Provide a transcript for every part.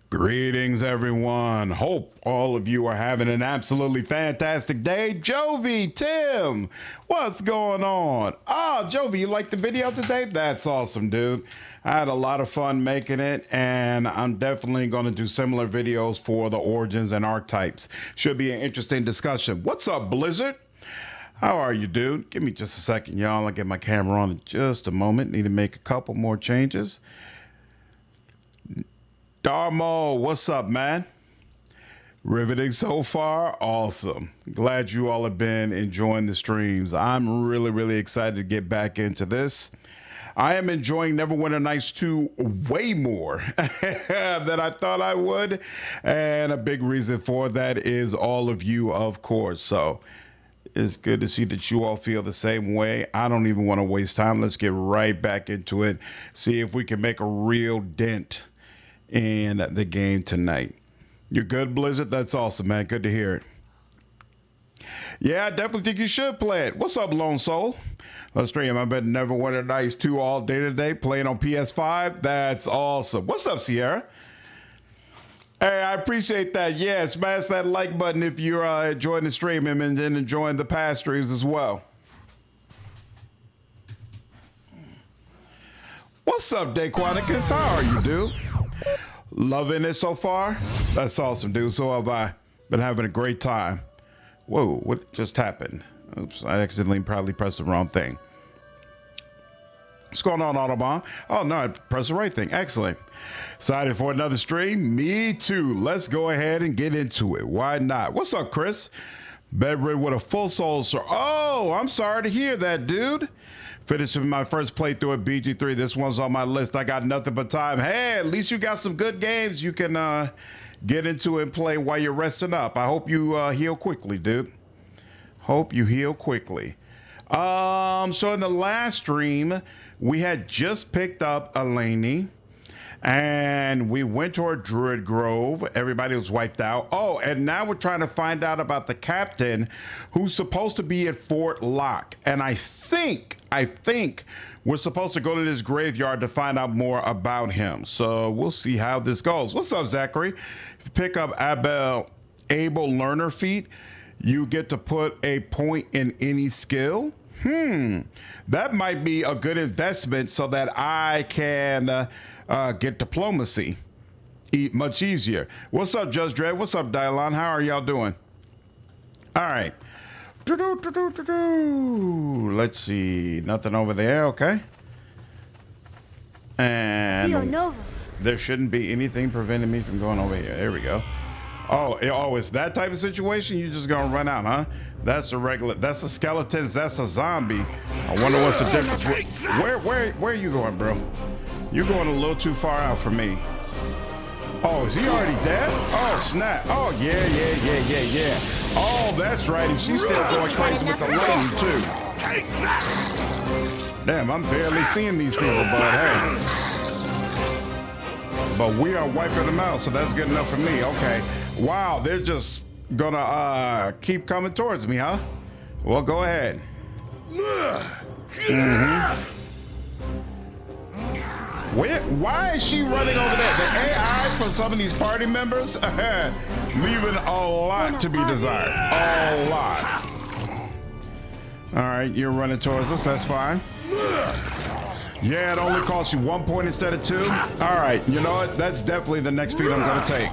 Greetings, everyone. Hope all of you are having an absolutely fantastic day. Jovi, Tim, what's going on? Jovi, you like the video today? That's awesome, dude. I had a lot of fun making it, and I'm definitely going to do similar videos for the origins and archetypes. Should be an interesting discussion. What's up, Blizzard? How are you, dude? Give me just a second, y'all. I'll get my camera on in just a moment. Need to make a couple more changes. Darmo, what's up, man? Riveting so far. Awesome. Glad you all have been enjoying the streams. I'm really excited to get back into this. I am enjoying Neverwinter Nights 2 way more than I thought I would. And a big reason for that is all of you, of course. So it's good to see that you all feel the same way. I don't even want to waste time. Let's get right back into it. See if we can make a real dent in the game tonight. You're good, Blizzard? That's awesome, man. Good to hear it. Yeah, I definitely think you should play it. What's up, Lone Soul? Let's stream. I've been Neverwinter Nights 2 all day today, playing on PS5. That's awesome. What's up, Sierra? Hey, I appreciate that. Yeah, smash that like button if you're enjoying the stream and then enjoying the past streams as well. What's up, Daquanicus? How are you, dude? Loving it so far? That's awesome, dude. So have I. Been having a great time. Whoa, what just happened? Oops, I accidentally probably pressed the wrong thing. What's going on, Autobahn? Oh, no, I pressed the right thing. Excellent. Excited for another stream? Me too. Let's go ahead and get into it. Why not? What's up, Chris? Bedridden with a full soul, sir. Oh, I'm sorry to hear that, dude. Finishing my first playthrough at BG3. This one's on my list. I got nothing but time. Hey, at least you got some good games you can get into and play while you're resting up. I hope you heal quickly, dude. Hope you heal quickly. So in the last stream, we had just picked up Eleni, and we went toward Druid Grove. Everybody was wiped out. Oh, and now we're trying to find out about the captain who's supposed to be at Fort Locke. And I think we're supposed to go to this graveyard to find out more about him. So we'll see how this goes. What's up, Zachary? If you pick up Able Learner Feat, you get to put a point in any skill. That might be a good investment so that I can get diplomacy much easier. What's up, Judge Dredd? What's up, Dylon? How are y'all doing? All right. Let's see. Nothing over there. Okay. And there shouldn't be anything preventing me from going over here. There we go. Oh, it's that type of situation? You just gonna run out, huh? That's a regular. That's a skeletons. That's a zombie. I wonder what's the difference. Where are you going, bro? You're going a little too far out for me. Oh, is he already dead? Oh, snap. Oh, yeah. Oh, that's right. And she's still going crazy with the lightning, too. Damn, I'm barely seeing these people, but hey. But we are wiping them out, so that's good enough for me. Okay. Wow, they're just gonna keep coming towards me, huh? Well, go ahead. Why is she running over there? The AI for some of these party members leaving a lot to be desired. A lot. All right, you're running towards us. That's fine. Yeah, it only costs you 1 point instead of 2. All right, you know what? That's definitely the next feat I'm gonna take.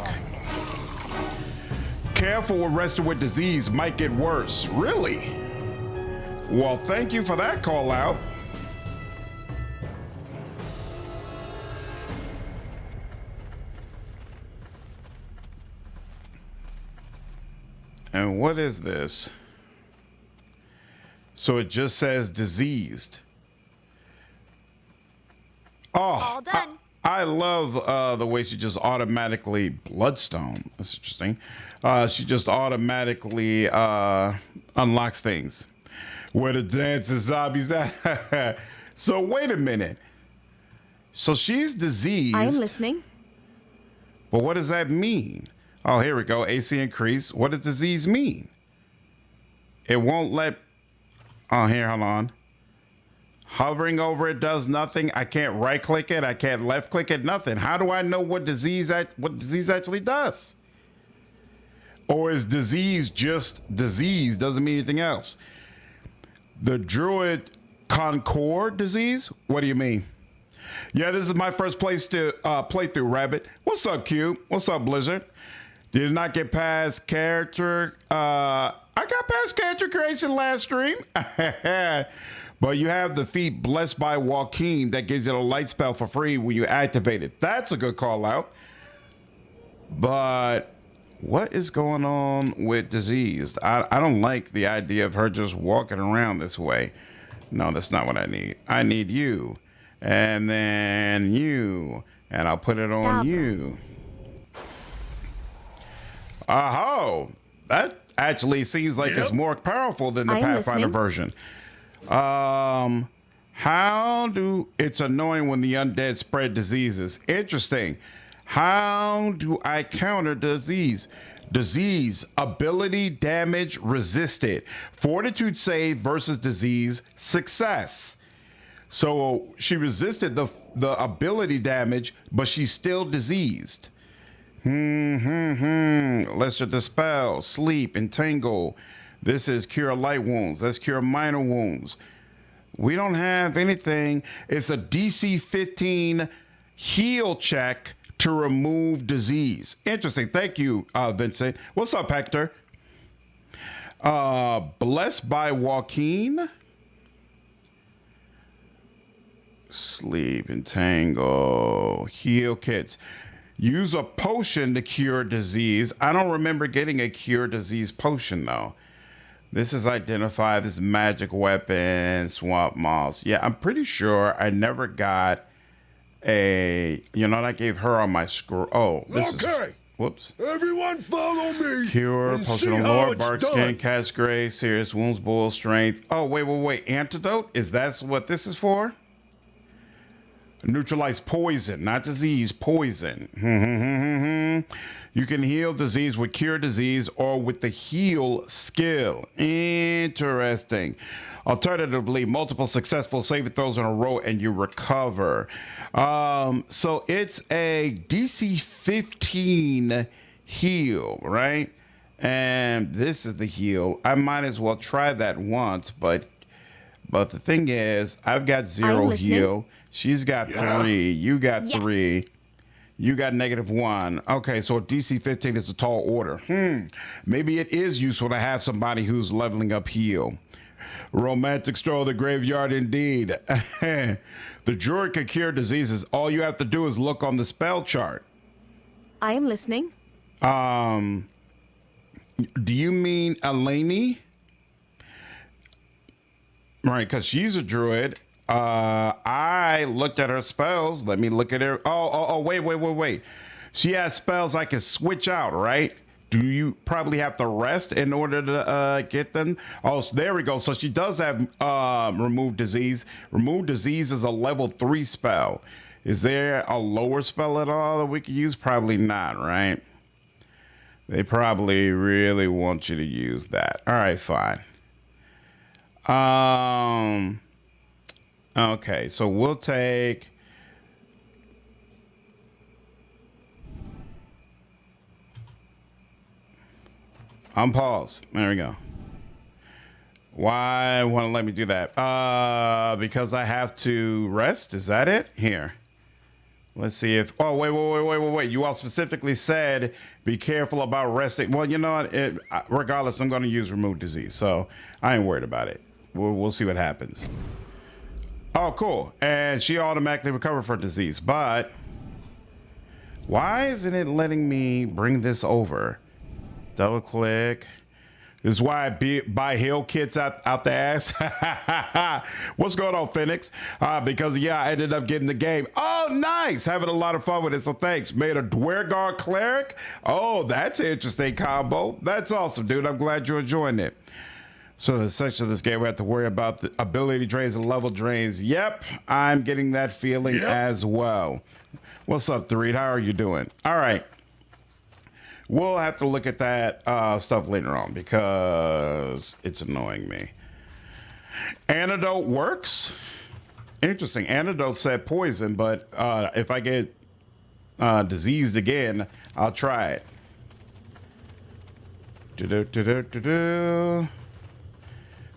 Careful with resting with disease, might get worse. Really? Well, thank you for that call out. And what is this? So it just says diseased. Oh, all done. I love the way she just automatically bloodstone. That's interesting. She just automatically unlocks things. Where the dancing zombies at? So wait a minute. So she's diseased. I am listening. But what does that mean? Oh, here we go. AC increase. What does disease mean? It won't let. Oh, here, hold on. Hovering over it does nothing. I can't right click it. I can't left click it. Nothing. How do I know what disease actually does? Or is disease just disease? Doesn't mean anything else. The Druid Concord disease? What do you mean? Yeah, this is my first place to playthrough, Rabbit. What's up, Cube? What's up, Blizzard? Did not get past character. I got past character creation last stream. But you have the feat Blessed by Joaquin that gives you a light spell for free when you activate it. That's a good call out. But what is going on with disease? I don't like the idea of her just walking around this way. No, that's not what I need. I need you. And then you. And I'll put it on you. Oh, that actually seems like it's more powerful than the Pathfinder version. How do it's annoying when the undead spread diseases? Interesting. How do I counter disease? Disease, ability, damage, resisted. Fortitude save versus disease, success. So she resisted the ability damage, but she's still diseased. Lesser dispel, sleep, entangle. This is cure light wounds. Let's cure minor wounds. We don't have anything. It's a DC 15 heal check to remove disease. Interesting. Thank you, Vincent. What's up, Hector? Blessed by Joaquin. Sleep, entangle, heal kits. Use a potion to cure disease. I don't remember getting a cure disease potion, though. This is identify this magic weapon, swamp moss. Yeah, I'm pretty sure I never got a, I gave her on my scroll. Oh, this is, whoops. Everyone follow me. Cure, potion of lore, bark skin, catch gray, serious wounds, boil strength. Oh, wait. Antidote? Is that what this is for? Neutralize poison, not disease, poison. You can heal disease with cure disease or with the heal skill. Interesting. Alternatively, multiple successful saving throws in a row and you recover. So it's a DC 15 heal, right? And this is the heal. I might as well try that once, but the thing is, I've got 0 heal. She's got 3. You got 3. You got -1. Okay, so DC 15 is a tall order. Maybe it is useful to have somebody who's leveling up heal. Romantic stroll the graveyard indeed. The druid can cure diseases. All you have to do is look on the spell chart. I am listening. Do you mean Eleni? Right, because she's a druid. I looked at her spells. Let me look at her. Oh, wait. She has spells I can switch out, right? Do you probably have to rest in order to get them? Oh, so there we go. So she does have remove disease. Remove disease is a level 3 spell. Is there a lower spell at all that we could use? Probably not, right? They probably really want you to use that. All right, fine. Okay, so we'll take unpause. There we go. Why want to let me do that? Because I have to rest. Is that it? Here. Let's see if. Oh, wait. You all specifically said be careful about resting. Well, you know what? Regardless, I'm going to use remove disease, so I ain't worried about it. We'll see what happens. Oh, cool. And she automatically recovered for disease. But why isn't it letting me bring this over? Double click. This is why I buy heal kits out the ass. What's going on, Phoenix? Because, I ended up getting the game. Oh, nice. Having a lot of fun with it, so thanks. Made a Dwergar Cleric. Oh, that's an interesting combo. That's awesome, dude. I'm glad you're enjoying it. So the section of this game we have to worry about the ability drains and level drains. Yep, I'm getting that feeling as well. What's up, Dorit? How are you doing? All right. We'll have to look at that stuff later on because it's annoying me. Antidote works. Interesting. Antidote said poison, but if I get diseased again, I'll try it.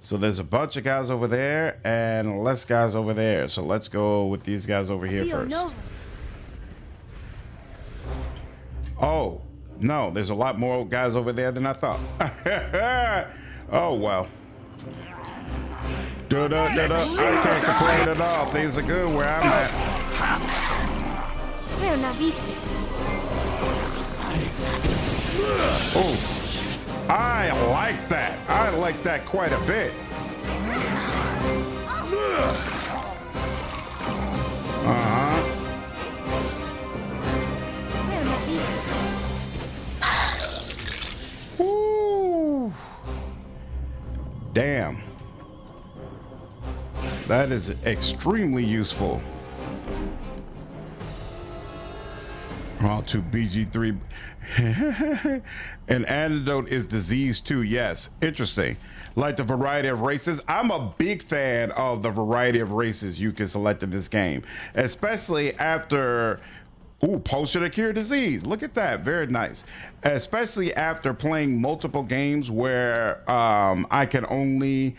So there's a bunch of guys over there and less guys over there. So let's go with these guys over here first. Oh, no, there's a lot more guys over there than I thought. Oh, well. I can't complain at all. Things are good where I'm at. Oh. I like that. I like that quite a bit. Woo. Damn. That is extremely useful. All to BG3. An antidote is disease too. Yes. Interesting. Like the variety of races. I'm a big fan of the variety of races you can select in this game, especially after potion of cure disease. Look at that. Very nice. Especially after playing multiple games where I can only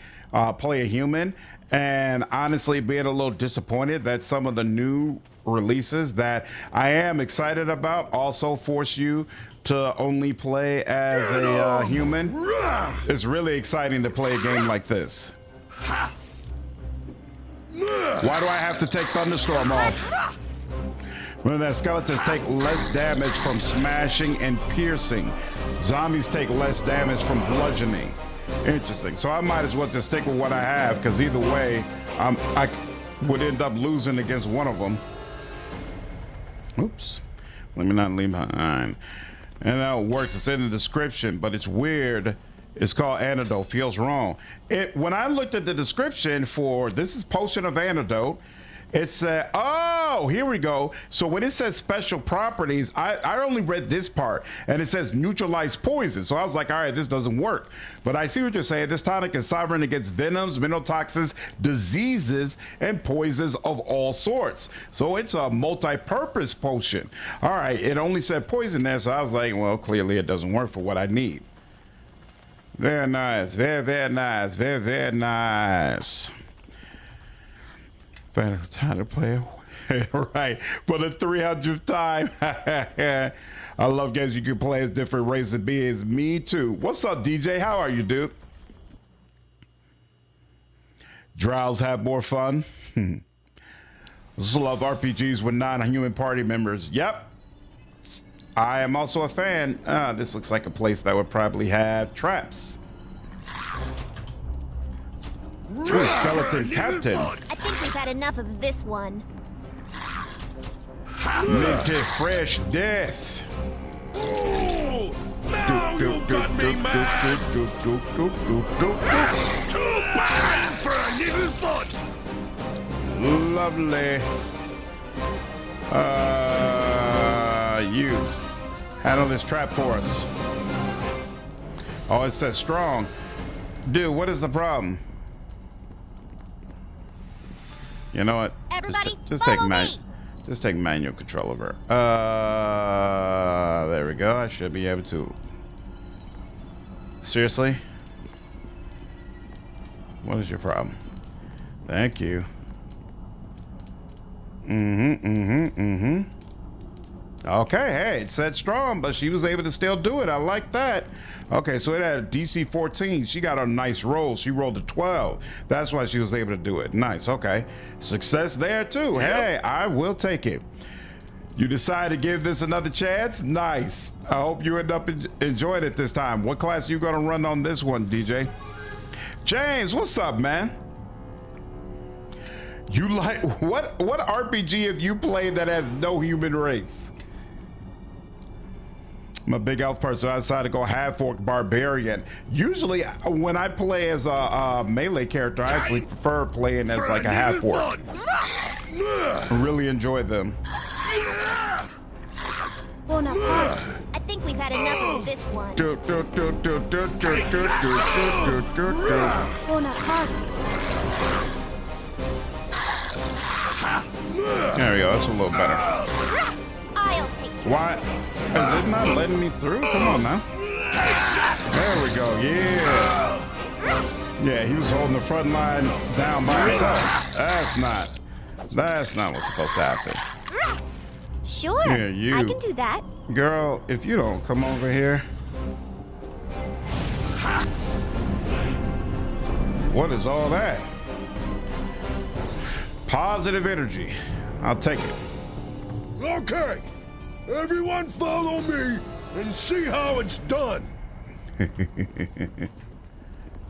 play a human, and honestly being a little disappointed that some of the new releases that I am excited about also force you to only play as a human. It's really exciting to play a game like this. Why do I have to take Thunderstorm off? When that skeletons take less damage from smashing and piercing. Zombies take less damage from bludgeoning. Interesting. So I might as well just stick with what I have, because either way, I would end up losing against one of them. Oops. Let me not leave behind. And how it works, it's in the description, but it's weird. It's called Antidote. Feels wrong. When I looked at the description for this is Potion of Antidote, it said, oh, here we go. So when it says special properties, I only read this part, and it says neutralize poison. So I was like, all right, this doesn't work. But I see what you're saying. This tonic is sovereign against venoms, minotoxins, diseases, and poisons of all sorts. So it's a multi-purpose potion. All right, it only said poison there, so I was like, well, clearly it doesn't work for what I need. Very nice, very, very nice, very, very nice. Final time to play. Right, for the 300th time. I love games you can play as different races and beings. Me too. What's up, DJ? How are you, dude? Drows have more fun. Just love RPGs with non-human party members. Yep. I am also a fan. This looks like a place that would probably have traps. True skeleton captain. I think we've had enough of this one. Minted fresh death. Ooh, now you got me mad. Too bad for a little fun. Lovely. You handle this trap for us. Oh, it says strong. Dude, what is the problem? You know what? Everybody, just follow me. Just take manual control over. There we go. I should be able to. Seriously? What is your problem? Thank you. Okay, hey, it said strong, but she was able to still do it. I like that. Okay, so it had a DC 14. She got a nice roll. She rolled a 12. That's why she was able to do it. Nice, okay. Success there too. Yep. Hey, I will take it. You decide to give this another chance? Nice. I hope you end up enjoying it this time. What class are you gonna run on this one, DJ? James, what's up, man? You like, what RPG have you played that has no human race? I'm a big elf person. I decided to go half-orc barbarian. Usually, when I play as a melee character, I actually prefer playing as like a half-orc. I really enjoy them. I think we've had enough of this one. There we go. That's a little better. I'll take care. Why is it not letting me through? Come on now. There we go. Yeah. Yeah, he was holding the front line down by himself. That's not what's supposed to happen. Sure. Yeah, you. I can do that. Girl, if you don't come over here. What is all that? Positive energy. I'll take it. Okay, everyone follow me and see how it's done.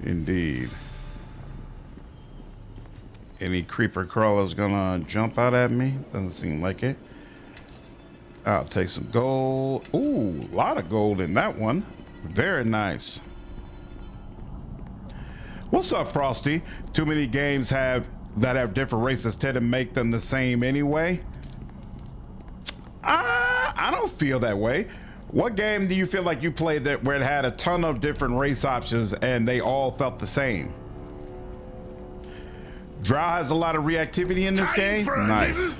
Indeed. Any creeper crawler's gonna jump out at me? Doesn't seem like it. I'll take some gold. Ooh, a lot of gold in that one. Very nice. What's up, Frosty? Too many games that have different races tend to make them the same anyway. I don't feel that way. What game do you feel like you played that where it had a ton of different race options and they all felt the same? Drow has a lot of reactivity in this game. Nice.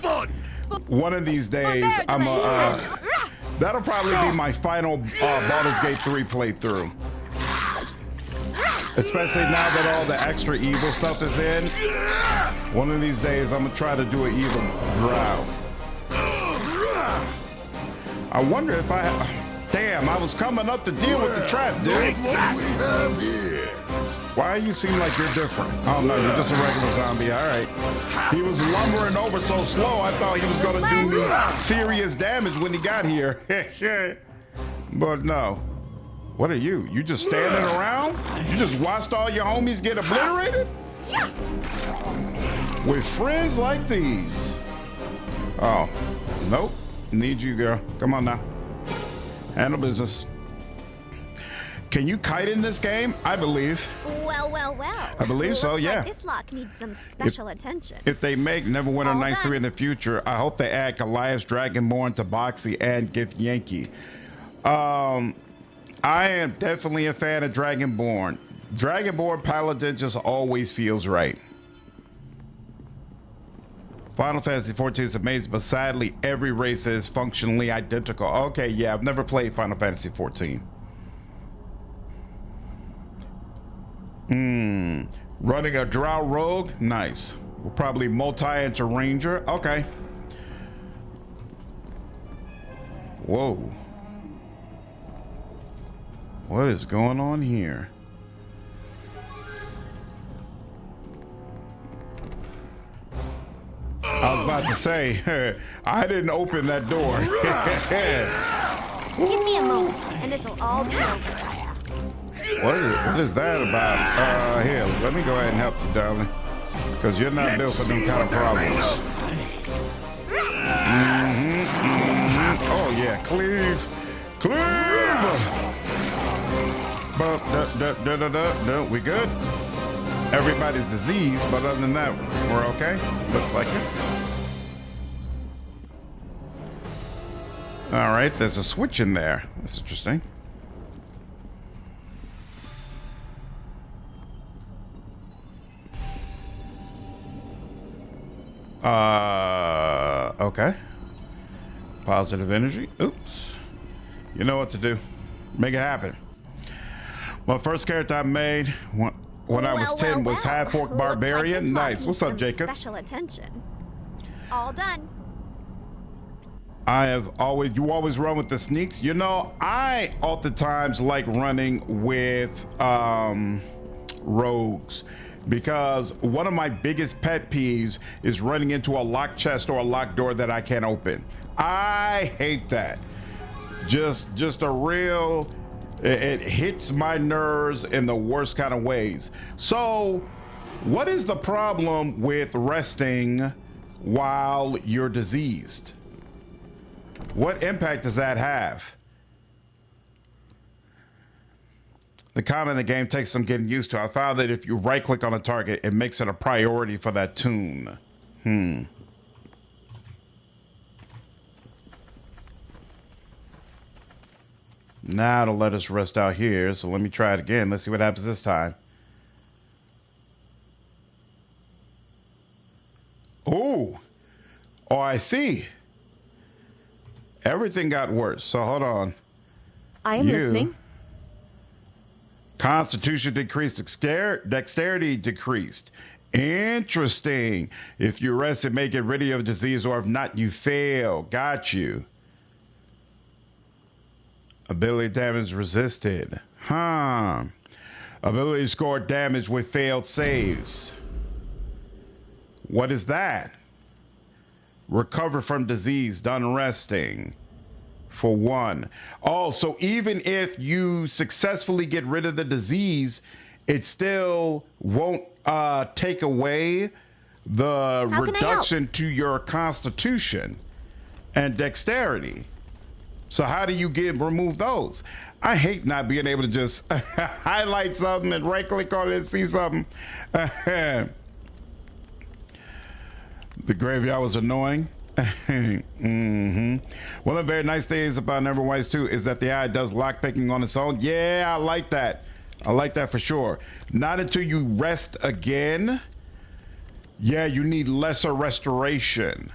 One of these days, that'll probably be my final Baldur's Gate 3 playthrough. Especially now that all the extra evil stuff is in. One of these days, I'm gonna try to do an evil Drow. I wonder if damn, I was coming up to deal with the trap, dude. Why you seem like you're different? Oh no, you're just a regular zombie. All right. He was lumbering over so slow, I thought he was gonna do me serious damage when he got here. But no. What are you? You just standing around? You just watched all your homies get obliterated? With friends like these. Oh, nope. Need you, girl. Come on now. Handle business. Can you kite in this game? I believe. Well. I believe so, Looks yeah. like this lock needs some special attention. If they make Neverwinter All Nights done. 3 in the future, I hope they add Goliath's Dragonborn, Tabaxi, and Gift Yankee. I am definitely a fan of Dragonborn. Dragonborn Paladin just always feels right. Final Fantasy XIV is amazing, but sadly, every race is functionally identical. Okay, yeah, I've never played Final Fantasy XIV. Running a Drow Rogue? Nice. We'll probably multi-enter Ranger. Okay. Whoa. What is going on here? I was about to say, I didn't open that door. Give me a moment, and this will all be over. What is that about? Here, let me go ahead and help you, darling. Because you're not built for them kind of problems. Oh, yeah, cleave. But, no, we good? Everybody's diseased, but other than that, we're okay. Looks like it. All right, there's a switch in there. That's interesting. Okay. Positive energy. Oops. You know what to do. Make it happen. My first character I made when I was 10 was Half-Orc Barbarian. Nice. What's up, Jacob? Special attention. All done. You always run with the sneaks. You know, I oftentimes like running with rogues because one of my biggest pet peeves is running into a locked chest or a locked door that I can't open. I hate that. Just a real, it hits my nerves in the worst kind of ways. So what is the problem with resting while you're diseased? What impact does that have? The comment in the game takes some getting used to. I found that if you right click on a target, it makes it a priority for that tune. Now it'll let us rest out here. So let me try it again. Let's see what happens this time. see. Everything got worse. So hold on. I am listening. Constitution decreased, dexterity decreased. Interesting. If you rest, it may get rid of your disease, or if not, you fail. Got you. Ability damage resisted. Ability score damage with failed saves. What is that? Recover from disease, done resting. For 1. Oh, so even if you successfully get rid of the disease, it still won't take away the reduction to your constitution and dexterity. So how do you remove those? I hate not being able to just highlight something and right click on it and see something. The graveyard was annoying. One of the very nice things about Neverwinter too is that the AI does lockpicking on its own. Yeah, I like that. I like that for sure. Not until you rest again. Yeah, you need lesser restoration.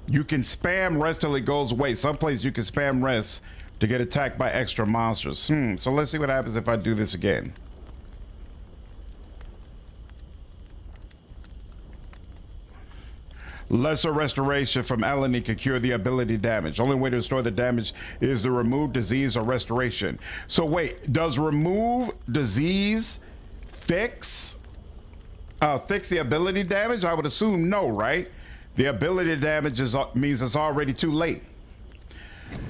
You can spam rest till it goes away. Some places you can spam rest to get attacked by extra monsters. So let's see what happens if I do this again. Lesser restoration from Eleni can cure the ability damage. Only way to restore the damage is to remove disease or restoration. So wait, does remove disease fix the ability damage? I would assume no, right? The ability damage means it's already too late.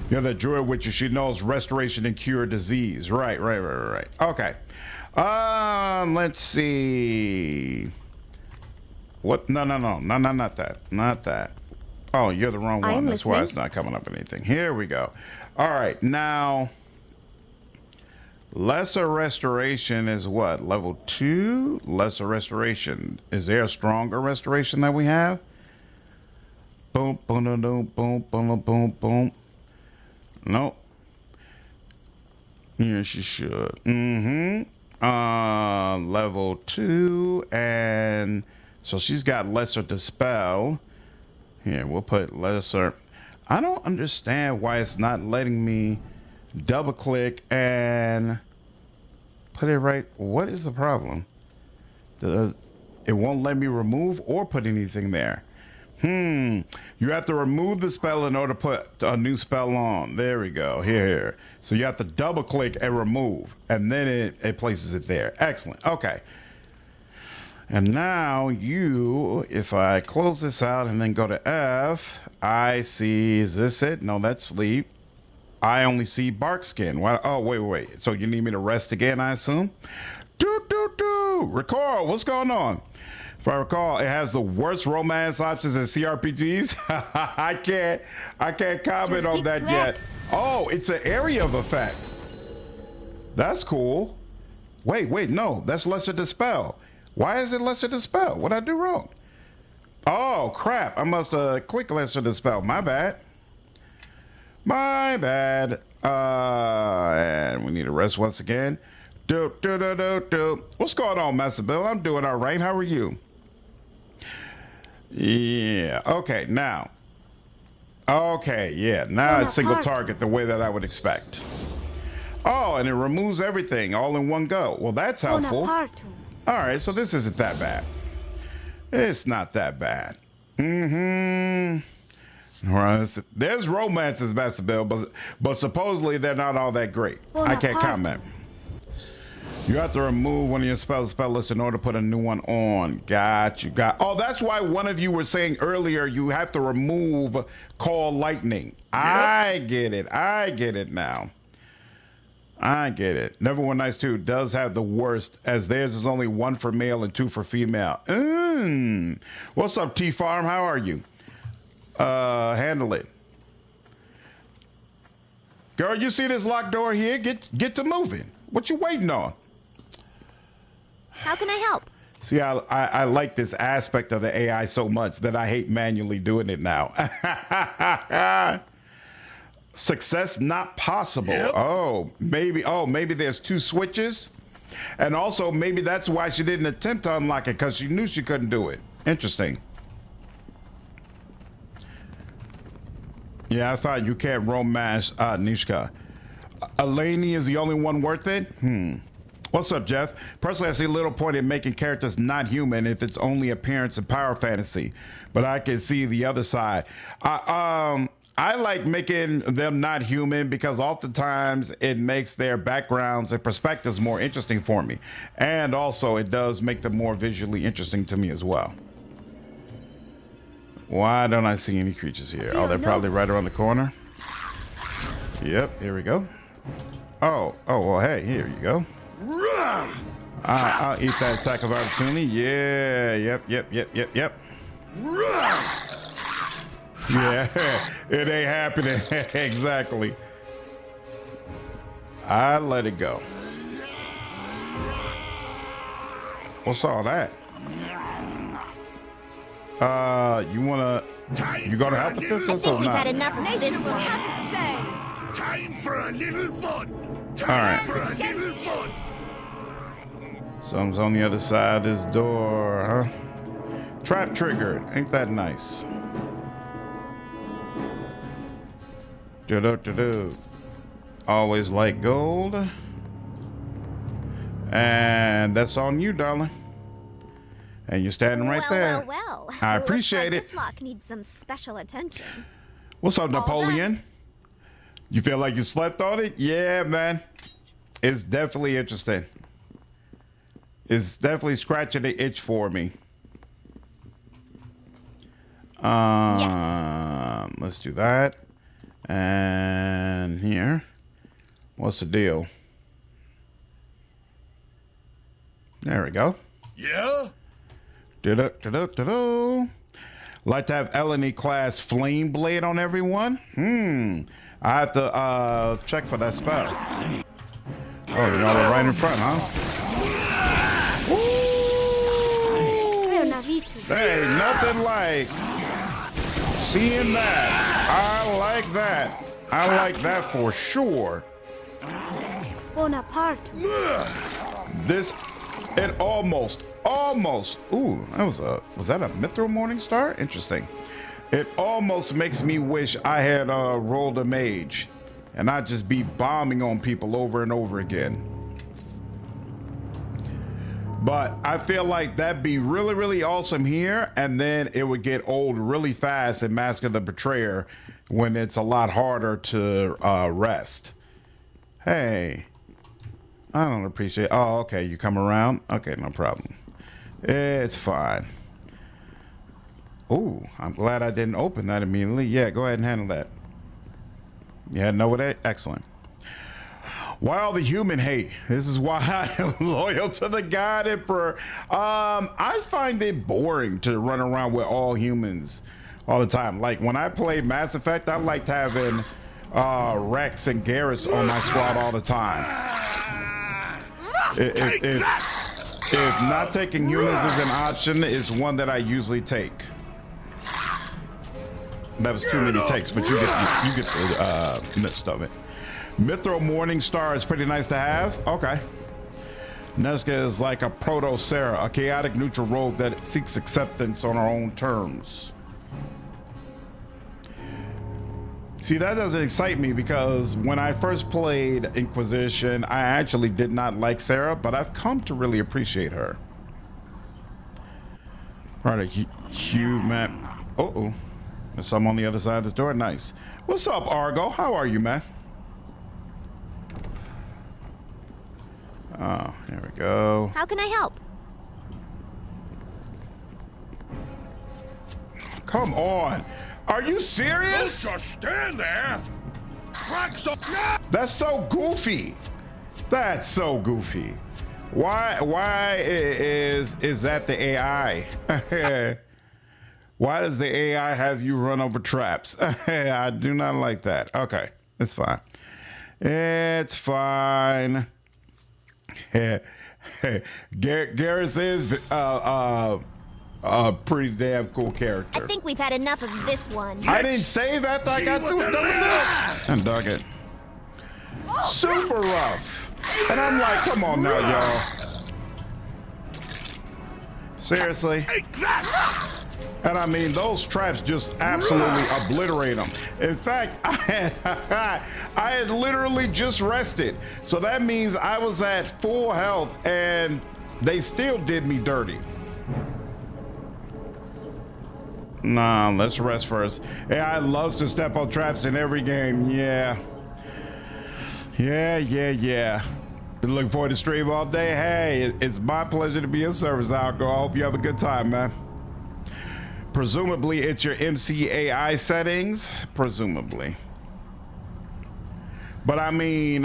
You're the druid, which you should know is restoration and cure disease. Right. Okay. Let's see. What? No, not that. Oh, you're the wrong one. That's why it's not coming up anything. Here we go. All right, now lesser restoration is what? Level 2? Lesser restoration. Is there a stronger restoration that we have? Boom, boom, boom, boom, boom, boom, boom. Nope. Yeah, she should. Level 2, and so she's got lesser dispel. Here, we'll put lesser. I don't understand why it's not letting me double click and put it right. What is the problem? It won't let me remove or put anything there. You have to remove the spell in order to put a new spell on. There we go. Here. So you have to double click and remove, and then it places it there. Excellent. Okay. And now if I close this out and then go to F, I see, is this it? No, that's sleep. I only see bark skin. Why? Oh, wait. So you need me to rest again, I assume? Record, what's going on? If I recall, it has the worst romance options in CRPGs. I can't comment on that yet. Oh, it's an area of effect. That's cool. Wait, no, that's lesser dispel. Why is it lesser dispel? What'd I do wrong? Oh, crap. I must have clicked lesser dispel. My bad. And we need to rest once again. What's going on, Master Bill? I'm doing all right. How are you? Yeah. Okay, now. Okay, yeah. Now it's single target the way that I would expect. Oh, and it removes everything all in one go. Well, that's helpful. All right, so this isn't that bad. It's not that bad. There's romances, Master Bill, but supposedly they're not all that great. I can't comment. You have to remove one of your spell lists in order to put a new one on. Got you. Oh, that's why one of you were saying earlier you have to remove Call Lightning. Yep. I get it now. I get it. Neverwinter 2 does have the worst, as theirs is only 1 for male and 2 for female. What's up, T-Farm? How are you? Handle it. Girl, you see this locked door here? Get to moving. What you waiting on? How can I help? See, I like this aspect of the AI so much that I hate manually doing it now. Success not possible. Yep. Oh, maybe there's 2 switches. And also maybe that's why she didn't attempt to unlock it, because she knew she couldn't do it. Interesting. Yeah, I thought you can't romance Nishka. Eleni is the only one worth it? What's up, Jeff? Personally, I see little point in making characters not human if it's only appearance and power fantasy, but I can see the other side. I like making them not human because oftentimes it makes their backgrounds and perspectives more interesting for me. And also it does make them more visually interesting to me as well. Why don't I see any creatures here? Oh, they're probably right around the corner. Yep, here we go. Oh, well, hey, here you go. I'll eat that attack of opportunity. Yeah, yep. Yeah, it ain't happening. Exactly. I let it go. What's all that? You gonna help with this or We've not? had enough of this one. Time for a little fun. All right. For a little fun. Something's on the other side of this door, huh? Trap triggered. Ain't that nice? Do. Always like gold. And that's on you, darling. And you're standing right there. Well. I appreciate it. This lock needs some special attention. What's up, Napoleon? You feel like you slept on it? Yeah, man. It's definitely interesting. It's definitely scratching the itch for me. Yes. Let's do that. And here. What's the deal? There we go. Yeah? Do-do-do-do-do-do. Like to have Eleni class flame blade on everyone? I have to check for that spell. Oh, y'all are right in front, huh? Hey, nothing like seeing that. I like that. I like that for sure. Bonaparte. This, it almost. Ooh, was that a Mithril Morning Star? Interesting. It almost makes me wish I had rolled a mage and not just be bombing on people over and over again. But I feel like that'd be really, really awesome here, and then it would get old really fast in Mask of the Betrayer when it's a lot harder to rest. Hey, I don't appreciate. Oh, okay, you come around. Okay, no problem. It's fine. Oh, I'm glad I didn't open that immediately. Yeah, go ahead and handle that. Yeah, know what? Excellent. Why all the human hate? This is why I'm loyal to the God Emperor. I find it boring to run around with all humans all the time. Like when I played Mass Effect, I liked having Rex and Garrus on my squad all the time. If not taking humans is an option, it's one that I usually take. That was too many takes, but you get the midst of it. Mithril Morning Star is pretty nice to have. Okay. Nesca is like a proto-Sarah, a chaotic neutral rogue that seeks acceptance on her own terms. See, that doesn't excite me because when I first played Inquisition, I actually did not like Sarah, but I've come to really appreciate her. Right, a huge map. Uh-oh. There's some on the other side of this door. Nice. What's up, Argo? How are you, man? Oh, there we go. How can I help? Come on. Are you serious? Don't just stand there. Crack some. That's so goofy. That's so goofy. Why is that the AI? Why does the AI have you run over traps? I do not like that. Okay, it's fine. It's fine. Garrus is a pretty damn cool character. I think we've had enough of this one. I didn't say that. I got through done with this. And dug it. Super rough. And I'm like, come on now, y'all. Seriously? And I mean, those traps just absolutely obliterate them. In fact, I had literally just rested. So that means I was at full health and they still did me dirty. Nah, let's rest first. AI loves to step on traps in every game. Yeah. Been looking forward to stream all day. Hey, it's my pleasure to be in service, Alco. I hope you have a good time, man. Presumably, it's your MCAI settings. Presumably. But I mean,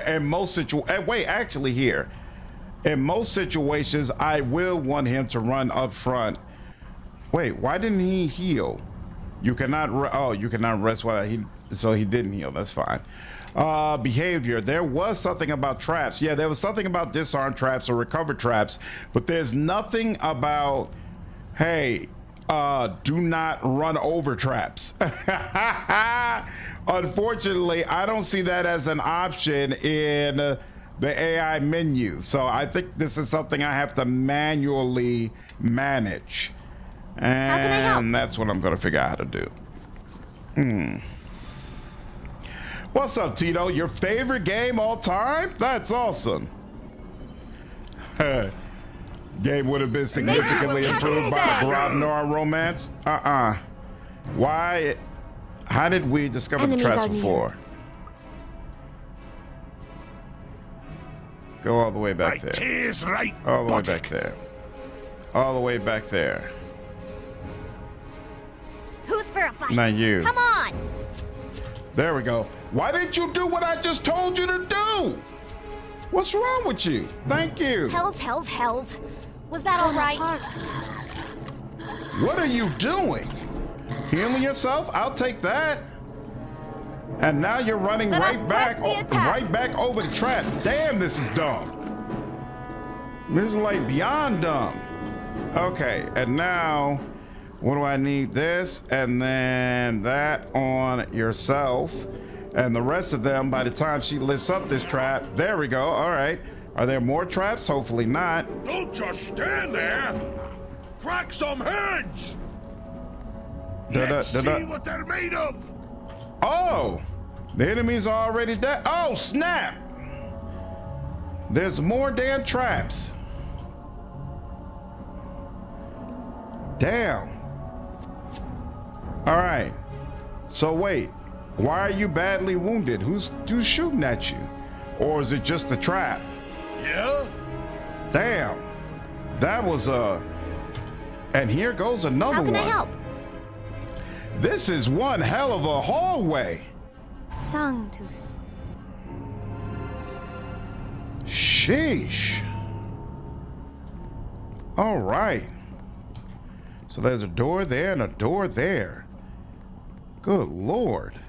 in most situations, wait, actually here. In most situations, I will want him to run up front. Wait, why didn't he heal? You cannot, you cannot rest while so he didn't heal, that's fine. Behavior, there was something about traps. Yeah, there was something about disarm traps or recover traps, but there's nothing about, hey, do not run over traps. Unfortunately, I don't see that as an option in the AI menu. So I think this is something I have to manually manage. And that's what I'm going to figure out how to do. What's up, Tito? Your favorite game all time? That's awesome. Game would have been significantly improved by a Grobnar romance. Why? How did we discover the traps before? Go all the way back there. All the way back there. All the way back there. Who's for a fight? Not you. Come on. There we go. Why didn't you do what I just told you to do? What's wrong with you? Thank you. Hells. Was that all right? What are you doing? Healing yourself? I'll take that. And now you're running right back over the trap. Damn, this is dumb. This is like beyond dumb. Okay, and now what do I need? This and then that on yourself. And the rest of them, by the time she lifts up this trap, there we go. All right. Are there more traps? Hopefully not. Don't just stand there. Crack some heads. Let's see what they're made of. Oh, the enemies are already dead. Oh, snap. There's more damn traps. Damn. All right. So wait. Why are you badly wounded? Who's shooting at you? Or is it just the trap? Yeah? Damn. That was and here goes another one. How can I help? This is one hell of a hallway. Sanctus. Sheesh. All right. So there's a door there and a door there. Good Lord.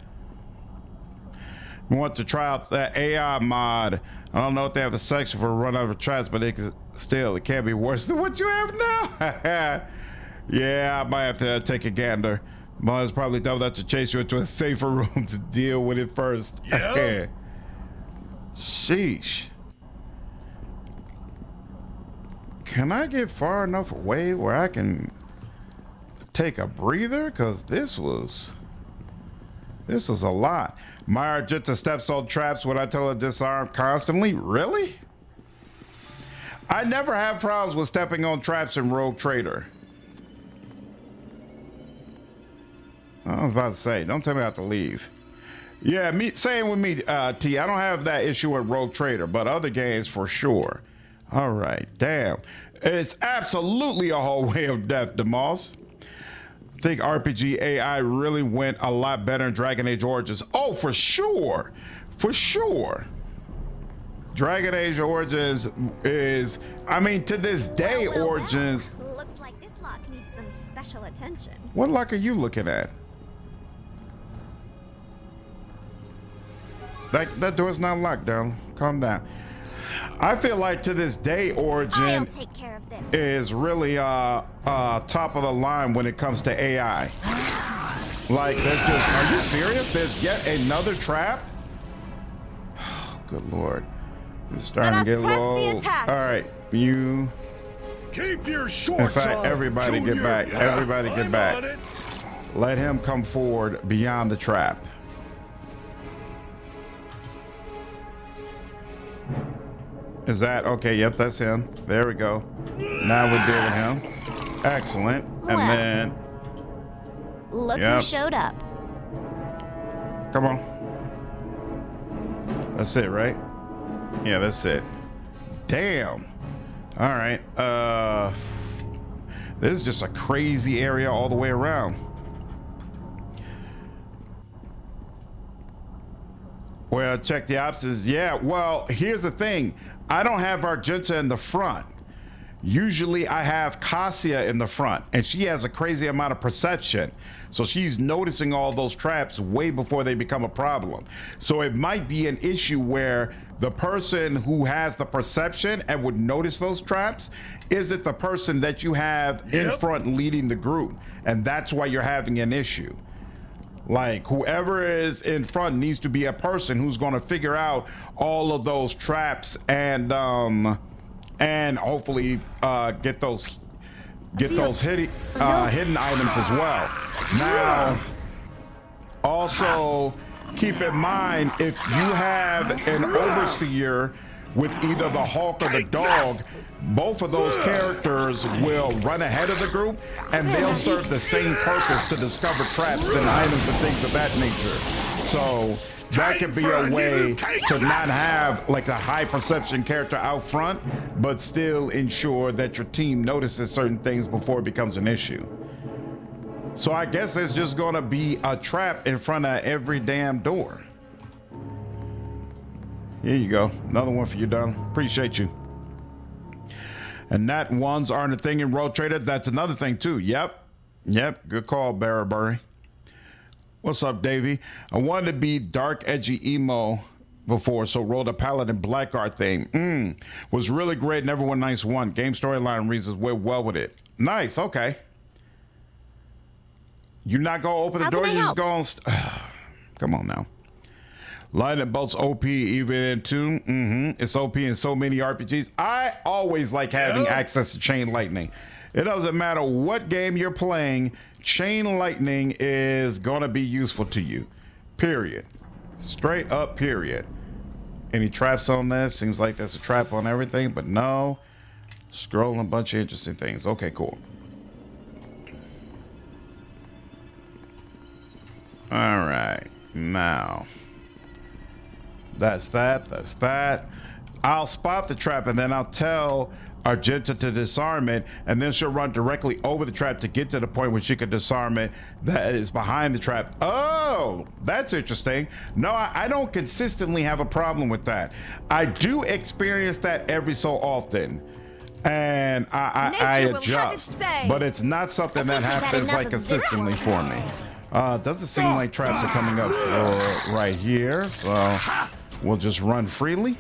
We want to try out that AI mod. I don't know if they have a section for run over traps, but it can't be worse than what you have now. Yeah, I might have to take a gander. Mod's probably dumb enough to chase you into a safer room to deal with it first. Yeah. Sheesh. Can I get far enough away where I can take a breather? Because this was a lot. My Argenta steps on traps when I tell her to disarm constantly. Really? I never have problems with stepping on traps in Rogue Trader. I was about to say, don't tell me I have to leave. Yeah, same with me, T. I don't have that issue with Rogue Trader, but other games for sure. All right, damn. It's absolutely a hallway of death, DeMoss. I think RPG AI really went a lot better in Dragon Age Origins. Oh, for sure. For sure. Dragon Age Origins is, I mean, to this day, Origins. Looks like this lock needs some special attention. What lock are you looking at? That door's not locked down. Calm down. I feel like to this day, Origin is really top of the line when it comes to AI. Like, there's just, are you serious? There's yet another trap? Good Lord. It's starting to get low. All right, you Keep your shorts In fact, on, everybody Junior. get back. Yeah, Everybody get I'm back. on it. Let him come forward beyond the trap. Is that okay? Yep, that's him. There we go. Now we're dealing with him. Excellent. And Well. then, Look Yep. who showed up. come on. That's it, right? Yeah, that's it. Damn. All right. This is just a crazy area all the way around. Well, check the options. Yeah, well, here's the thing. I don't have Argenta in the front. Usually I have Cassia in the front, and she has a crazy amount of perception. So she's noticing all those traps way before they become a problem. So it might be an issue where the person who has the perception and would notice those traps isn't the person that you have in front leading the group. And that's why you're having an issue. Like, whoever is in front needs to be a person who's going to figure out all of those traps and hopefully get those hidden items as well. Now, also keep in mind, if you have an overseer with either the hawk or the dog, both of those characters will run ahead of the group, and they'll serve the same purpose to discover traps and items and things of that nature. So that could be a way to not have like a high perception character out front, but still ensure that your team notices certain things before it becomes an issue. So I guess there's just gonna be a trap in front of every damn door. Here you go. Another one for you, darling. Appreciate you. And that ones aren't a thing in Road Trader. That's another thing too. Yep. Good call, Barrabury. What's up, Davey? I wanted to be dark, edgy emo before, so rolled a Paladin Blackguard thing. Was really great. Neverwinter nice one. Game storyline reasons went well with it. Nice. Okay. You're not gonna open the door. You're just going. Come on now. Lightning bolts OP even in 2. It's OP in so many RPGs. I always like having access to chain lightning. It doesn't matter what game you're playing, chain lightning is gonna be useful to you. Period. Straight up, period. Any traps on this? Seems like there's a trap on everything, but no. Scrolling a bunch of interesting things. Okay, cool. All right, now. That's that. I'll spot the trap and then I'll tell Argenta to disarm it, and then she'll run directly over the trap to get to the point where she can disarm it that is behind the trap. Oh, that's interesting. No, I don't consistently have a problem with that. I do experience that every so often, and I adjust, but it's not something that happens like consistently for me. Doesn't seem like traps are coming up right here, so we'll just run freely.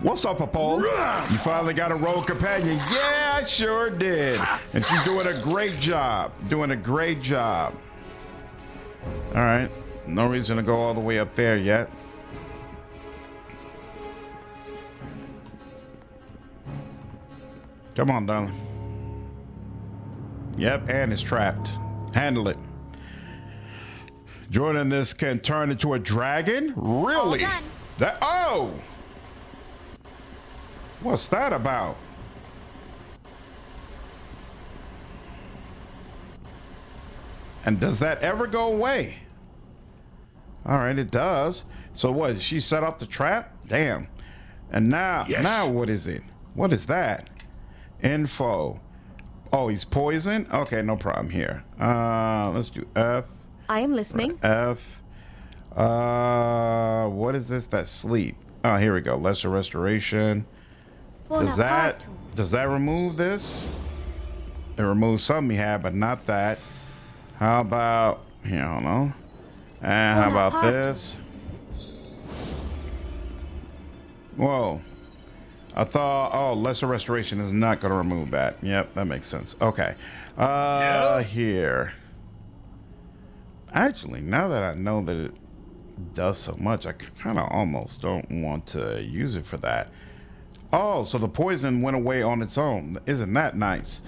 What's up, Paul? You finally got a rogue companion. Yeah, I sure did. And she's doing a great job. All right. No reason to go all the way up there yet. Come on, darling. Yep, and it's trapped. Handle it. Jordan, this can turn into a dragon? Really? Oh! What's that about? And does that ever go away? All right, it does. So what, she set up the trap? Damn. And now what is it? What is that? Info. Oh, he's poisoned? Okay, no problem here. Let's do F. I am listening. F. What is this? That sleep. Oh, here we go. Lesser restoration. Does that remove this? It removes something he had, but not that. How about here? Hold on. And how about this? Whoa. I thought, oh, lesser restoration is not going to remove that. Yep, that makes sense. Okay. Here. Actually, now that I know that it does so much, I kind of almost don't want to use it for that. Oh, so the poison went away on its own. Isn't that nice?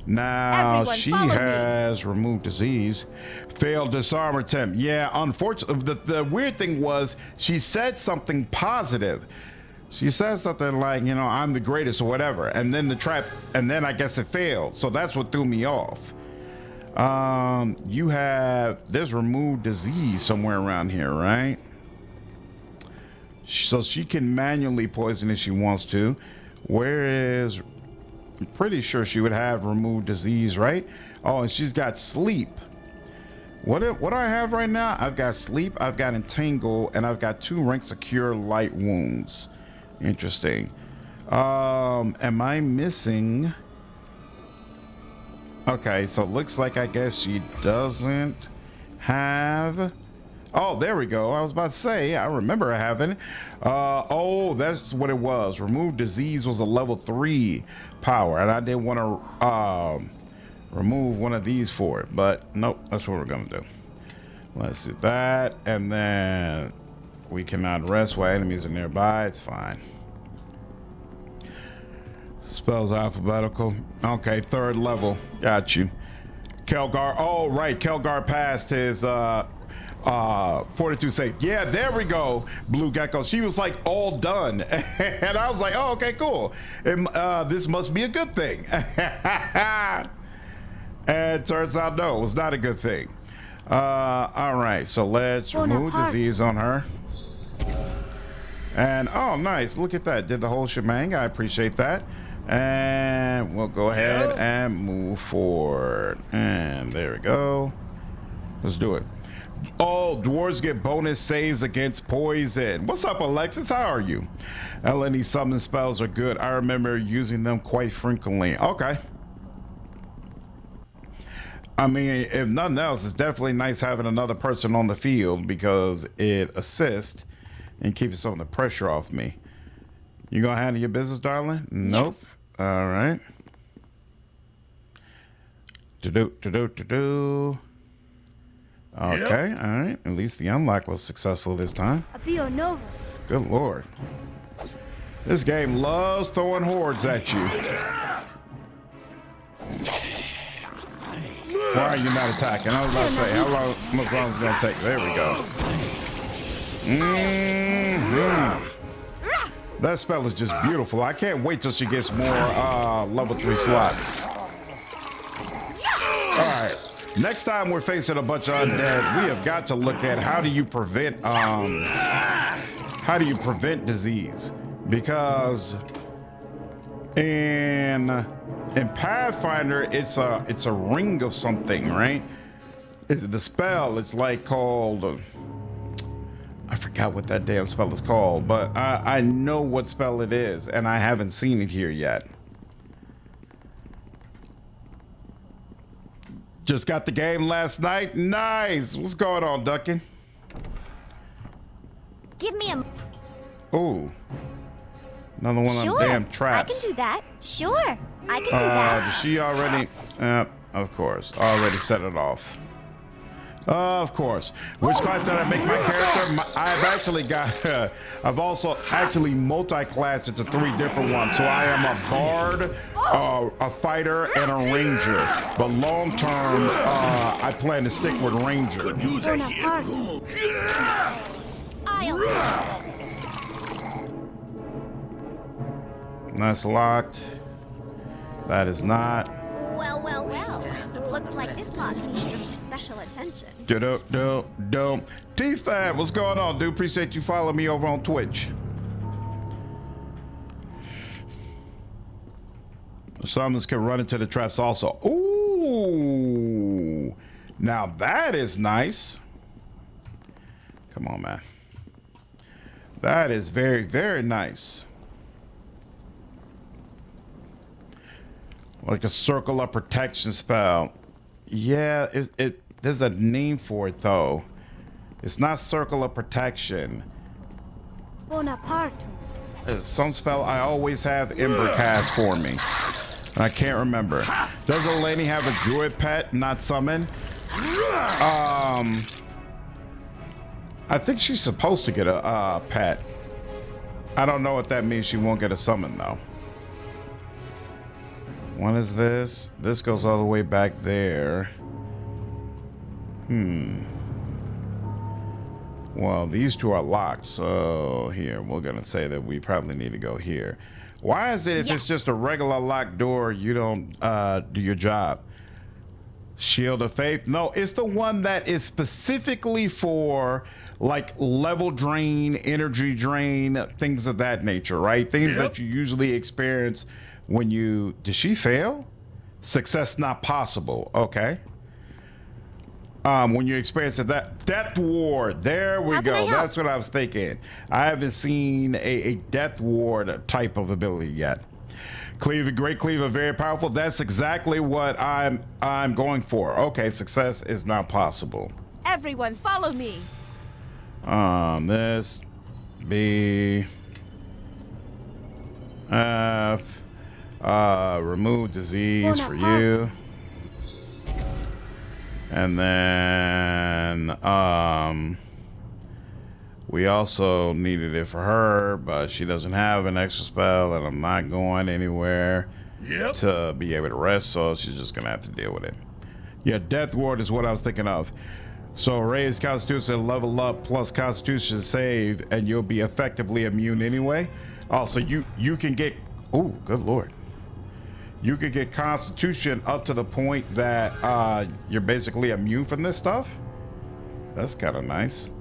Now Everyone she follow me. has removed disease. Failed disarm attempt. Yeah, unfortunately, the weird thing was she said something positive. She said something like, you know, I'm the greatest or whatever. And then the trap, and then I guess it failed. So that's what threw me off. There's removed disease somewhere around here, right? So she can manually poison if she wants to. Whereas, I'm pretty sure she would have removed disease, right? Oh, and she's got sleep. What do I have right now? I've got sleep, I've got entangle, and I've got 2 ranks of cure light wounds. Interesting. Am I missing? Okay, so it looks like I guess she doesn't have. Oh, there we go. I was about to say, I remember having. Oh, that's what it was. Remove disease was a level 3 power, and I didn't want to remove one of these for it, but nope, that's what we're gonna do. Let's do that, and then we cannot rest while enemies are nearby. It's fine. Spells alphabetical. Okay, 3rd level. Got you. Kelgar. Oh, right. Kelgar passed his fortitude save. Yeah, there we go. Blue Gecko. She was like all done. And I was like, oh, okay, cool. This must be a good thing. And it turns out, no, it was not a good thing. All right, so let's remove disease on her. And oh, nice. Look at that. Did the whole shebang. I appreciate that. And we'll go ahead and move forward. And there we go. Let's do it. Oh, dwarves get bonus saves against poison. What's up, Alexis? How are you? LNE summon spells are good. I remember using them quite frequently. Okay. I mean, if nothing else, it's definitely nice having another person on the field because it assists and keeps some of the pressure off me. You gonna handle your business, darling? Nope. Yes. All right. To-do. Okay, yep. All right. At least the unlock was successful this time. Abio Nova. Good lord. This game loves throwing hordes at you. Why are you not attacking? I was about to say, how much long is it gonna take? There we go. That spell is just beautiful. I can't wait till she gets more level 3 slots. All right. Next time we're facing a bunch of undead, we have got to look at how do you prevent disease? Because in Pathfinder, it's a ring of something, right? The spell, it's like called. I forgot what that damn spell is called, but I know what spell it is, and I haven't seen it here yet. Just got the game last night. Nice. What's going on, Duncan? Give me a. Ooh. Another one of them damn traps. I can do that. Sure. I can do that. Did she already? Of course. Already set it off. Of course. Which class did I make my character? I've actually got. I've also actually multi-classed into 3 different ones. So I am a bard, a fighter, and a ranger. But long term, I plan to stick with ranger. Could use a hero. That's locked. That is not. Well. Looks like this lot needs some special attention. T-Fab, what's going on, dude? Appreciate you following me over on Twitch. Summons can run into the traps also. Ooh. Now that is nice. Come on, man. That is very, very nice. Like a circle of protection spell. Yeah, there's a name for it though. It's not circle of protection. Bonaparte. Some spell I always have Ember cast for me. I can't remember. Does Eleni have a druid pet, not summon? I think she's supposed to get a pet. I don't know what that means. She won't get a summon though. What is this? This goes all the way back there. Well, these two are locked, so here, we're gonna say that we probably need to go here. Why is it if it's just a regular locked door, you don't do your job? Shield of Faith? No, it's the one that is specifically for like level drain, energy drain, things of that nature, right? Things that you usually experience when you... Did she fail? Success not possible. Okay. When you experience that Death Ward, there we go. That's what I was thinking. I haven't seen a Death Ward type of ability yet. Cleaver, Great Cleaver, very powerful. That's exactly what I'm going for. Okay, success is not possible. Everyone, follow me. This B F remove disease for you. And then we also needed it for her, but she doesn't have an extra spell, and I'm not going anywhere to be able to rest, so she's just gonna have to deal with it. Yeah, Death Ward is what I was thinking of. So raise Constitution, level up plus Constitution save, and you'll be effectively immune anyway. Oh, so you can get, oh, good lord. You could get Constitution up to the point that you're basically immune from this stuff. That's kind of nice.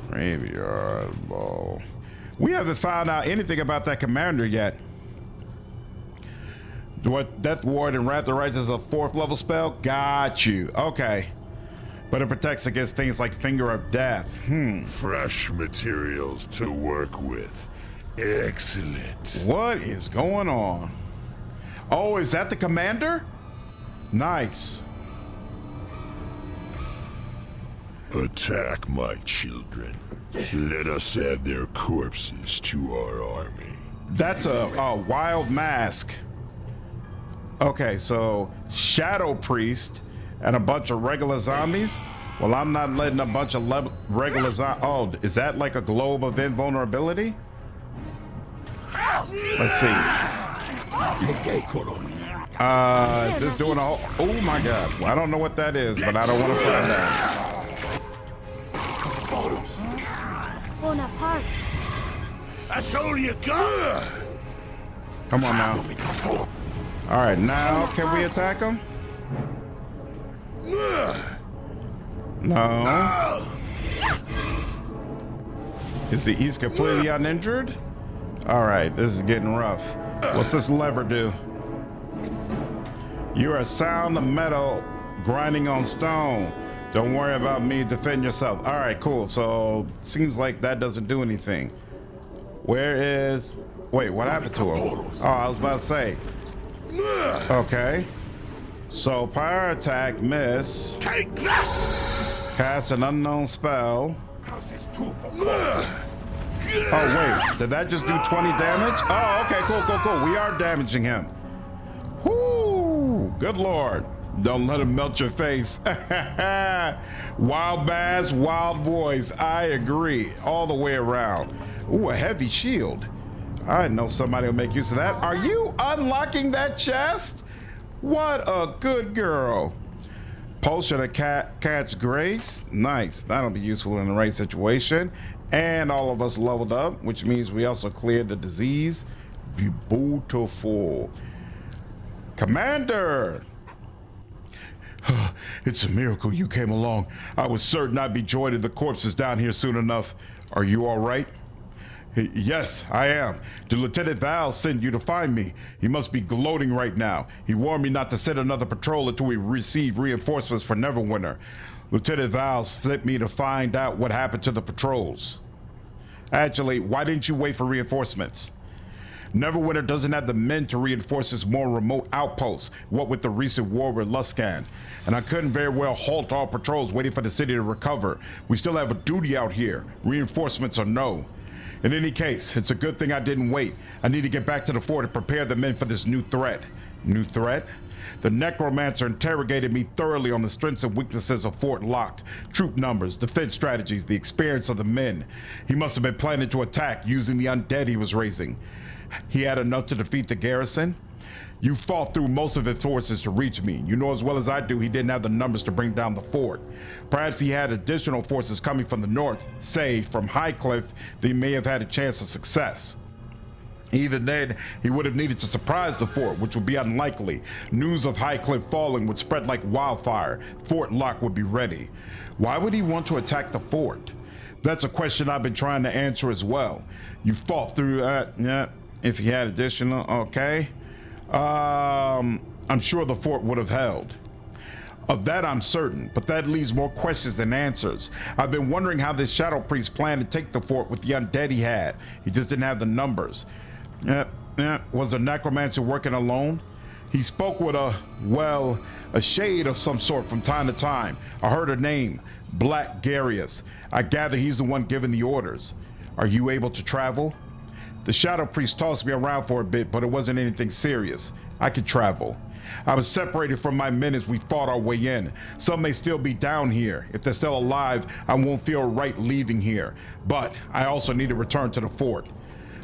Graveyard Ball. We haven't found out anything about that commander yet. What, Death Ward and Wrath of Righteous is a 4th level spell? Got you. Okay. But it protects against things like Finger of Death. Fresh materials to work with. Excellent. What is going on? Oh, is that the commander? Nice. Attack, my children. Let us add their corpses to our army. That's a wild mask. Okay, so Shadow Priest and a bunch of regular zombies. Well, I'm not letting a bunch of regular zombies. Oh, is that like a globe of invulnerability? Let's see. Is this doing a whole... Oh my god. Well, I don't know what that is, but I don't want to find out. Bonaparte. That's all you got. Come on now. All right, now can we attack him? No. He's completely uninjured? All right, this is getting rough. What's this lever do? You're a sound of metal grinding on stone. Don't worry about me, defend yourself. All right, cool. So seems like that doesn't do anything. Where is... Wait, what happened to him? Oh, I was about to say. Okay. So power attack, miss. Take that! Cast an unknown spell. Oh, wait. Did that just do 20 damage? Oh, okay. Cool. We are damaging him. Whoo! Good lord. Don't let him melt your face. Wild bass, wild voice. I agree. All the way around. Ooh, a heavy shield. I know somebody will make use of that. Are you unlocking that chest? What a good girl. Potion of catch grace. Nice. That'll be useful in the right situation. And all of us leveled up, which means we also cleared the disease. Beautiful. Commander! It's a miracle you came along. I was certain I'd be joined the corpses down here soon enough. Are you all right? Yes, I am. Did Lieutenant Val send you to find me? He must be gloating right now. He warned me not to send another patrol until we receive reinforcements for Neverwinter. Lieutenant Val sent me to find out what happened to the patrols. Actually, why didn't you wait for reinforcements? Neverwinter doesn't have the men to reinforce its more remote outposts, what with the recent war with Luskan. And I couldn't very well halt all patrols waiting for the city to recover. We still have a duty out here, reinforcements or no. In any case, it's a good thing I didn't wait. I need to get back to the fort and prepare the men for this new threat. New threat? The necromancer interrogated me thoroughly on the strengths and weaknesses of Fort Locke, troop numbers, defense strategies, the experience of the men. He must have been planning to attack using the undead he was raising. He had enough to defeat the garrison? You fought through most of his forces to reach me. You know as well as I do he didn't have the numbers to bring down the fort. Perhaps he had additional forces coming from the north, say from High Cliff, that he may have had a chance of success. Even then, he would have needed to surprise the fort, which would be unlikely. News of High Cliff falling would spread like wildfire. Fort Locke would be ready. Why would he want to attack the fort? That's a question I've been trying to answer as well. You fought through that, yeah, if he had additional, okay. I'm sure the fort would have held. Of that I'm certain, but that leaves more questions than answers. I've been wondering how this shadow priest planned to take the fort with the undead he had. He just didn't have the numbers. Was the necromancer working alone? He spoke with a shade of some sort from time to time. I heard a name, Black Garius. I gather he's the one giving the orders. Are you able to travel? The shadow priest tossed me around for a bit, but it wasn't anything serious. I could travel. I was separated from my men as we fought our way in. Some may still be down here. If they're still alive, I won't feel right leaving here. But I also need to return to the fort.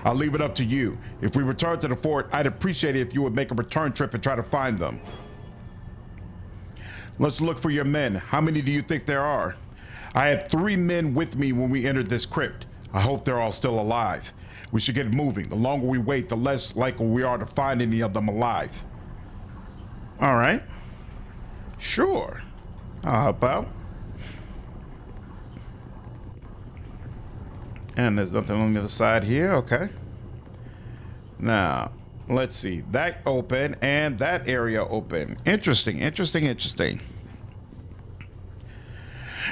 I'll leave it up to you. If we return to the fort, I'd appreciate it if you would make a return trip and try to find them. Let's look for your men. How many do you think there are? I had 3 men with me when we entered this crypt. I hope they're all still alive. We should get moving. The longer we wait, the less likely we are to find any of them alive. All right. Sure. I'll help out. And there's nothing on the other side here. Okay. Now, let's see. That open and that area open. Interesting, interesting, interesting.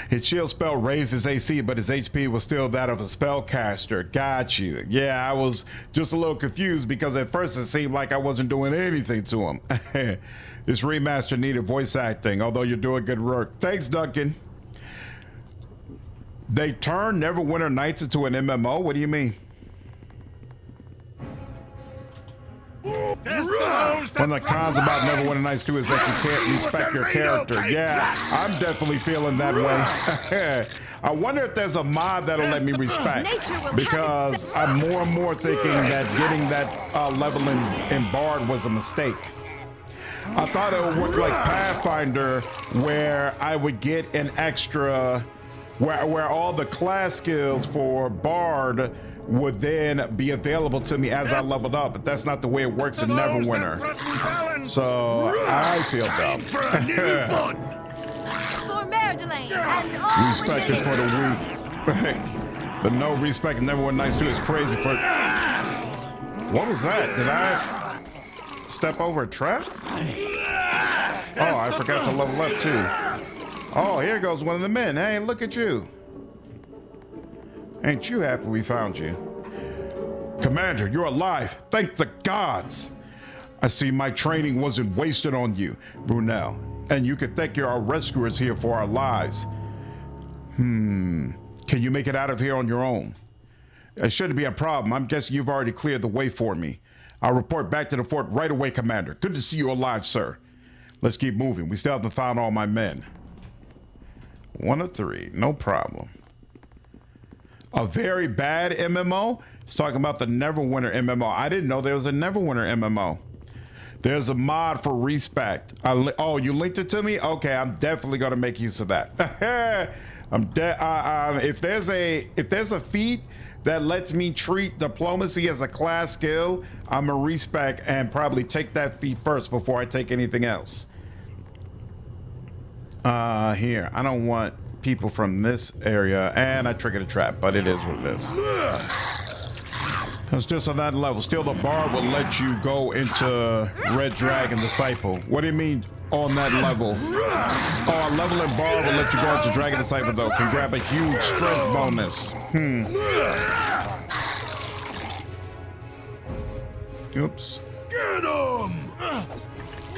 His shield spell raised his AC, but his HP was still that of a spellcaster. Got you. Yeah, I was just a little confused because at first it seemed like I wasn't doing anything to him. This remaster needed voice acting, although you're doing good work. Thanks, Duncan. They turned Neverwinter Nights into an MMO? What do you mean? One of the cons about Neverwinter Nights 2 is that you can't respect your character. Yeah, I'm definitely feeling that way. I wonder if there's a mod that'll let me respect, because I'm more and more thinking that getting that level in Bard was a mistake. I thought it would work like Pathfinder, where I would get an extra, where all the class skills for Bard would then be available to me as I leveled up, but that's not the way it works in Neverwinter. So I feel dumb. Respect is for the weak. But no respect in Neverwinter Nights 2 is crazy for... What was that? Did I step over a trap? Oh, I forgot to level up too. Oh, here goes one of the men. Hey, look at you. Ain't you happy we found you? Commander, you're alive. Thank the gods. I see my training wasn't wasted on you, Brunel. And you can thank our rescuers here for our lives. Can you make it out of here on your own? It shouldn't be a problem. I'm guessing you've already cleared the way for me. I'll report back to the fort right away, Commander. Good to see you alive, sir. Let's keep moving. We still haven't found all my men. 1 of 3, no problem. A very bad MMO? It's talking about the Neverwinter MMO. I didn't know there was a Neverwinter MMO. There's a mod for respect. Oh, you linked it to me? Okay, I'm definitely gonna make use of that. If there's a feat that lets me treat diplomacy as a class skill, I'm a respect and probably take that feat first before I take anything else. Here, I don't want people from this area, and I triggered a trap, but it is what it is. It's just on that level. Still, the bar will let you go into Red Dragon Disciple. What do you mean on that level? Oh, a level in bar will let you go into Dragon Disciple, though. Can grab a huge strength bonus. Oops. Get him!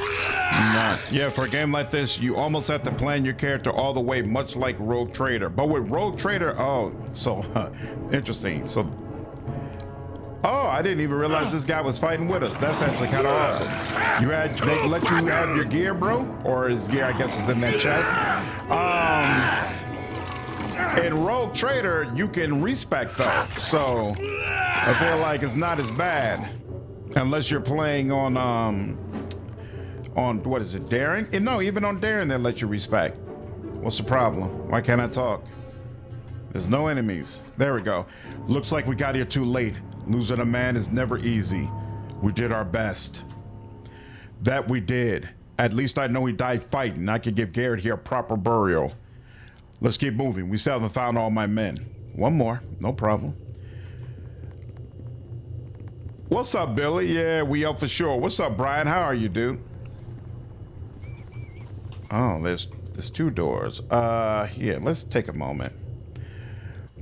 Nah. Yeah, for a game like this, you almost have to plan your character all the way, much like Rogue Trader. But with Rogue Trader, oh, so interesting. So Oh, I didn't even realize this guy was fighting with us. That's actually kind of awesome. They let you have your gear, bro? Or his gear, I guess, was in that chest. In Rogue Trader, you can respec though. So I feel like it's not as bad. Unless you're playing on what is it, Daring? And no, even on Daring, they let you respec. What's the problem? Why can't I talk? There's no enemies. There we go. Looks like we got here too late. Losing a man is never easy. We did our best. That we did. At least I know he died fighting. I could give Garrett here a proper burial. Let's keep moving. We still haven't found all my men. One more. No problem. What's up, Billy? Yeah, we up for sure. What's up, Brian? How are you, dude? Oh, there's two doors. Here, let's take a moment.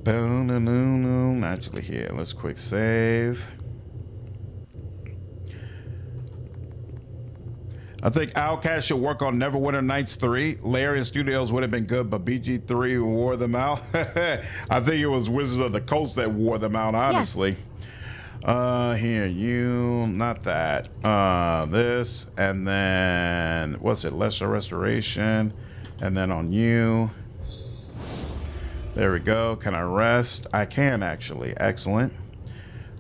Actually, here, let's quick save. I think Outcast should work on Neverwinter Nights 3. Larry and Studios would have been good, but BG3 wore them out. I think it was Wizards of the Coast that wore them out, honestly. Yes. Here, you, not that. This, and then, what's it? Lesser Restoration. And then on you. There we go. Can I rest? I can actually. Excellent.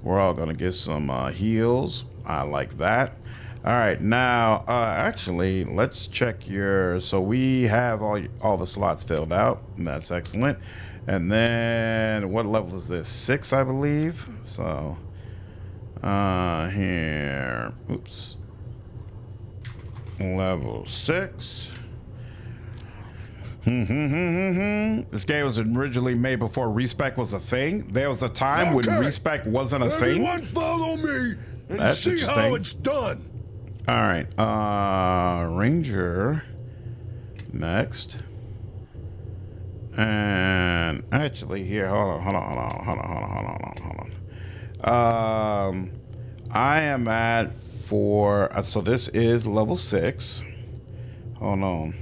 We're all gonna get some heals. I like that. All right, now actually let's check your. So we have all the slots filled out. That's excellent. And then what level is this? 6, I believe. So here. Oops. Level 6. This game was originally made before respec was a thing. There was a time when respec wasn't a thing. Everyone follow me and That's see interesting. how it's done. All right, Ranger next. And actually here, hold on. I am at 4, so this is level 6. Hold on.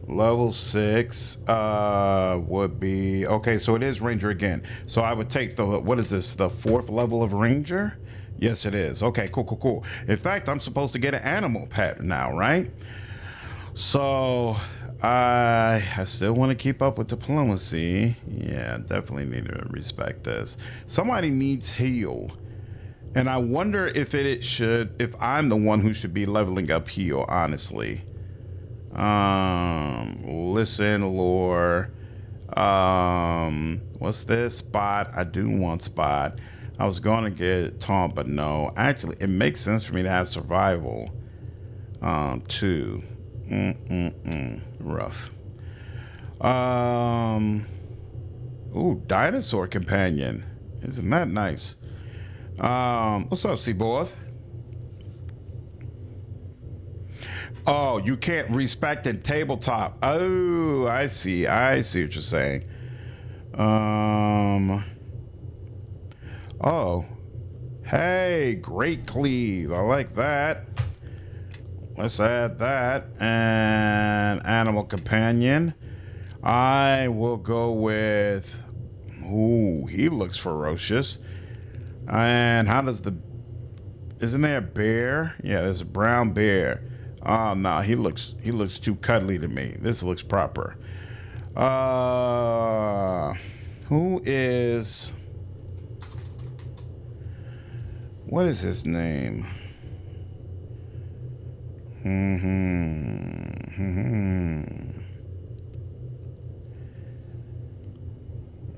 Level 6 would be okay. So it is Ranger again. So I would take the, what is this? The 4th level of Ranger? Yes, it is. Okay, cool. In fact, I'm supposed to get an animal pet now, right? So I still want to keep up with diplomacy. Yeah, definitely need to respect this. Somebody needs heal. And I wonder if if I'm the one who should be leveling up heal, honestly. Listen, lore. What's this? Spot. I do want spot. I was gonna get taunt, but no. Actually, it makes sense for me to have survival. Too. Rough. Ooh, dinosaur companion. Isn't that nice? What's up, Seaboard? Oh, you can't respect in tabletop. Oh, I see what you're saying. Oh, hey, Great Cleave. I like that. Let's add that. And Animal Companion. I will go with, ooh, he looks ferocious. And how does isn't there a bear? Yeah, there's a brown bear. Oh no, he looks too cuddly to me. This looks proper. Who is, what is his name?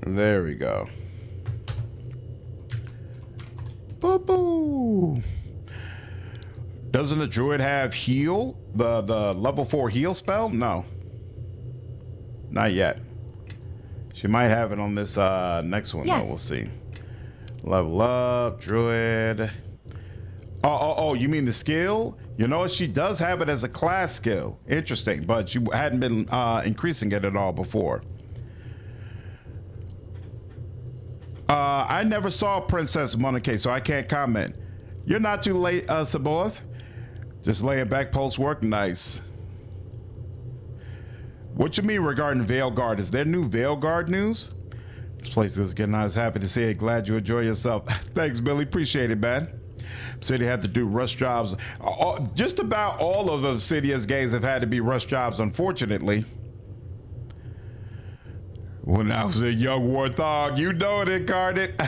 There we go. Boo-boo. Doesn't the druid have heal? The level 4 heal spell? No. Not yet. She might have it on this next one, yes. Though. We'll see. Level up, druid. Oh, you mean the skill? You know, she does have it as a class skill. Interesting, but you hadn't been increasing it at all before. I never saw Princess Mononoke, so I can't comment. You're not too late, Sabov. Just laying back post work. Nice. What you mean regarding Veilguard? Is there new Veilguard news? This place is getting not as happy to see it. Glad you enjoy yourself. Thanks, Billy. Appreciate it, man. City had to do rush jobs. Just about all of Obsidian's games have had to be rush jobs, unfortunately. When I was a young warthog, you know it, Incarnate.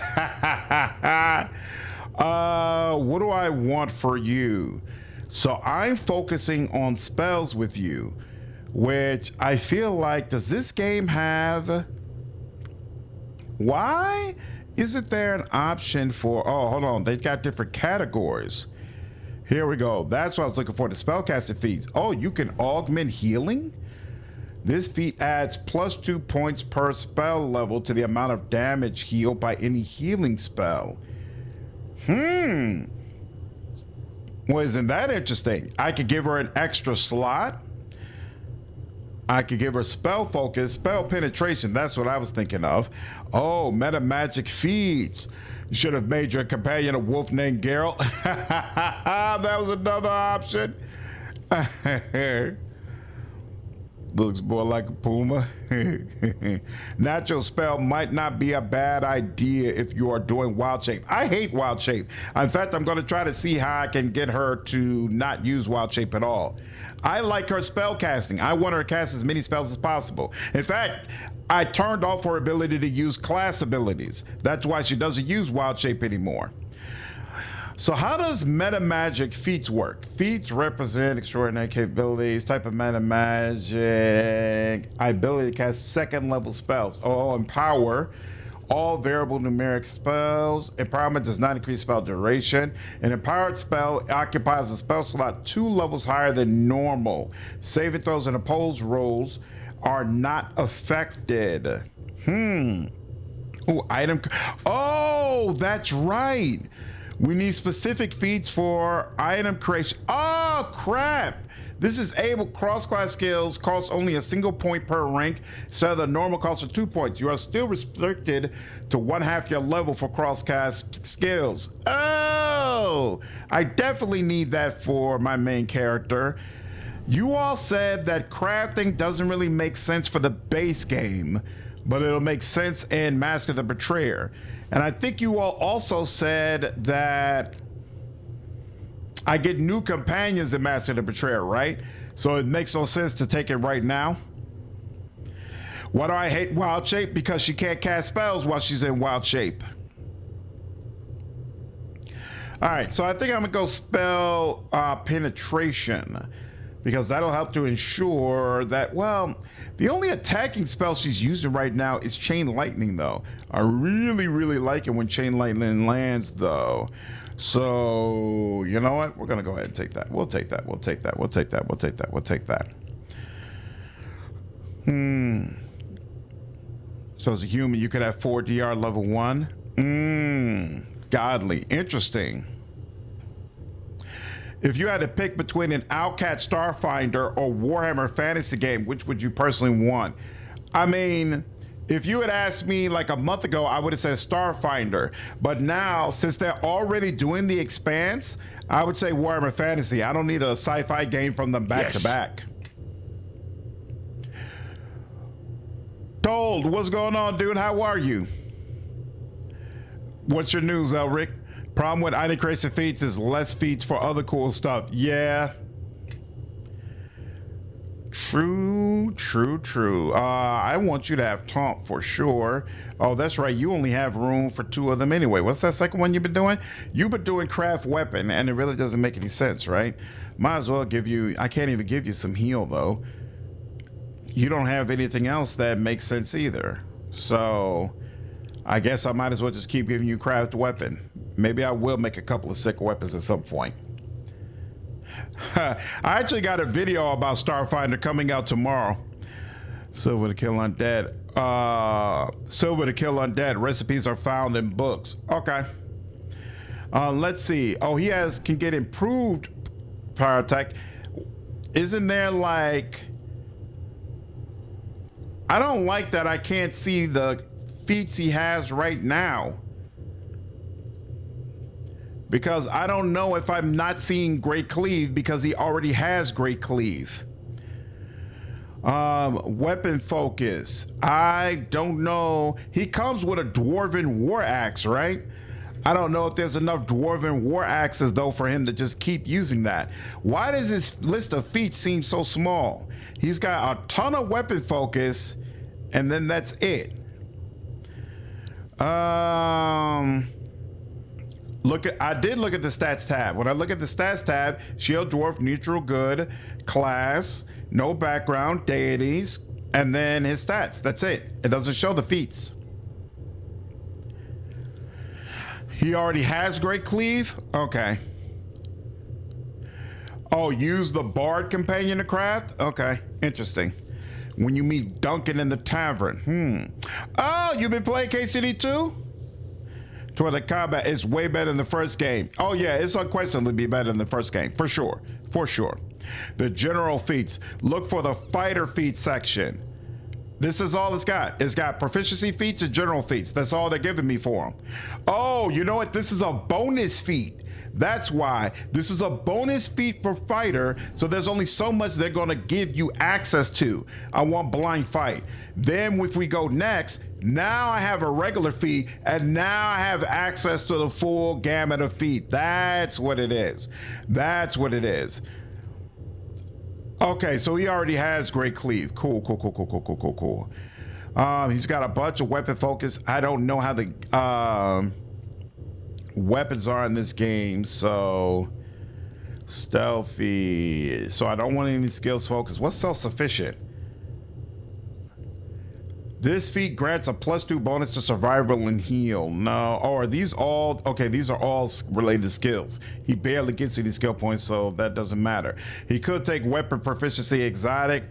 What do I want for you? So I'm focusing on spells with you, which I feel like, does this game have... Why isn't there an option for... Oh, hold on. They've got different categories. Here we go. That's what I was looking for. The spellcasting feats. Oh, you can augment healing? This feat adds +2 points per spell level to the amount of damage healed by any healing spell. Well, isn't that interesting? I could give her an extra slot. I could give her spell focus, spell penetration. That's what I was thinking of. Oh, meta magic feats. You should have made your companion a wolf named Geralt. That was another option. Looks more like a puma. Natural spell might not be a bad idea if you are doing wild shape. I hate wild shape. In fact, I'm going to try to see how I can get her to not use wild shape at all. I like her spell casting. I want her to cast as many spells as possible. In fact, I turned off her ability to use class abilities. That's why she doesn't use wild shape anymore. So how does meta magic feats work? Feats represent extraordinary capabilities, type of meta magic, ability to cast second level spells. Oh, empower. All variable numeric spells. Empowerment does not increase spell duration. An empowered spell occupies a spell slot 2 levels higher than normal. Saving throws and opposed rolls are not affected. Oh, item. Oh, that's right. We need specific feats for item creation. Oh, crap. This is able cross-class skills cost only a single point per rank, so the normal cost of 2 points. You are still restricted to 1/2 your level for cross-class skills. Oh, I definitely need that for my main character. You all said that crafting doesn't really make sense for the base game, but it'll make sense in Mask of the Betrayer. And I think you all also said that I get new companions in Master of the Betrayer, right? So it makes no sense to take it right now. Why do I hate wild shape? Because she can't cast spells while she's in wild shape. All right, so I think I'm gonna go spell penetration, because that'll help to ensure that, well, the only attacking spell she's using right now is Chain Lightning, though. I really, really like it when Chain Lightning lands, though. So, you know what? We're going to go ahead and take that. We'll take that. We'll take that. We'll take that. We'll take that. We'll take that. So as a human, you could have 4 DR level 1. Godly. Interesting. If you had to pick between an Outcat Starfinder or Warhammer Fantasy game, which would you personally want? I mean, if you had asked me like a month ago, I would have said Starfinder. But now, since they're already doing the Expanse, I would say Warhammer Fantasy. I don't need a sci-fi game from them back to back. Told, what's going on, dude? How are you? What's your news, Elric? Problem with item creation feats is less feats for other cool stuff. Yeah. True. I want you to have taunt for sure. Oh, that's right. You only have room for 2 of them anyway. What's that second one you've been doing? You've been doing craft weapon, and it really doesn't make any sense, right? Might as well give you, I can't even give you some heal though. You don't have anything else that makes sense either. So I guess I might as well just keep giving you craft weapon. Maybe I will make a couple of sick weapons at some point. I actually got a video about Starfinder coming out tomorrow. Silver to kill undead. Silver to kill undead. Recipes are found in books. Okay. Let's see. Oh, he can get improved power attack. Isn't there like... I don't like that I can't see the feats he has right now. Because I don't know if I'm not seeing Great Cleave because he already has Great Cleave. Weapon focus. I don't know. He comes with a Dwarven War Axe, right? I don't know if there's enough Dwarven War Axes though for him to just keep using that. Why does his list of feats seem so small? He's got a ton of weapon focus and then that's it. I did look at the stats tab. When I look at the stats tab, shield, dwarf, neutral, good, class, no background, deities, and then his stats. That's it. It doesn't show the feats. He already has Great Cleave? Okay. Oh, use the Bard companion to craft? Okay, interesting. When you meet Duncan in the tavern. Oh, you've been playing KCD too? Toward the combat is way better than the first game. Oh yeah, it's unquestionably be better than the first game, for sure, for sure. The general feats, look for the fighter feats section. This is all it's got. It's got proficiency feats and general feats. That's all they're giving me for them. Oh, you know what? This is a bonus feat. That's why this is a bonus feat for fighter. So there's only so much they're going to give you access to. I want blind fight. Then if we go next, now I have a regular feat and now I have access to the full gamut of feat. That's what it is. That's what it is. Okay, so he already has Great Cleave. Cool. He's got a bunch of weapon focus. I don't know how the weapons are in this game, so stealthy. So I don't want any skills focus. What's self-sufficient? This feat grants a +2 bonus to survival and heal. No, are these all? Okay, these are all related skills. He barely gets any skill points, so that doesn't matter. He could take weapon proficiency exotic,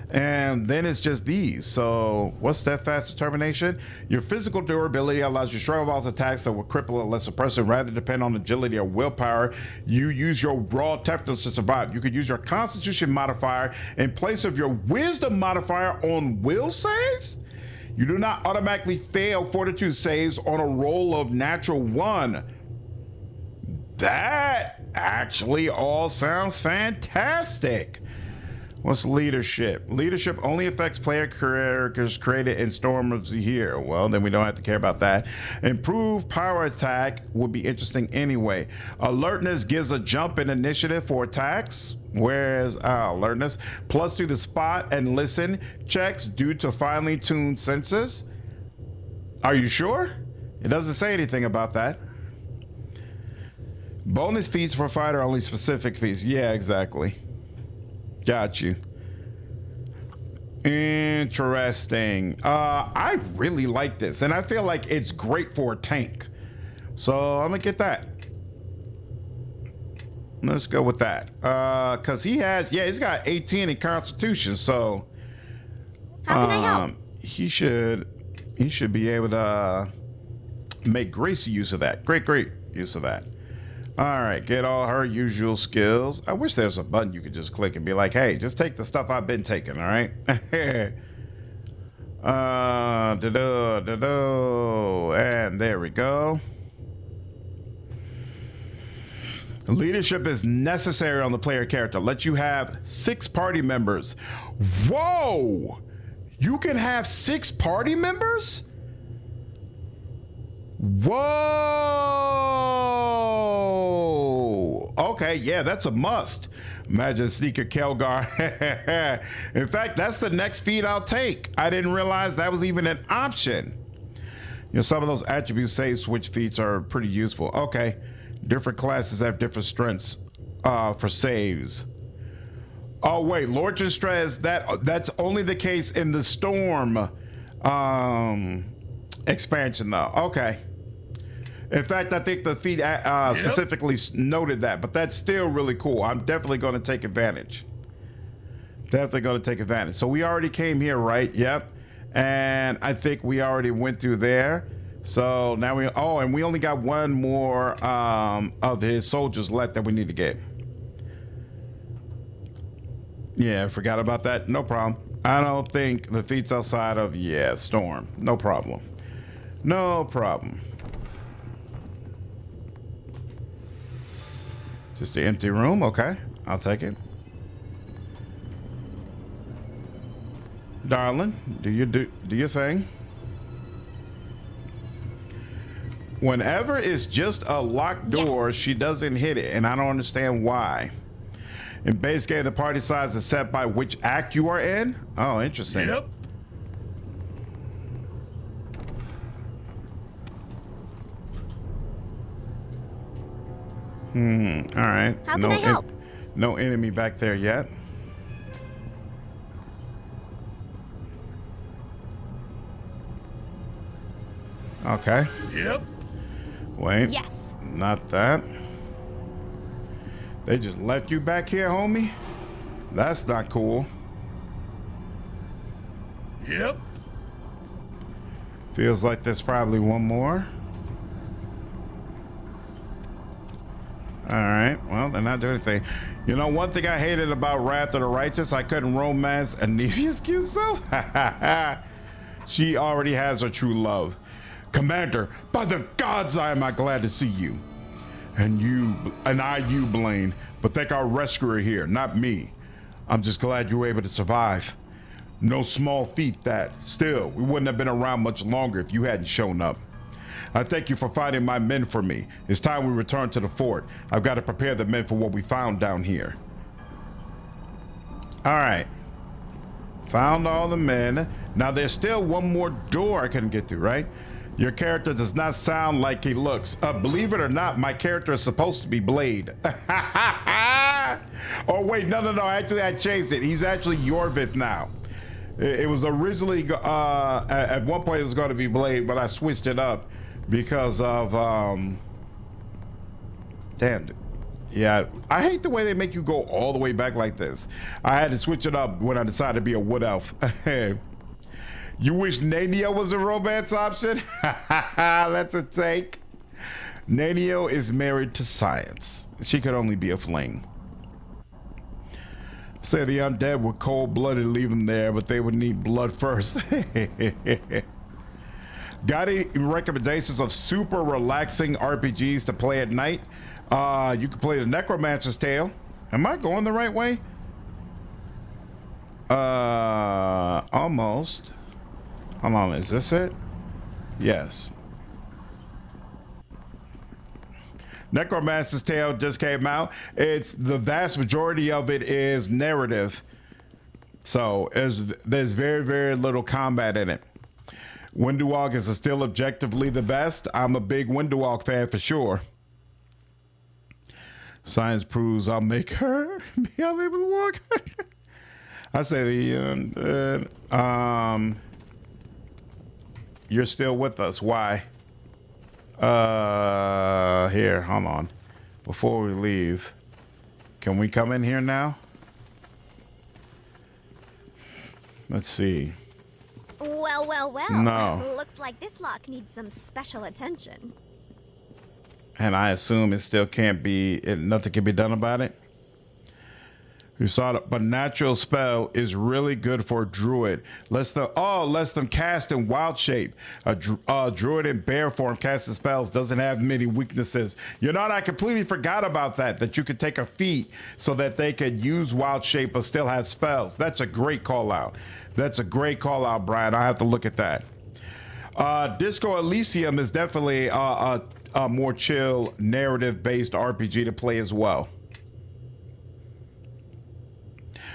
and then it's just these. So what's steadfast determination? Your physical durability allows you strong off attacks that will cripple or less suppressive rather depend on agility or willpower. You use your raw toughness to survive. You could use your constitution modifier in place of your wisdom modifier on will saves. You do not automatically fail fortitude saves on a roll of natural 1. That actually all sounds fantastic. What's leadership? Leadership only affects player characters created in Storm of Zahir. Well, then we don't have to care about that. Improved power attack would be interesting anyway. Alertness gives a jump in initiative for attacks, whereas alertness +2 to spot and listen checks due to finely tuned senses. Are you sure? It doesn't say anything about that. Bonus feats for fighter, only specific feats. Yeah, exactly. Got you. Interesting. I really like this, and I feel like it's great for a tank. So I'm gonna get that. Let's go with that. Cause he's got 18 in Constitution, so How can I help? he should be able to make great use of that. Great use of that. All right, get all her usual skills. I wish there's a button you could just click and be like, hey, just take the stuff I've been taking, all right? And there we go. Leadership is necessary on the player character. Let you have 6 party members. Whoa! You can have 6 party members? Whoa! Okay, yeah, that's a must. Imagine Sneaker Kelgar. In fact, that's the next feat I'll take. I didn't realize that was even an option. You know, some of those attribute save switch feats are pretty useful. Okay, different classes have different strengths for saves. Oh wait, Lord Stress, that's only the case in the Storm expansion though. Okay. In fact, I think the feat specifically noted that, but that's still really cool. I'm definitely going to take advantage. Definitely going to take advantage. So we already came here, right? Yep. And I think we already went through there. So now and we only got one more of his soldiers left that we need to get. Yeah, forgot about that. No problem. I don't think the feats outside of, Storm. No problem. No problem. Just an empty room. Okay, I'll take it. Darling, do your thing. Whenever it's just a locked door, Yes. she doesn't hit it, and I don't understand why. In base game, the party size is set by which act you are in. Oh, interesting. Yep. All right. How can I help? No enemy back there yet. Okay. Yep. Wait. Yes. Not that. They just left you back here, homie? That's not cool. Yep. Feels like there's probably one more. All right. Well, they're not doing anything. You know, one thing I hated about Wrath of the Righteous, I couldn't romance Anivia's cute self. She already has her true love. Commander, by the gods, I am glad to see you. And you, Blaine, but thank our rescuer here, not me. I'm just glad you were able to survive. No small feat that. Still, we wouldn't have been around much longer if you hadn't shown up. I thank you for finding my men for me. It's time we return to the fort. I've got to prepare the men for what we found down here. All right. Found all the men. Now there's still one more door I couldn't get through, right? Your character does not sound like he looks. Believe it or not, my character is supposed to be Blade. Oh wait, no. Actually, I changed it. He's actually Yorvith now. It was originally, at one point it was going to be Blade, but I switched it up because of, damn. Yeah, I hate the way they make you go all the way back like this. I had to switch it up when I decided to be a wood elf. You wish Nanio was a romance option? That's a take. Nanio is married to science. She could only be a fling. Say the undead were cold-blooded, leave them there, but they would need blood first. Got any recommendations of super relaxing RPGs to play at night? You can play the Necromancer's Tale. Am I going the right way? Almost. Hold on, is this it? Yes. Necromancer's Tale just came out. It's the vast majority of it is narrative. So there's very, very little combat in it. Windwalk is still objectively the best. I'm a big Windwalk fan for sure. Science proves I'll make her be able to walk. I say you're still with us. Why? Here, hold on. Before we leave, can we come in here now? Let's see. Well. No. Looks like this lock needs some special attention. And I assume it still can't be, nothing can be done about it. You saw it, but natural spell is really good for a druid. Lets them cast in wild shape. A druid in bear form casting spells doesn't have many weaknesses. You know what? I completely forgot about that you could take a feat so that they could use wild shape but still have spells. That's a great call out. That's a great call out, Brian. I have to look at that. Disco Elysium is definitely a more chill narrative-based RPG to play as well.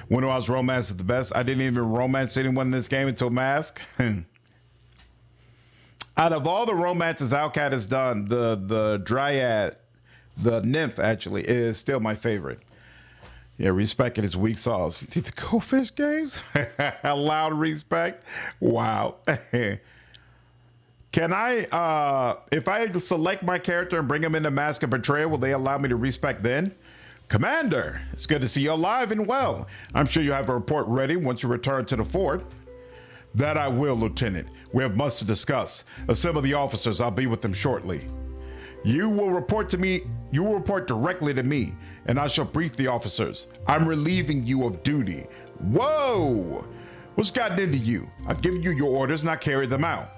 When I was romance is the best. I didn't even romance anyone in this game until Mask. Out of all the romances Outcat has done, the Dryad, the Nymph actually, is still my favorite. Yeah, respect at its weak sauce. You think the Goldfish games? Loud respect? Wow. Can I, if I select my character and bring him into Mask of Betrayal, will they allow me to respect then? Commander, it's good to see you alive and well. I'm sure you have a report ready once you return to the fort. That I will, Lieutenant. We have much to discuss. Assemble the officers. I'll be with them shortly. You will report directly to me, and I shall brief the officers. I'm relieving you of duty. Whoa! What's gotten into you? I've given you your orders and I carried them out.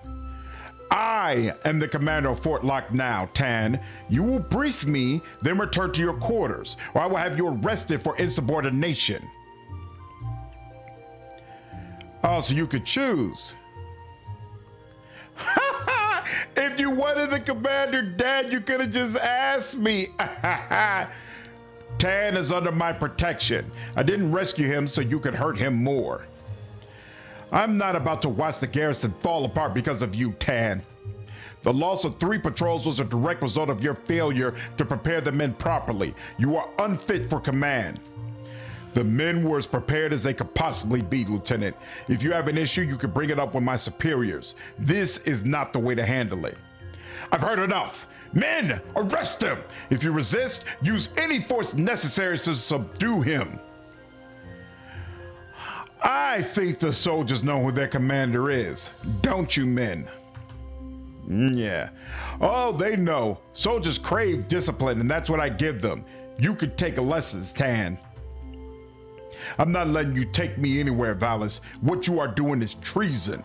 I am the commander of Fort Lock now, Tan. You will brief me, then return to your quarters, or I will have you arrested for insubordination. Oh, so you could choose. If you wanted the commander dead, you could have just asked me. Tan is under my protection. I didn't rescue him so you could hurt him more. I'm not about to watch the garrison fall apart because of you, Tan. The loss of 3 patrols was a direct result of your failure to prepare the men properly. You are unfit for command. The men were as prepared as they could possibly be, Lieutenant. If you have an issue, you can bring it up with my superiors. This is not the way to handle it. I've heard enough. Men, arrest him. If you resist, use any force necessary to subdue him. I think the soldiers know who their commander is. Don't you, men? Yeah. Oh, they know. Soldiers crave discipline, and that's what I give them. You could take lessons, Tan. I'm not letting you take me anywhere, Valis. What you are doing is treason.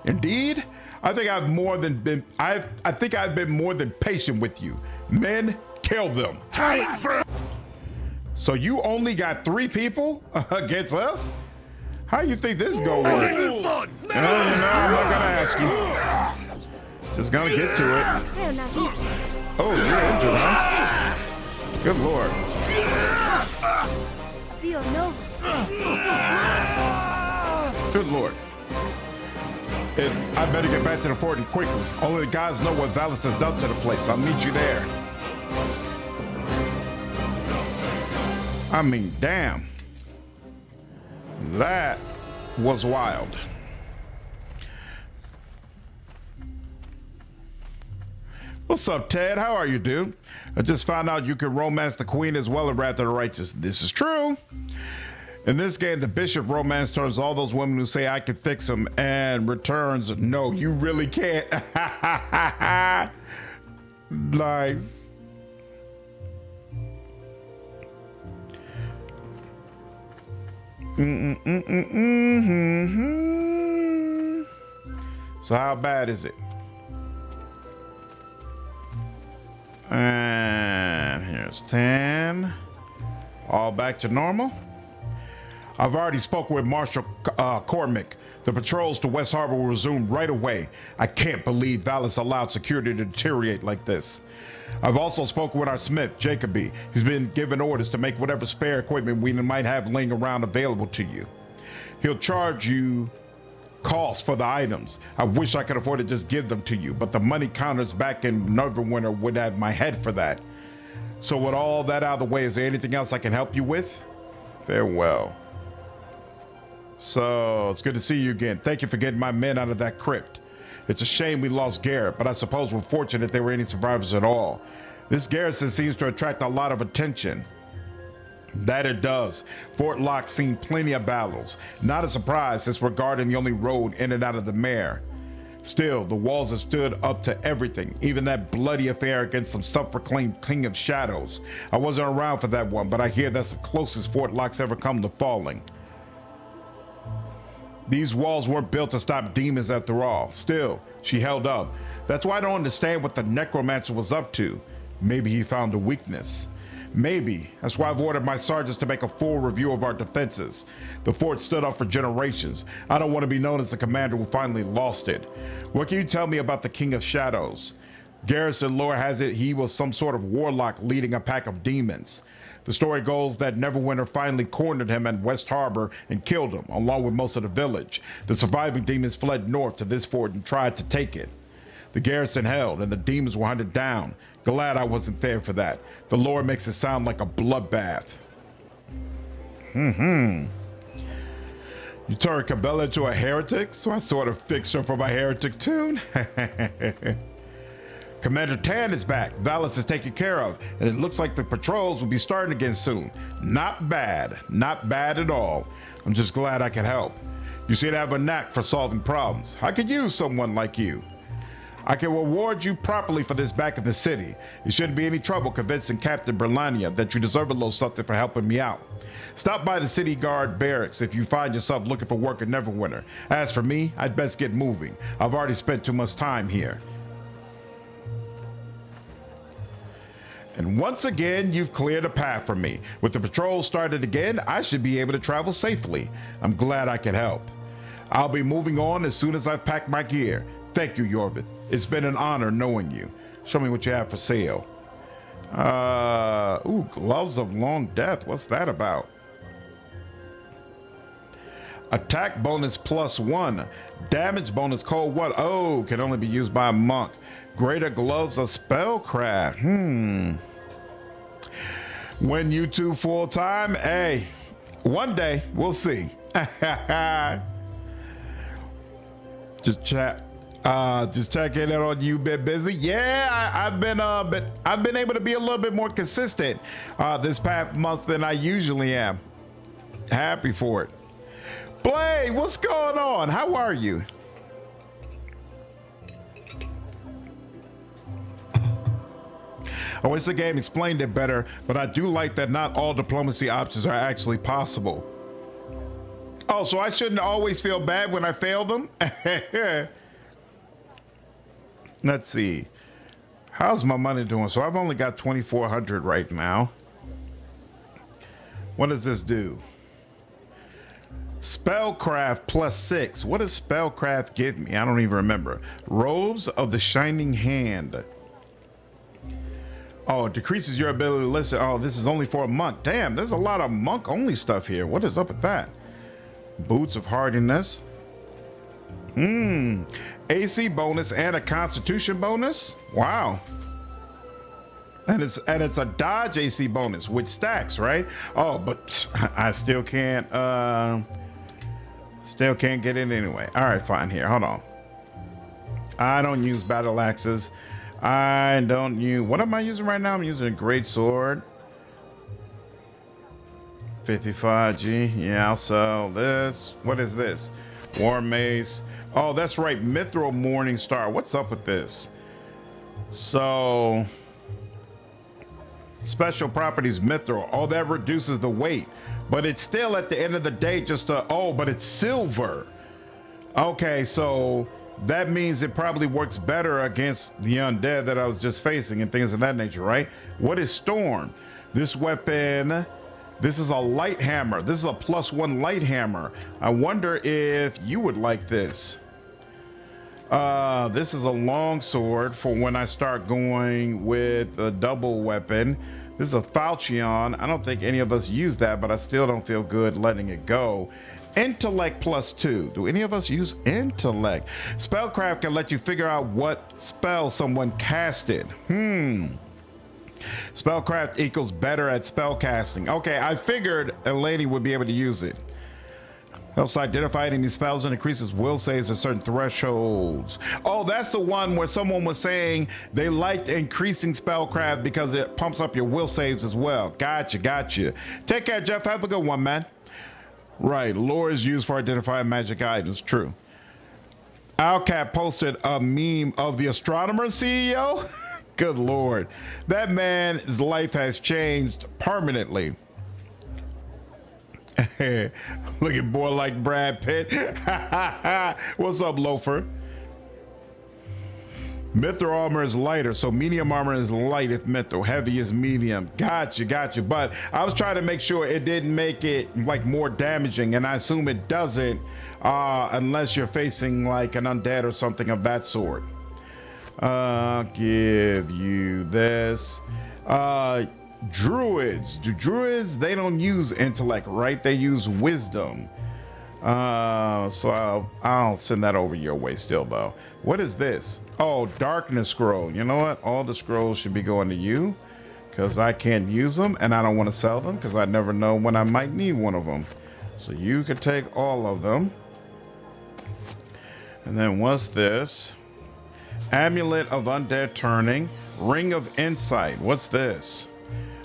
Indeed, I think I've been more than patient with you. Men, kill them. So you only got 3 people against us? How you think this is gonna work? No, I'm not gonna ask you. Just gonna get to it. Oh, you're injured, huh? Good Lord. Good Lord. I better get back to the fort and quickly. Only the guys know what Valis has done to the place. I'll meet you there. I mean, damn. That was wild. What's up, Ted? How are you, dude? I just found out you can romance the queen as well as Wrath of the Righteous. This is true. In this game, the bishop romance turns all those women who say I can fix them and returns, no, you really can't. Nice. So how bad is it? And here's 10. All back to normal. I've already spoken with Marshal Cormac. The patrols to West Harbor will resume right away. I can't believe Valis allowed security to deteriorate like this. I've also spoken with our smith, Jacoby. He's been given orders to make whatever spare equipment we might have laying around available to you. He'll charge you costs for the items. I wish I could afford to just give them to you, but the money counters back in Neverwinter would have my head for that. So with all that out of the way, is there anything else I can help you with? Farewell. So it's good to see you again. Thank you for getting my men out of that crypt. It's a shame we lost Garrett, but I suppose we're fortunate there were any survivors at all. This garrison seems to attract a lot of attention. That it does. Fort Lock's seen plenty of battles. Not a surprise since we're guarding the only road in and out of the mare. Still, the walls have stood up to everything, even that bloody affair against some self-proclaimed King of Shadows. I wasn't around for that one, but I hear that's the closest Fort Lock's ever come to falling. These walls weren't built to stop demons after all. Still, she held up. That's why I don't understand what the necromancer was up to. Maybe he found a weakness. Maybe. That's why I've ordered my sergeants to make a full review of our defenses. The fort stood up for generations. I don't want to be known as the commander who finally lost it. What can you tell me about the King of Shadows? Garrison lore has it he was some sort of warlock leading a pack of demons. The story goes that Neverwinter finally cornered him at West Harbor and killed him, along with most of the village. The surviving demons fled north to this fort and tried to take it. The garrison held, and the demons were hunted down. Glad I wasn't there for that. The lore makes it sound like a bloodbath. You turned Cabela into a heretic, so I sort of fixed her for my heretic tune. Commander Tan is back. Valis is taken care of, and it looks like the patrols will be starting again soon. Not bad. Not bad at all. I'm just glad I could help. You seem to have a knack for solving problems. I could use someone like you. I can reward you properly for this back in the city. It shouldn't be any trouble convincing Captain Berlania that you deserve a little something for helping me out. Stop by the city guard barracks if you find yourself looking for work in Neverwinter. As for me, I'd best get moving. I've already spent too much time here. And once again, you've cleared a path for me. With the patrol started again, I should be able to travel safely. I'm glad I could help. I'll be moving on as soon as I've packed my gear. Thank you, Yorvith. It's been an honor knowing you. Show me what you have for sale. Ooh, gloves of long death. What's that about? Attack bonus +1. Damage bonus cold 1. Oh, can only be used by a monk. Greater gloves of spellcraft. When you two full time? Hey, one day we'll see. Just checking in on you. Been busy? Yeah, I've been able to be a little bit more consistent this past month than I usually am. Happy for it. Blade, what's going on? How are you? I wish the game explained it better, but I do like that not all diplomacy options are actually possible. Oh, so I shouldn't always feel bad when I fail them? Let's see. How's my money doing? So I've only got 2,400 right now. What does this do? Spellcraft +6. What does spellcraft give me? I don't even remember. Robes of the Shining Hand. Oh, it decreases your ability to listen. Oh, this is only for a monk. Damn, there's a lot of monk only stuff here. What is up with that? Boots of Hardiness. AC bonus and a constitution bonus. Wow. And it's a dodge AC bonus, which stacks, right? Oh, but I still can't get it anyway. All right, fine. Here, hold on. I don't use battle axes. I don't use, what am I using right now? I'm using a great sword. 55G. Yeah, I'll sell this. What is this? War mace. Oh, that's right. Mithril Morning Star. What's up with this? So, special properties Mithril. Oh, that reduces the weight. But it's still at the end of the day just a, oh, but it's silver. Okay, so that means it probably works better against the undead that I was just facing and things of that nature, right? What is Storm? This weapon, this is a light hammer. This is a +1 light hammer. I wonder if you would like this. This is a long sword for when I start going with a double weapon. This is a falchion. I don't think any of us use that, but I still don't feel good letting it go. Intellect +2. Do any of us use intellect? Spellcraft can let you figure out what spell someone casted. Spellcraft equals better at spell casting. Okay, I figured a lady would be able to use it. Helps identify any spells and increases will saves at certain thresholds. Oh, that's the one where someone was saying they liked increasing spellcraft because it pumps up your will saves as well. Gotcha. Take care, Jeff. Have a good one, man. Right, lore is used for identifying magic items. True. Owlcat posted a meme of the astronomer CEO. Good Lord. That man's life has changed permanently. Look at boy like Brad Pitt. What's up, loafer? Mithril armor is lighter, so medium armor is light if mithril, heavy is medium. Gotcha. But I was trying to make sure it didn't make it like more damaging, and I assume it doesn't unless you're facing like an undead or something of that sort. I'll give you this. Druids. Do druids, they don't use intellect, right? They use wisdom. So I'll send that over your way still though. What is this? Oh, darkness scroll. You know what? All the scrolls should be going to you because I can't use them and I don't want to sell them because I never know when I might need one of them. So you could take all of them. And then what's this? Amulet of Undead Turning. Ring of Insight. What's this?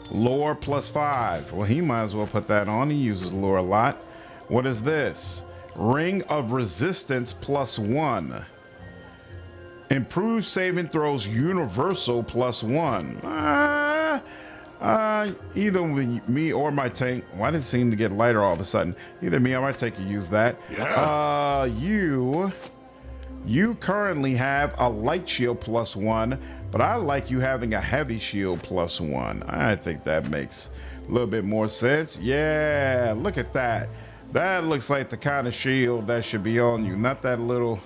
Lore +5. Well, he might as well put that on. He uses lore a lot. What is this? Ring of Resistance +1. Improve saving throws universal +1. Either me or my tank. Why did it seem to get lighter all of a sudden? Either me or my tank can use that. Yeah. You currently have a light shield +1, but I like you having a heavy shield +1. I think that makes a little bit more sense. Yeah, look at that. That looks like the kind of shield that should be on you, not that little.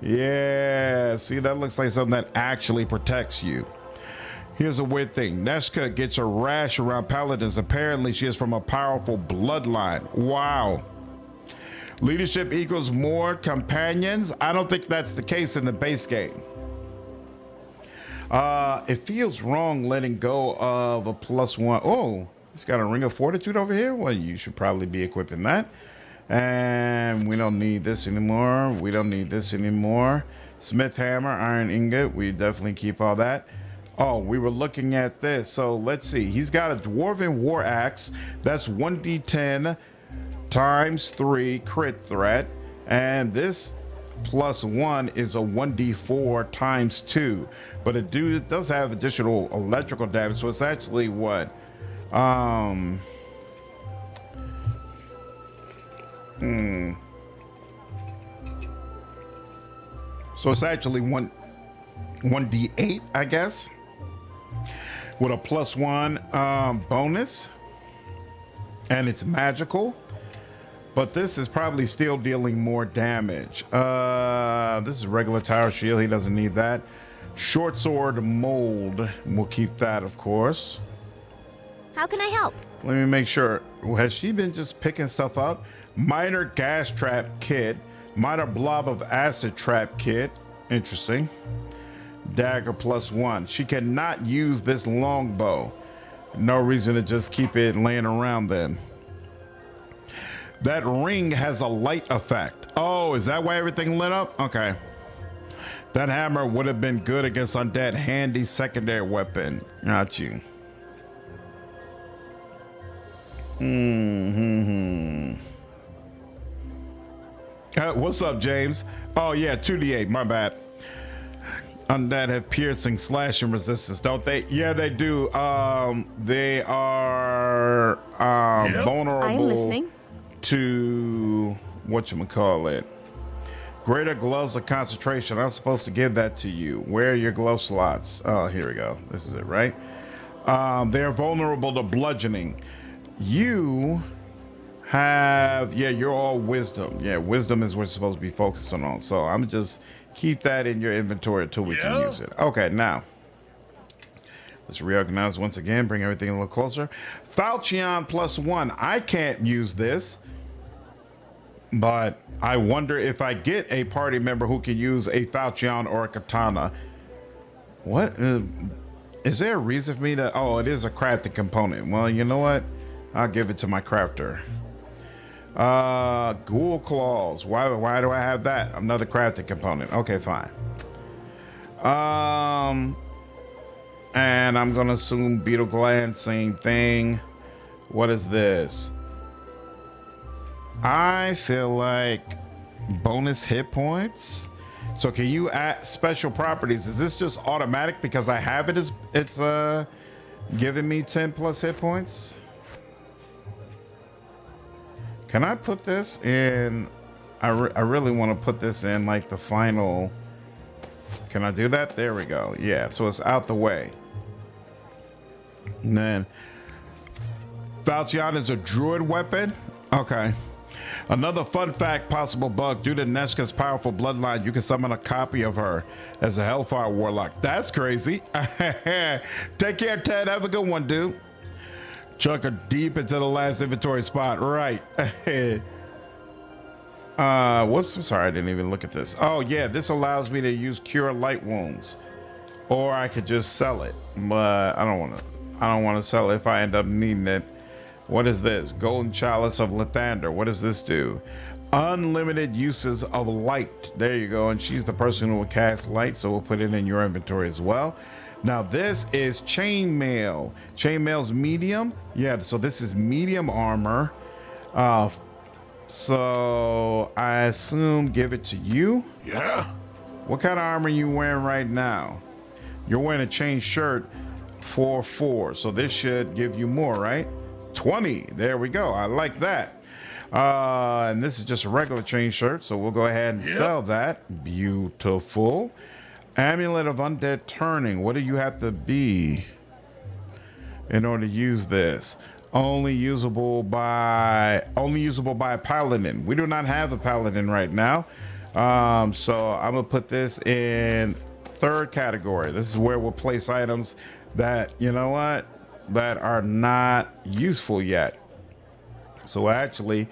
Yeah, see, that looks like something that actually protects you. Here's a weird thing. Neshka gets a rash around paladins. Apparently, she is from a powerful bloodline. Wow. Leadership equals more companions. I don't think that's the case in the base game. It feels wrong letting go of a +1. Oh, it's got a ring of fortitude over here. Well, you should probably be equipping that. And we don't need this anymore. We don't need this anymore. Smith hammer, iron ingot. We definitely keep all that. Oh, we were looking at this. So let's see. He's got a dwarven war axe. That's 1d10 times 3 crit threat. And this +1 is a 1d4 times 2. But it does have additional electrical damage. So it's actually what? So it's actually 1d8, I guess, with a +1 bonus, and it's magical. But this is probably still dealing more damage. This is regular tower shield. He doesn't need that. Short sword mold. We'll keep that, of course. How can I help? Let me make sure. Has she been just picking stuff up? Minor gas trap kit. Minor blob of acid trap kit. Interesting. Dagger +1. She cannot use this longbow. No reason to just keep it laying around then. That ring has a light effect. Oh, is that why everything lit up? Okay. That hammer would have been good against undead. Handy secondary weapon. Got you. What's up, James? Oh yeah, 2d8, my bad. Undead have piercing, slashing resistance, don't they? Yeah, they do. They are vulnerable I'm listening. to whatchamacallit. Greater gloves of concentration. I'm supposed to give that to you. Where are your glove slots? Oh, here we go. This is it, right? They're vulnerable to bludgeoning. You have, yeah, you're all wisdom. Yeah, wisdom is what you're supposed to be focusing on. So I'm just keep that in your inventory until we can use it. Okay, now let's reorganize once again, bring everything a little closer. Falchion +1. I can't use this, but I wonder if I get a party member who can use a Falchion or a katana. What is there a reason for me to? Oh, it is a crafting component. Well, you know what? I'll give it to my crafter. Ghoul claws. Why do I have that? Another crafting component. Okay, fine. And I'm gonna assume beetle gland, same thing. What is this? I feel like bonus hit points. So can you add special properties? Is this just automatic because I have it as it's giving me 10 plus hit points? Can I put this in? I really want to put this in like the final. Can I do that? There we go. Yeah, so it's out the way. And then Falchion is a druid weapon. Okay. Another fun fact, possible bug. Due to Neshka's powerful bloodline, you can summon a copy of her as a Hellfire Warlock. That's crazy. Take care, Ted. Have a good one, dude. Chuck her deep into the last inventory spot. Right. Whoops, I'm sorry, I didn't even look at this. Oh yeah, this allows me to use cure light wounds. Or I could just sell it. But I don't wanna sell it if I end up needing it. What is this? Golden Chalice of Lathander. What does this do? Unlimited uses of light. There you go. And she's the person who will cast light, so we'll put it in your inventory as well. Now this is chainmail. Chainmail's medium. Yeah, so this is medium armor. So I assume give it to you. Yeah. What kind of armor are you wearing right now? You're wearing a chain shirt 4/4, so this should give you more, right? 20. There we go. I like that. And this is just a regular chain shirt, so we'll go ahead and sell that. Beautiful. Amulet of Undead Turning. What do you have to be in order to use this? Only usable by a paladin. We do not have a paladin right now. So I'm gonna put this in 3rd category. This is where we'll place items that, you know what, that are not useful yet. So actually,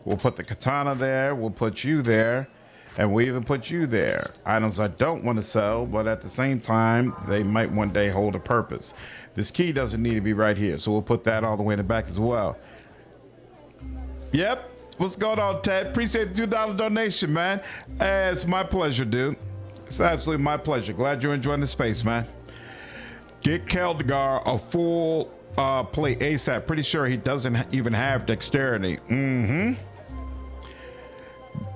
we'll put the katana there, we'll put you there, and we even put you there. Items I don't want to sell, but at the same time, they might one day hold a purpose. This key doesn't need to be right here, so we'll put that all the way in the back as well. Yep. What's going on, Ted? Appreciate the $2 donation, man. It's my pleasure, dude. It's absolutely my pleasure. Glad you're enjoying the space, man. Get Keldegar a full plate ASAP. Pretty sure he doesn't even have dexterity.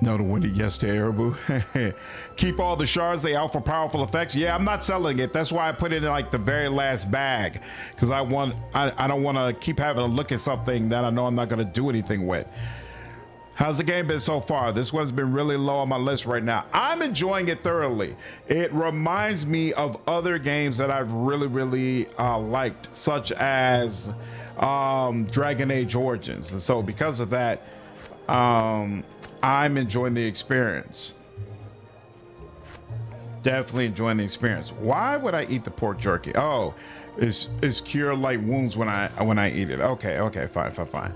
No to Windy, yes to Arabu. Keep all the shards, they offer powerful effects. Yeah, I'm not selling it. That's why I put it in like the very last bag. Because I don't want to keep having to look at something that I know I'm not going to do anything with. How's the game been so far? This one's been really low on my list right now. I'm enjoying it thoroughly. It reminds me of other games that I've really liked, such as Dragon Age Origins. And so because of that, I'm enjoying the experience. Definitely enjoying the experience. Why would I eat the pork jerky? Oh, it's cure light wounds when I eat it. Okay, fine.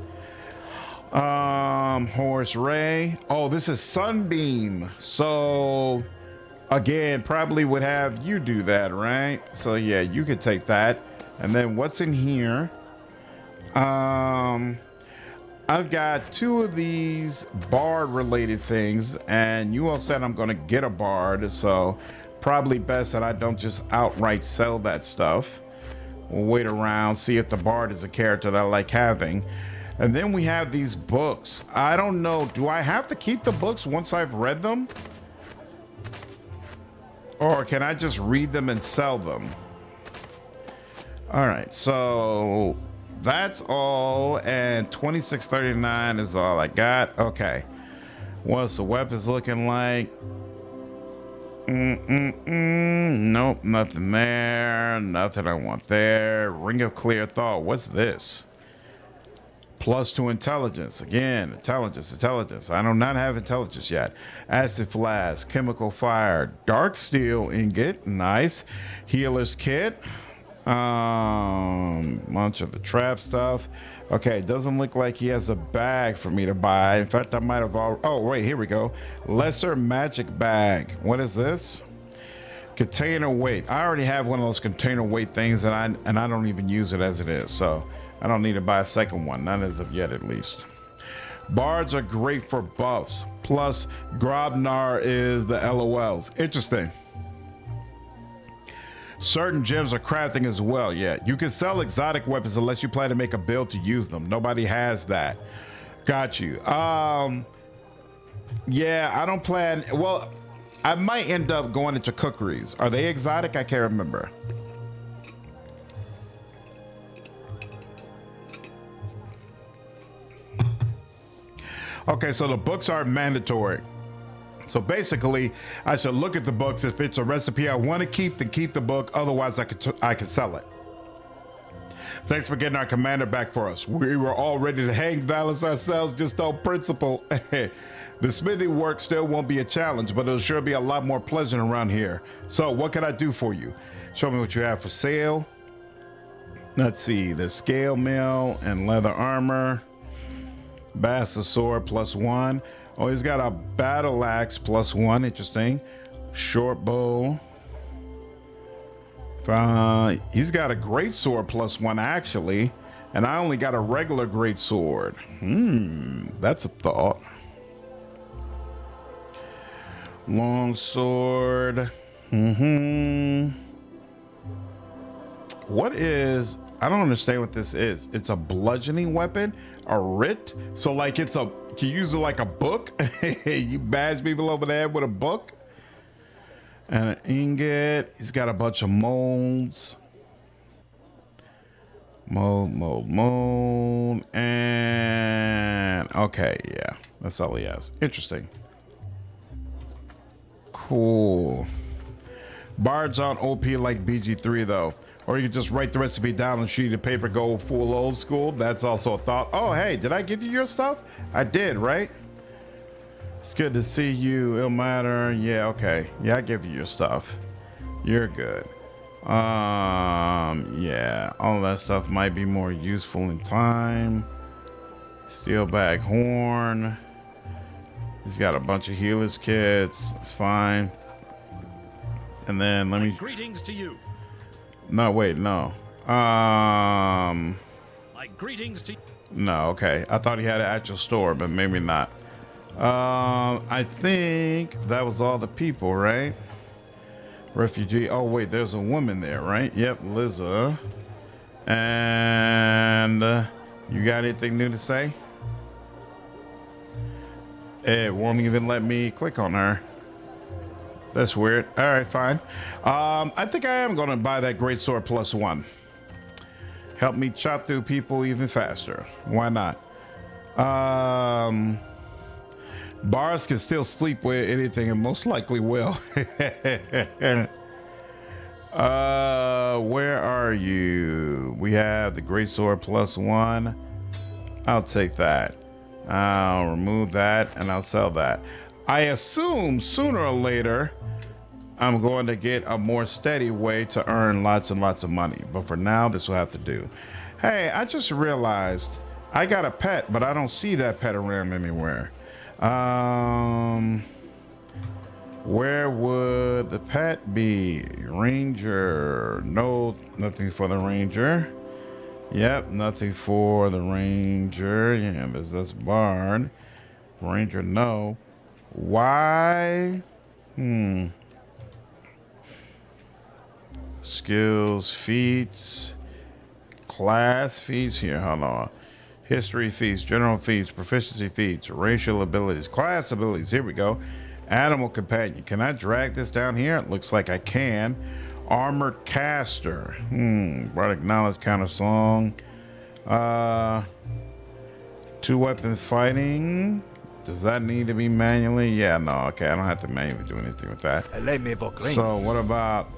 Horse Ray. Oh, this is Sunbeam. So again, probably would have you do that, right? So yeah, you could take that. And then what's in here? I've got 2 of these bard related things, and you all said I'm gonna get a bard, so probably best that I don't just outright sell that stuff. We'll wait around, see if the bard is a character that I like having. And then we have these books. I don't know, do I have to keep the books once I've read them? Or can I just read them and sell them? All right, so that's all, and 2639 is all I got. Okay, what's the weapons looking like? Nope, nothing there, nothing I want there. Ring of Clear Thought, what's this? +2 intelligence. Again, intelligence. I do not have intelligence yet. Acid flask, chemical fire, dark steel ingot, nice. Healer's kit. Bunch of the trap stuff. Okay, doesn't look like he has a bag for me to buy. In fact, I might have oh wait, here we go. Lesser magic bag. What is this? Container weight. I already have one of those container weight things, and I don't even use it as it is, so I don't need to buy a second one, not as of yet at least. Bards are great for buffs. Plus, Grobnar is the LOLs. Interesting. Certain gems are crafting as well. Yeah, you can sell exotic weapons unless you plan to make a build to use them. Nobody has that. Got you. Yeah, I don't plan. Well, I might end up going into cookeries. Are they exotic? I can't remember. Okay, so the books are mandatory. So basically, I should look at the books. If it's a recipe I want to keep, then keep the book. Otherwise, I could sell it. Thanks for getting our commander back for us. We were all ready to hang Valus ourselves just on principle. The smithy work still won't be a challenge, but it'll sure be a lot more pleasant around here. So what can I do for you? Show me what you have for sale. Let's see, the scale mill and leather armor. Bastard sword +1. Oh, he's got a battle axe +1. Interesting. Short bow. He's got a great sword +1 actually, and I only got a regular great sword. That's a thought. Long sword. What is? I don't understand what this is. It's a bludgeoning weapon, a writ. So like it's can you use it like a book? You bash people over the head with a book? And an ingot. He's got a bunch of molds. Mold. And okay, yeah. That's all he has. Interesting. Cool. Bards aren't OP like BG3 though. Or you can just write the recipe down on a sheet of paper, go full old school. That's also a thought. Oh, hey, did I give you your stuff? I did, right? It's good to see you, Ilmatter. Yeah, okay. Yeah, I give you your stuff. You're good. Yeah, all that stuff might be more useful in time. Steel bag horn. He's got a bunch of healers kits. It's fine. And then let me. Greetings to you. No, wait, no. My greetings to. No, okay. I thought he had an actual store, but maybe not. I think that was all the people, right? Refugee. Oh, wait, there's a woman there, right? Yep, Liza. And you got anything new to say? It won't even let me click on her. That's weird. All right, fine. I think I am going to buy that great sword +1. Help me chop through people even faster. Why not? Bars can still sleep with anything and most likely will. Where are you? We have the great sword +1. I'll take that. I'll remove that and I'll sell that. I assume sooner or later I'm going to get a more steady way to earn lots and lots of money. But for now, this will have to do. Hey, I just realized I got a pet, but I don't see that pet around anywhere. Where would the pet be? Ranger. No, nothing for the ranger. Yep, nothing for the ranger. Yeah, that's Bard. Ranger, no. Why? Skills, feats, class feats. Here, hold on. History feats, general feats, proficiency feats, racial abilities, class abilities. Here we go. Animal companion. Can I drag this down here? It looks like I can. Armored caster. Bardic knowledge, counter song. 2-weapon fighting. Does that need to be manually? Yeah, no. Okay, I don't have to manually do anything with that. So what about?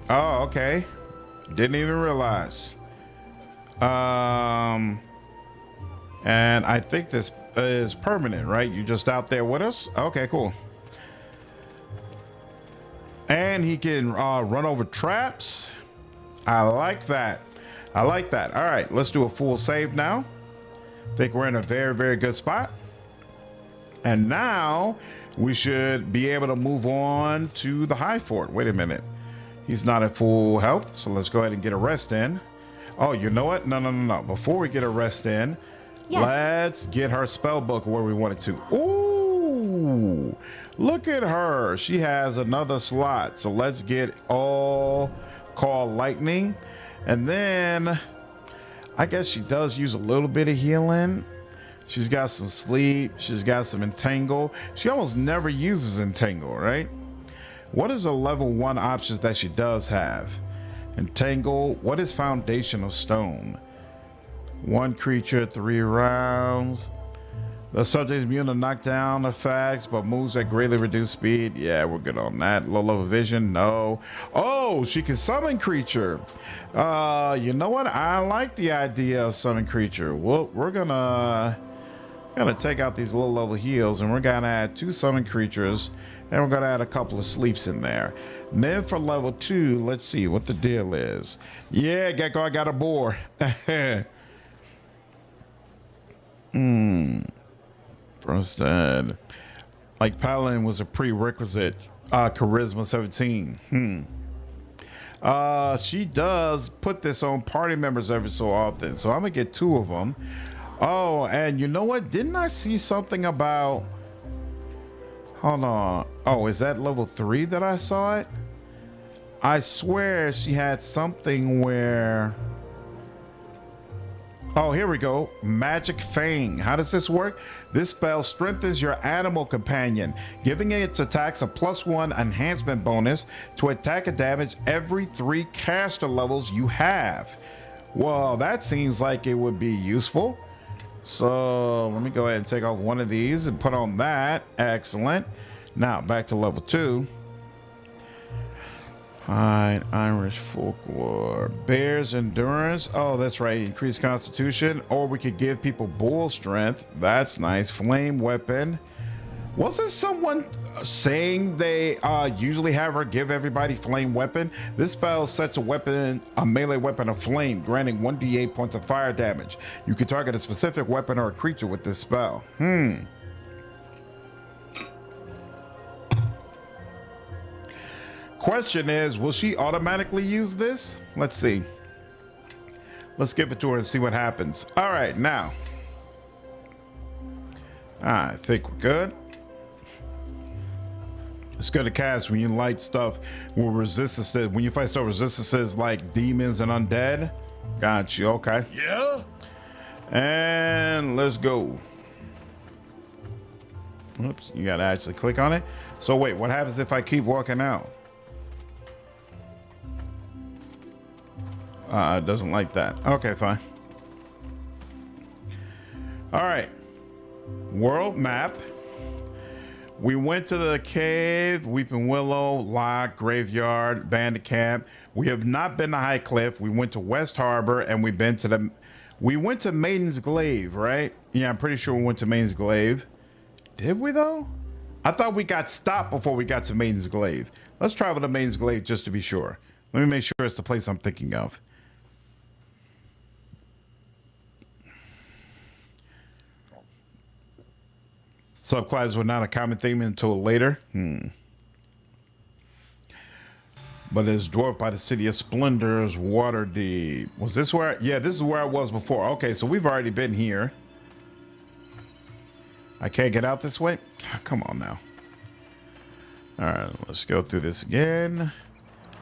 Oh, okay. Didn't even realize. And I think this is permanent, right? You just out there with us? Okay, cool. And he can run over traps. I like that. I like that. All right, let's do a full save now. Think we're in a very, very good spot. And now we should be able to move on to the high fort. Wait a minute. He's not at full health, so let's go ahead and get a rest in. Oh, you know what? No. Before we get a rest in, yes, let's get her spell book where we want it to. Ooh, look at her. She has another slot. So let's get all call lightning. And then I guess she does use a little bit of healing. She's got some sleep. She's got some entangle. She almost never uses entangle, right? What is the level 1 options that she does have? Entangle. What is foundational stone? 1 creature, 3 rounds. The subject is immune to knockdown effects, but moves at greatly reduced speed. Yeah, we're good on that. Low level vision, no. Oh, she can summon creature. You know what? I like the idea of summon creature. We're gonna take out these low level heals, and we're gonna add 2 summon creatures, and we're gonna add a couple of sleeps in there. And then for level 2, let's see what the deal is. Yeah, Gecko, I got a boar. First ed. Like Paladin was a prerequisite. Charisma 17. She does put this on party members every so often, so I'm gonna get 2 of them. Oh, and you know what? Didn't I see something about? Hold on. Oh, is that level 3 that I saw it? I swear she had something where. Oh, here we go. Magic Fang. How does this work? This spell strengthens your animal companion, giving its attacks a +1 enhancement bonus to attack and damage every 3 caster levels you have. Well, that seems like it would be useful. So let me go ahead and take off one of these and put on that. Excellent. Now back to level 2. Fine, Irish folklore, bears endurance. Oh, that's right, increased constitution. Or we could give people bull strength. That's nice. Flame weapon. Wasn't someone saying they usually have her give everybody flame weapon? This spell sets a melee weapon of flame, granting 1d8 points of fire damage. You can target a specific weapon or a creature with this spell. Question is, will she automatically use this? Let's see. Let's give it to her and see what happens. All right, now. I think we're good. It's good to cast when you light stuff with resistances. When you fight stuff resistances like demons and undead. Got you, okay. Yeah? And let's go. Oops, you gotta actually click on it. So wait, what happens if I keep walking out? It doesn't like that. Okay, fine. All right. World map. We went to the cave, Weeping Willow, Lock, Graveyard, Bandit Camp. We have not been to High Cliff. We went to West Harbor and we went to Maiden's Glaive, right? Yeah, I'm pretty sure we went to Maiden's Glaive. Did we though? I thought we got stopped before we got to Maiden's Glaive. Let's travel to Maiden's Glaive just to be sure. Let me make sure it's the place I'm thinking of. Subclasses were not a common theme until later. But it's dwarfed by the City of Splendor's Waterdeep. Was this where? Yeah, this is where I was before. Okay, so we've already been here. I can't get out this way? Come on now. All right, let's go through this again.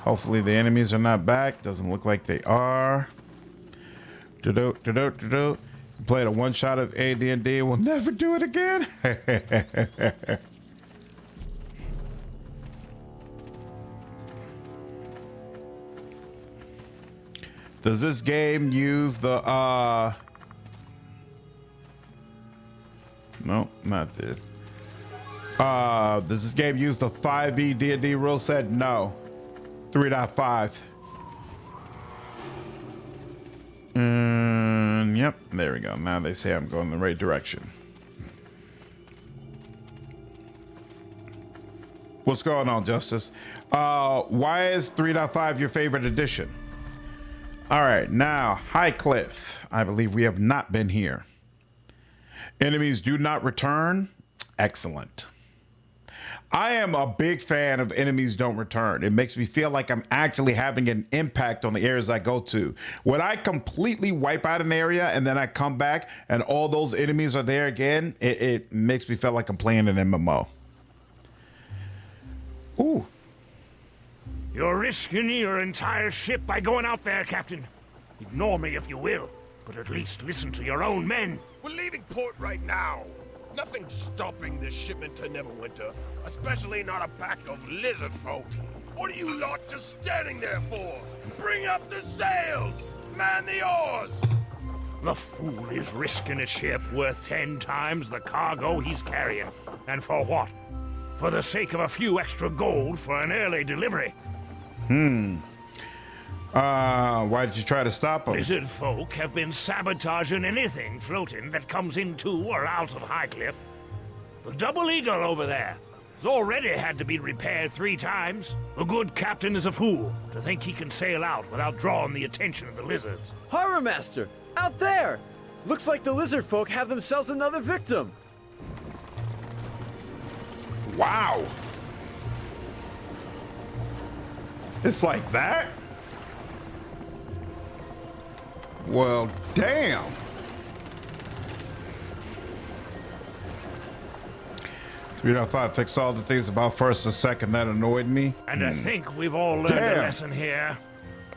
Hopefully the enemies are not back. Doesn't look like they are. Played a one-shot of AD&D. We'll never do it again. Does this game use the no, not this. Does this game use the 5e D&D rule set? No. 3.5. Yep, there we go. Now they say I'm going the right direction. What's going on, Justice? Why is 3.5 your favorite edition? All right, now High Cliff. I believe we have not been here. Enemies do not return. Excellent. I am a big fan of enemies don't return. It makes me feel like I'm actually having an impact on the areas I go to. When I completely wipe out an area and then I come back and all those enemies are there again, it makes me feel like I'm playing an MMO. Ooh. You're risking your entire ship by going out there, Captain. Ignore me if you will, but at least listen to your own men. We're leaving port right now. Nothing's stopping this shipment to Neverwinter, especially not a pack of lizard folk. What are you lot just standing there for? Bring up the sails! Man the oars! The fool is risking a ship worth 10 times the cargo he's carrying. And for what? For the sake of a few extra gold for an early delivery. Why did you try to stop them? Lizard folk have been sabotaging anything floating that comes into or out of High Cliff. The Double Eagle over there has already had to be repaired 3 times. A good captain is a fool to think he can sail out without drawing the attention of the lizards. Harbor Master! Out there! Looks like the lizard folk have themselves another victim. Wow. It's like that? Well, damn. Three out of 5 fixed all the things about first and second that annoyed me. And I think we've all learned a lesson here.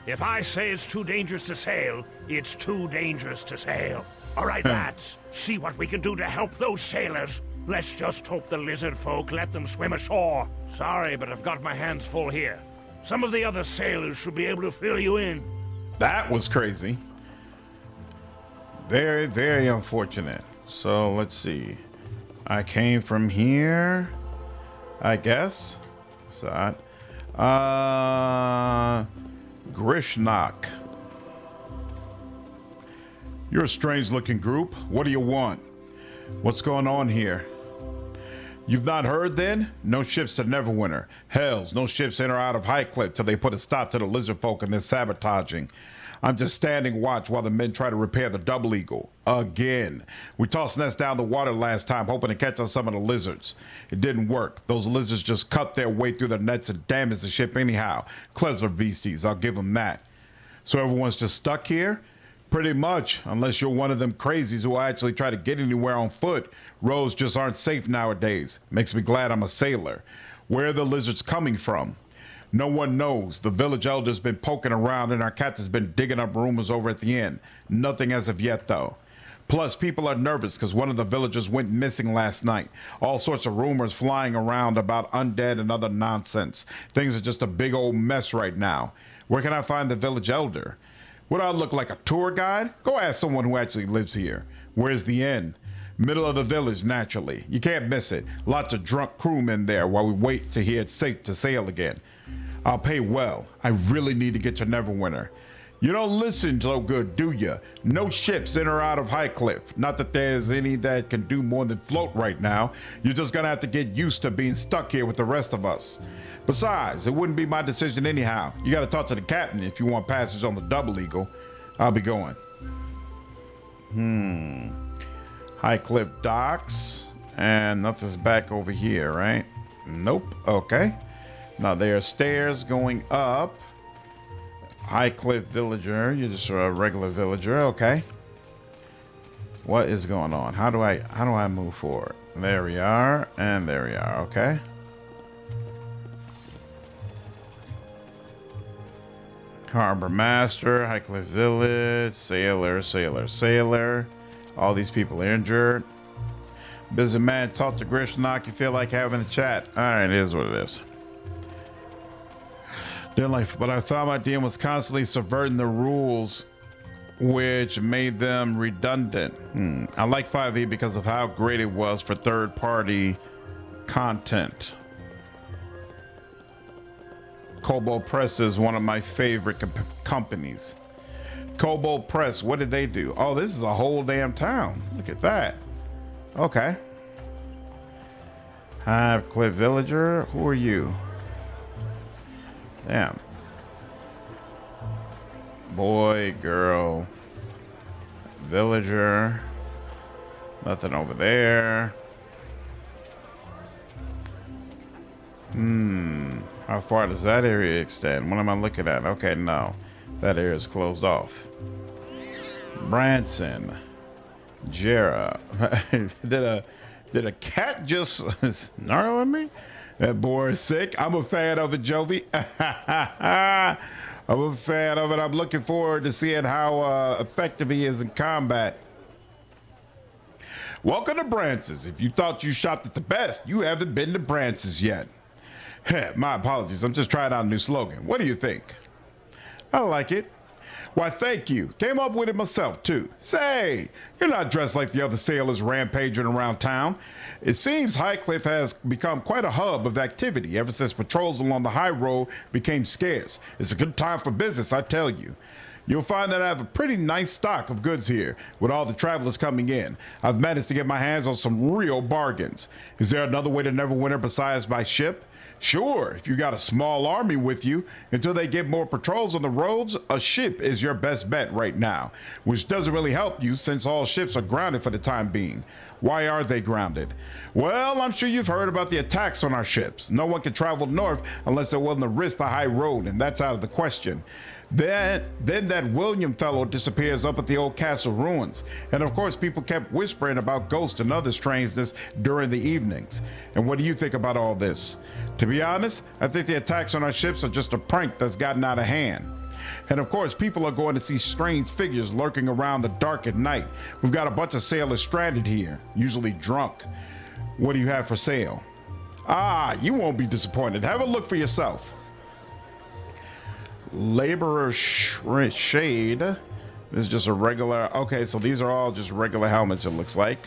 If I say it's too dangerous to sail, it's too dangerous to sail. All right, lads, see what we can do to help those sailors. Let's just hope the lizard folk let them swim ashore. Sorry, but I've got my hands full here. Some of the other sailors should be able to fill you in. That was crazy. Very, very unfortunate. So let's see. I came from here, I guess. So Grishnak. You're a strange looking group. What do you want? What's going on here? You've not heard then? No ships to Neverwinter. Hells, no ships in or out of High Cliff till they put a stop to the lizard folk and their sabotaging. I'm just standing watch while the men try to repair the Double Eagle. Again. We tossed nets down the water last time, hoping to catch on some of the lizards. It didn't work. Those lizards just cut their way through the nets and damaged the ship anyhow. Clever beasties, I'll give them that. So everyone's just stuck here? Pretty much, unless you're one of them crazies who actually try to get anywhere on foot. Roads just aren't safe nowadays. Makes me glad I'm a sailor. Where are the lizards coming from? No one knows. The village elder's been poking around and our captain's been digging up rumors over at the inn. Nothing as of yet, though. Plus, people are nervous because one of the villagers went missing last night. All sorts of rumors flying around about undead and other nonsense. Things are just a big old mess right now. Where can I find the village elder? Would I look like a tour guide? Go ask someone who actually lives here. Where's the inn? Middle of the village, naturally. You can't miss it. Lots of drunk crewmen there while we wait to hear it's safe to sail again. I'll pay well. I really need to get to Neverwinter. You don't listen so good, do you? No ships in or out of High Cliff. Not that there's any that can do more than float right now. You're just gonna have to get used to being stuck here with the rest of us. Besides, it wouldn't be my decision anyhow. You gotta talk to the captain if you want passage on the Double Eagle. I'll be going. High Cliff docks. And nothing's back over here, right? Nope. Okay. Now there are stairs going up. High Cliff villager. You're just a regular villager. Okay. What is going on? How do I move forward? There we are, and there we are. Okay. Harbor Master, High Cliff Village, sailor. All these people are injured. Busy man, talk to Grishnak. You feel like having a chat. All right, it is what it is. But I thought my DM was constantly subverting the rules, which made them redundant. I like 5e because of how great it was for third-party content. Kobold Press is one of my favorite companies. Kobold Press, what did they do? Oh, this is a whole damn town. Look at that. Okay. High Cliff Villager, who are you? Damn. Boy, girl, villager. Nothing over there. How far does that area extend? What am I looking at? Okay, no. That area is closed off. Branson. Jera. Did a cat just snarl at me? That boy is sick. I'm a fan of it, Jovi. I'm a fan of it. I'm looking forward to seeing how effective he is in combat. Welcome to Branson's. If you thought you shopped at the best, you haven't been to Branson's yet. My apologies. I'm just trying out a new slogan. What do you think? I like it. Why, thank you. Came up with it myself, too. Say, you're not dressed like the other sailors rampaging around town. It seems High Cliff has become quite a hub of activity ever since patrols along the high road became scarce. It's a good time for business, I tell you. You'll find that I have a pretty nice stock of goods here with all the travelers coming in. I've managed to get my hands on some real bargains. Is there another way to Neverwinter besides by ship? Sure, if you got a small army with you, until they get more patrols on the roads, a ship is your best bet right now, which doesn't really help you since all ships are grounded for the time being. Why are they grounded? Well, I'm sure you've heard about the attacks on our ships. No one can travel north unless they're willing to risk the high road, and that's out of the question. Then that William fellow disappears up at the old castle ruins. And of course, people kept whispering about ghosts and other strangeness during the evenings. And what do you think about all this? To be honest, I think the attacks on our ships are just a prank that's gotten out of hand. And of course, people are going to see strange figures lurking around the dark at night. We've got a bunch of sailors stranded here, usually drunk. What do you have for sale? Ah, you won't be disappointed. Have a look for yourself. Laborer shade. This is just a regular. Okay, so these are all just regular helmets, it looks like.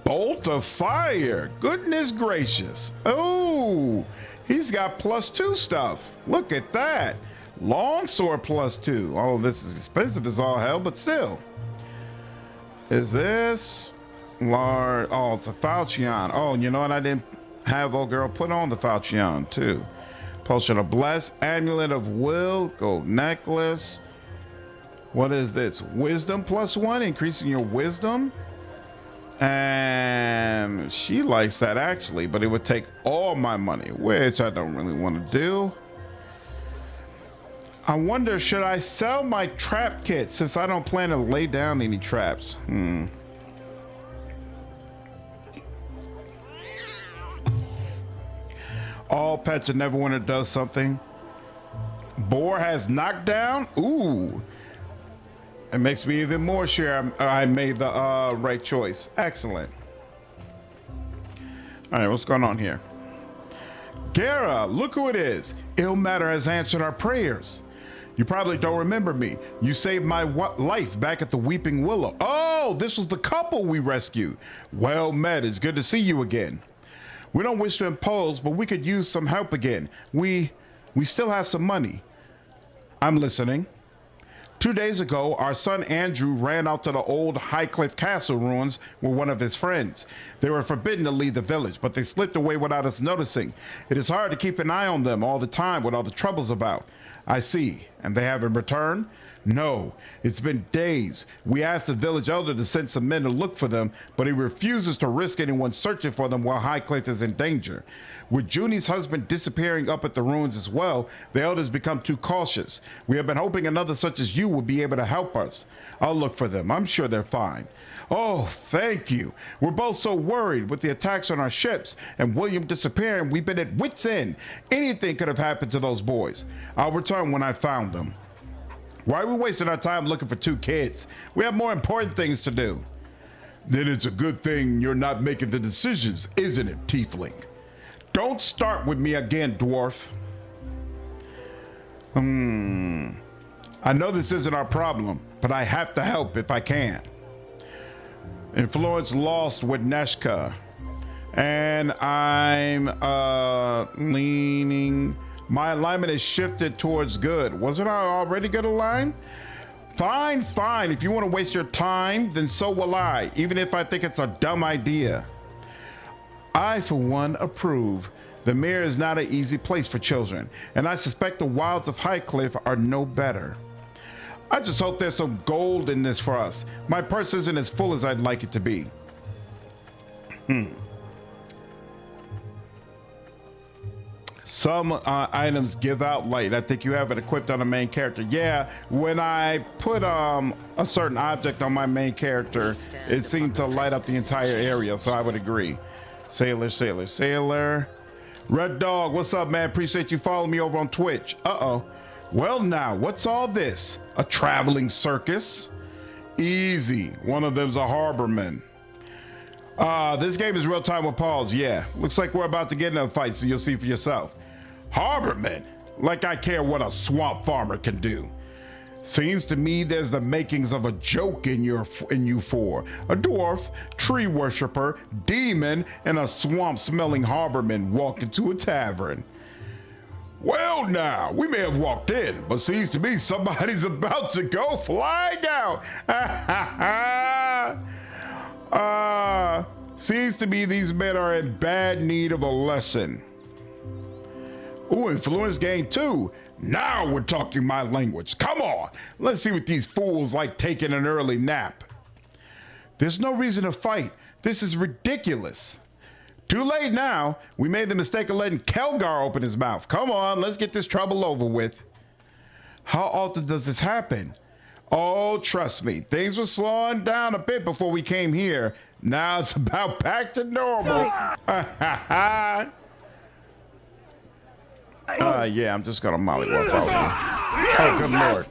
Bolt of fire. Goodness gracious. Oh, he's got +2 stuff. Look at that. Longsword +2. Oh, this is expensive as all hell, but still. Is this large? Oh, it's a falchion. Oh, you know what? I didn't have old girl put on the falchion too. Potion of bless, amulet of will, gold necklace. What is this? Wisdom +1, increasing your wisdom. And she likes that actually, but it would take all my money, which I don't really want to do. I wonder, should I sell my trap kit since I don't plan to lay down any traps? All pets in Neverwinter does something. Boar has knockdown. Ooh. It makes me even more sure I made the right choice. Excellent. All right, what's going on here? Gara, look who it is. Illmatter has answered our prayers. You probably don't remember me. You saved my life back at the Weeping Willow. Oh, this was the couple we rescued. Well met. It's good to see you again. We don't wish to impose, but we could use some help again. We still have some money. I'm listening. 2 days ago, our son Andrew ran out to the old High Cliff Castle ruins with one of his friends. They were forbidden to leave the village, but they slipped away without us noticing. It is hard to keep an eye on them all the time with all the troubles about. I see. And they haven't returned? No, it's been days. We asked the village elder to send some men to look for them, but he refuses to risk anyone searching for them while High Cliff is in danger. With Junie's husband disappearing up at the ruins as well, the elders become too cautious. We have been hoping another such as you would be able to help us. I'll look for them. I'm sure they're fine. Oh, thank you. We're both so worried with the attacks on our ships and William disappearing. We've been at wit's end. Anything could have happened to those boys. I'll return when I found them. Why are we wasting our time looking for 2 kids? We have more important things to do. Then it's a good thing you're not making the decisions, isn't it, Tiefling? Don't start with me again, dwarf. I know this isn't our problem, but I have to help if I can. Influence lost with Neshka. And I'm leaning. My alignment is shifted towards good. Wasn't I already good aligned? Fine, fine. If you want to waste your time, then so will I, even if I think it's a dumb idea. I, for one, approve. The Mere is not an easy place for children, and I suspect the wilds of High Cliff are no better. I just hope there's some gold in this for us. My purse isn't as full as I'd like it to be. Some items give out light. I think you have it equipped on the main character. Yeah, when I put a certain object on my main character, it seemed to light up the entire area, so I would agree. Sailor, sailor, sailor. Red Dog, what's up, man? Appreciate you following me over on Twitch. Uh-oh. Well now, what's all this? A traveling circus? Easy. One of them's a harborman. This game is real time with pause. Yeah, looks like we're about to get in a fight, so you'll see for yourself. Harborman? Like I care what a swamp farmer can do. Seems to me there's the makings of a joke in you four. A dwarf, tree worshiper, demon, and a swamp-smelling harborman walk into a tavern. Well now, we may have walked in, but seems to me somebody's about to go flying out. Seems to me these men are in bad need of a lesson. Ooh, influence gain 2. Now we're talking my language. Come on, let's see what these fools like taking an early nap. There's no reason to fight. This is ridiculous. Too late now. We made the mistake of letting Kelgar open his mouth. Come on, let's get this trouble over with. How often does this happen? Oh, trust me, things were slowing down a bit before we came here. Now it's about back to normal. Yeah, I'm just gonna mollywop out. Oh, good lord.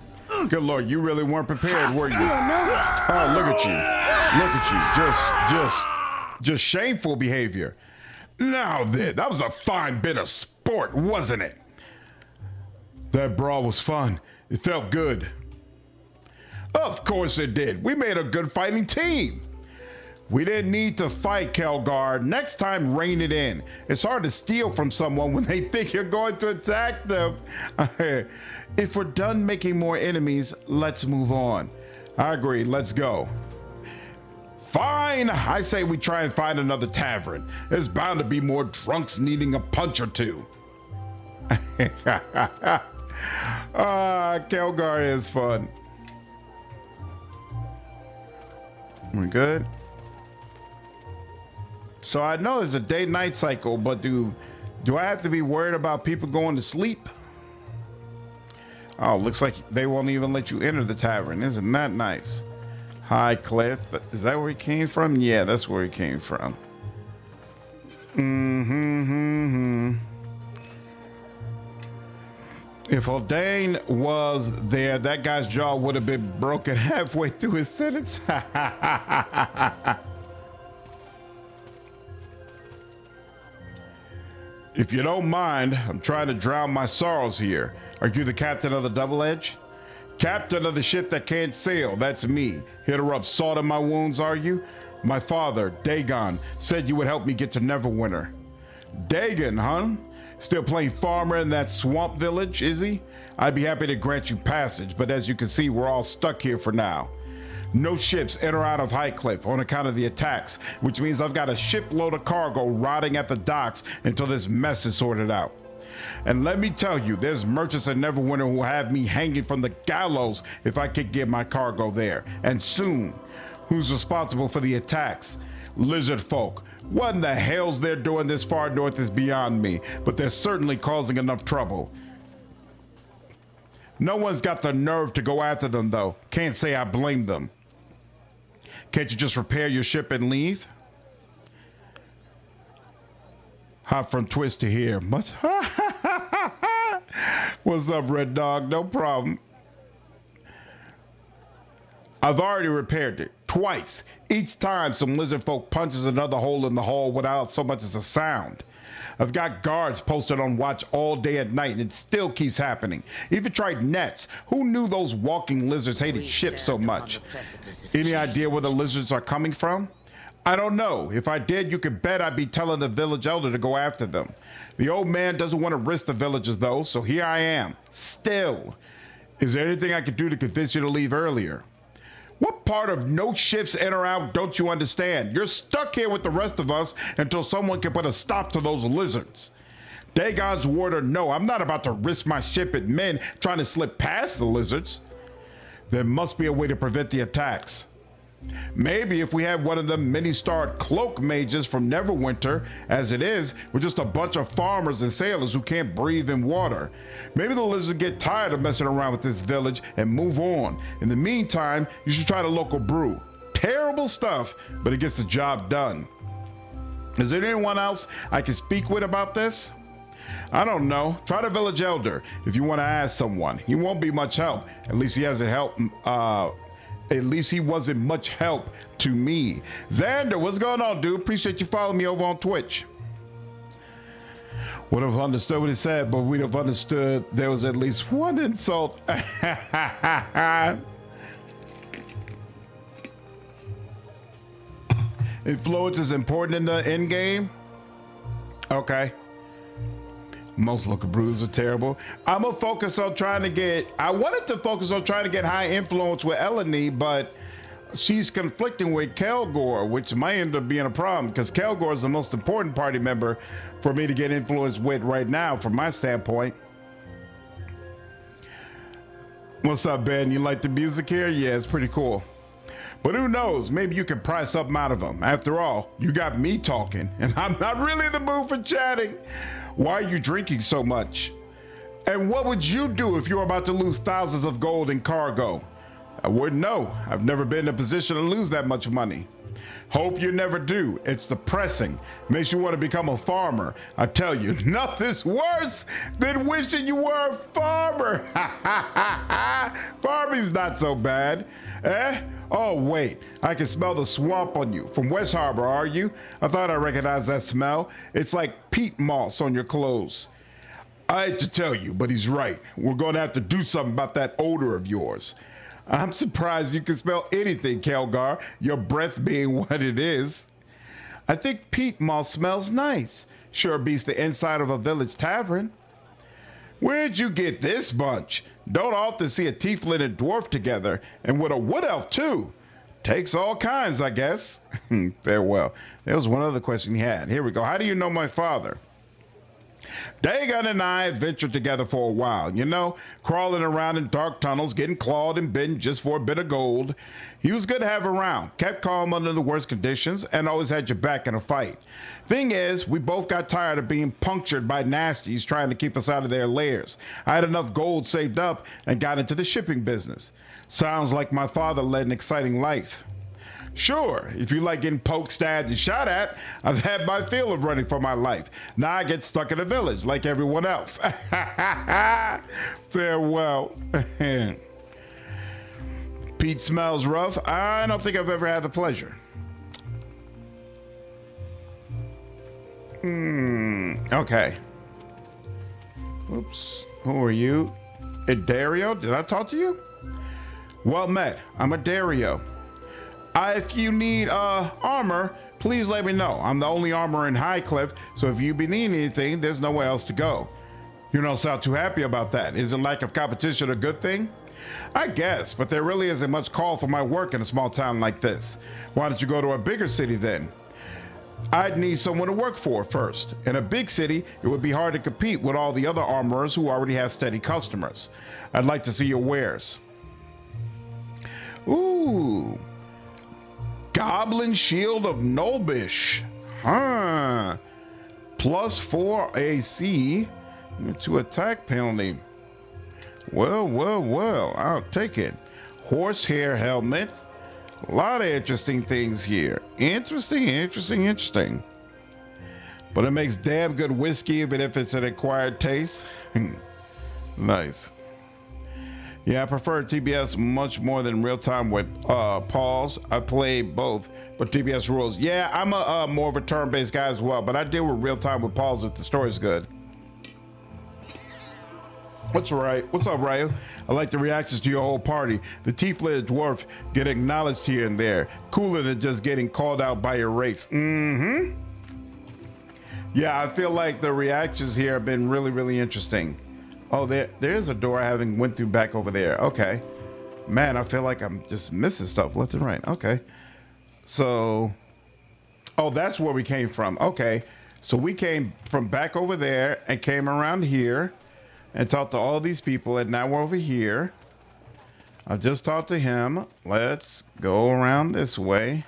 Good lord, you really weren't prepared, were you? Oh, look at you. Look at you. Just shameful behavior. Now then, that was a fine bit of sport, wasn't it? That brawl was fun. It felt good. Of course it did. We made a good fighting team. We didn't need to fight, Kelgar. Next time, rein it in. It's hard to steal from someone when they think you're going to attack them. If we're done making more enemies, let's move on. I agree. Let's go. Fine. I say we try and find another tavern. There's bound to be more drunks needing a punch or two. Kelgar is fun. We're good. So I know there's a day-night cycle, but do I have to be worried about people going to sleep? Oh, looks like they won't even let you enter the tavern. Isn't that nice? High Cliff. Is that where he came from? Yeah, that's where he came from. If Haldane was there, that guy's jaw would have been broken halfway through his sentence. If you don't mind, I'm trying to drown my sorrows here. Are you the captain of the Double Edge? Captain of the ship that can't sail, that's me. Here to rub salt in my wounds, are you? My father, Dagon, said you would help me get to Neverwinter. Dagon, huh? Still playing farmer in that swamp village, is he? I'd be happy to grant you passage, but as you can see, we're all stuck here for now. No ships enter out of High Cliff on account of the attacks, which means I've got a shipload of cargo rotting at the docks until this mess is sorted out. And let me tell you, there's merchants in Neverwinter who have me hanging from the gallows if I could get my cargo there. And soon. Who's responsible for the attacks? Lizard folk. What in the hell's they're doing this far north is beyond me, but they're certainly causing enough trouble. No one's got the nerve to go after them, though. Can't say I blame them. Can't you just repair your ship and leave? Hop from Twist to here. What's up, Red Dog? No problem. I've already repaired it twice. Each time some lizard folk punches another hole in the hull without so much as a sound. I've got guards posted on watch all day and night, and it still keeps happening. Even tried nets. Who knew those walking lizards hated ships so much? Any idea where the lizards are coming from? I don't know. If I did, you could bet I'd be telling the village elder to go after them. The old man doesn't want to risk the villagers, though, so here I am. Still. Is there anything I could do to convince you to leave earlier? What part of no ships enter out don't you understand? You're stuck here with the rest of us until someone can put a stop to those lizards. Dagon's warder, no, I'm not about to risk my ship and men trying to slip past the lizards. There must be a way to prevent the attacks. Maybe if we had one of them many-starred cloak mages from Neverwinter. As it is, we're just a bunch of farmers and sailors who can't breathe in water. Maybe the lizards get tired of messing around with this village and move on. In the meantime, you should try the local brew. Terrible stuff, but it gets the job done. Is there anyone else I can speak with about this? I don't know. Try the village elder if you want to ask someone. He won't be much help. At least he hasn't helped. At least he wasn't much help to me. Xander, what's going on, dude? Appreciate you following me over on Twitch. Would have understood what he said, but we'd have understood there was at least one insult. Influence is important in the end game. Okay. Most local brews are terrible. I'm gonna focus on trying to get. I wanted to focus on trying to get high influence with Eleni, but she's conflicting with Kelgor, which might end up being a problem because Kelgor is the most important party member for me to get influence with right now, from my standpoint. What's up, Ben? You like the music here? Yeah, it's pretty cool. But who knows? Maybe you can pry something out of them. After all, you got me talking, and I'm not really in the mood for chatting. Why are you drinking so much? And what would you do if you were about to lose thousands of gold in cargo? I wouldn't know. I've never been in a position to lose that much money. Hope you never do. It's depressing. Makes you want to become a farmer. I tell you, nothing's worse than wishing you were a farmer. Farming's not so bad. Eh? Oh, wait. I can smell the swamp on you. From West Harbor, are you? I thought I recognized that smell. It's like peat moss on your clothes. I hate to tell you, but he's right. We're going to have to do something about that odor of yours. I'm surprised you can smell anything, Kelgar, your breath being what it is. I think peat moss smells nice. Sure beats the inside of a village tavern. Where'd you get this bunch? Don't often see a tiefling and dwarf together, and with a wood elf too. Takes all kinds, I guess. Farewell. There was one other question he had. Here we go. How do you know my father? Dagon and I adventured together for a while, you know, crawling around in dark tunnels, getting clawed and bitten just for a bit of gold. He was good to have around, kept calm under the worst conditions, and always had your back in a fight. Thing is, we both got tired of being punctured by nasties trying to keep us out of their lairs. I had enough gold saved up and got into the shipping business. Sounds like my father led an exciting life. Sure, if you like getting poked, stabbed, and shot at, I've had my fill of running for my life. Now I get stuck in a village like everyone else. Farewell. Pete smells rough. I don't think I've ever had the pleasure. Okay. Oops. Who are you? Dario? Did I talk to you? Well met. I'm a Dario. If you need armor, please let me know. I'm the only armorer in High Cliff, so if you be needing anything, there's nowhere else to go. You don't sound too happy about that. Isn't lack of competition a good thing? I guess, but there really isn't much call for my work in a small town like this. Why don't you go to a bigger city then? I'd need someone to work for first. In a big city, it would be hard to compete with all the other armorers who already have steady customers. I'd like to see your wares. Ooh. Goblin Shield of Nolbish. Huh. +4 AC to attack penalty. Well. I'll take it. Horsehair helmet. A lot of interesting things here. Interesting. But it makes damn good whiskey, even if it's an acquired taste. Nice. Yeah, I prefer TBS much more than real time with Pauls. I play both, but TBS rules. Yeah, I'm a more of a turn-based guy as well, but I deal with real time with Pauls if the story's good. What's up, Ryu? I like the reactions to your whole party. The tiefling and dwarf get acknowledged here and there. Cooler than just getting called out by your race. Yeah, I feel like the reactions here have been really interesting. Oh, there's a door I haven't went through back over there. Okay. Man, I feel like I'm just missing stuff left and right. Okay. So, oh, that's where we came from. Okay. So we came from back over there and came around here and talked to all these people, and now we're over here. I just talked to him. Let's go around this way.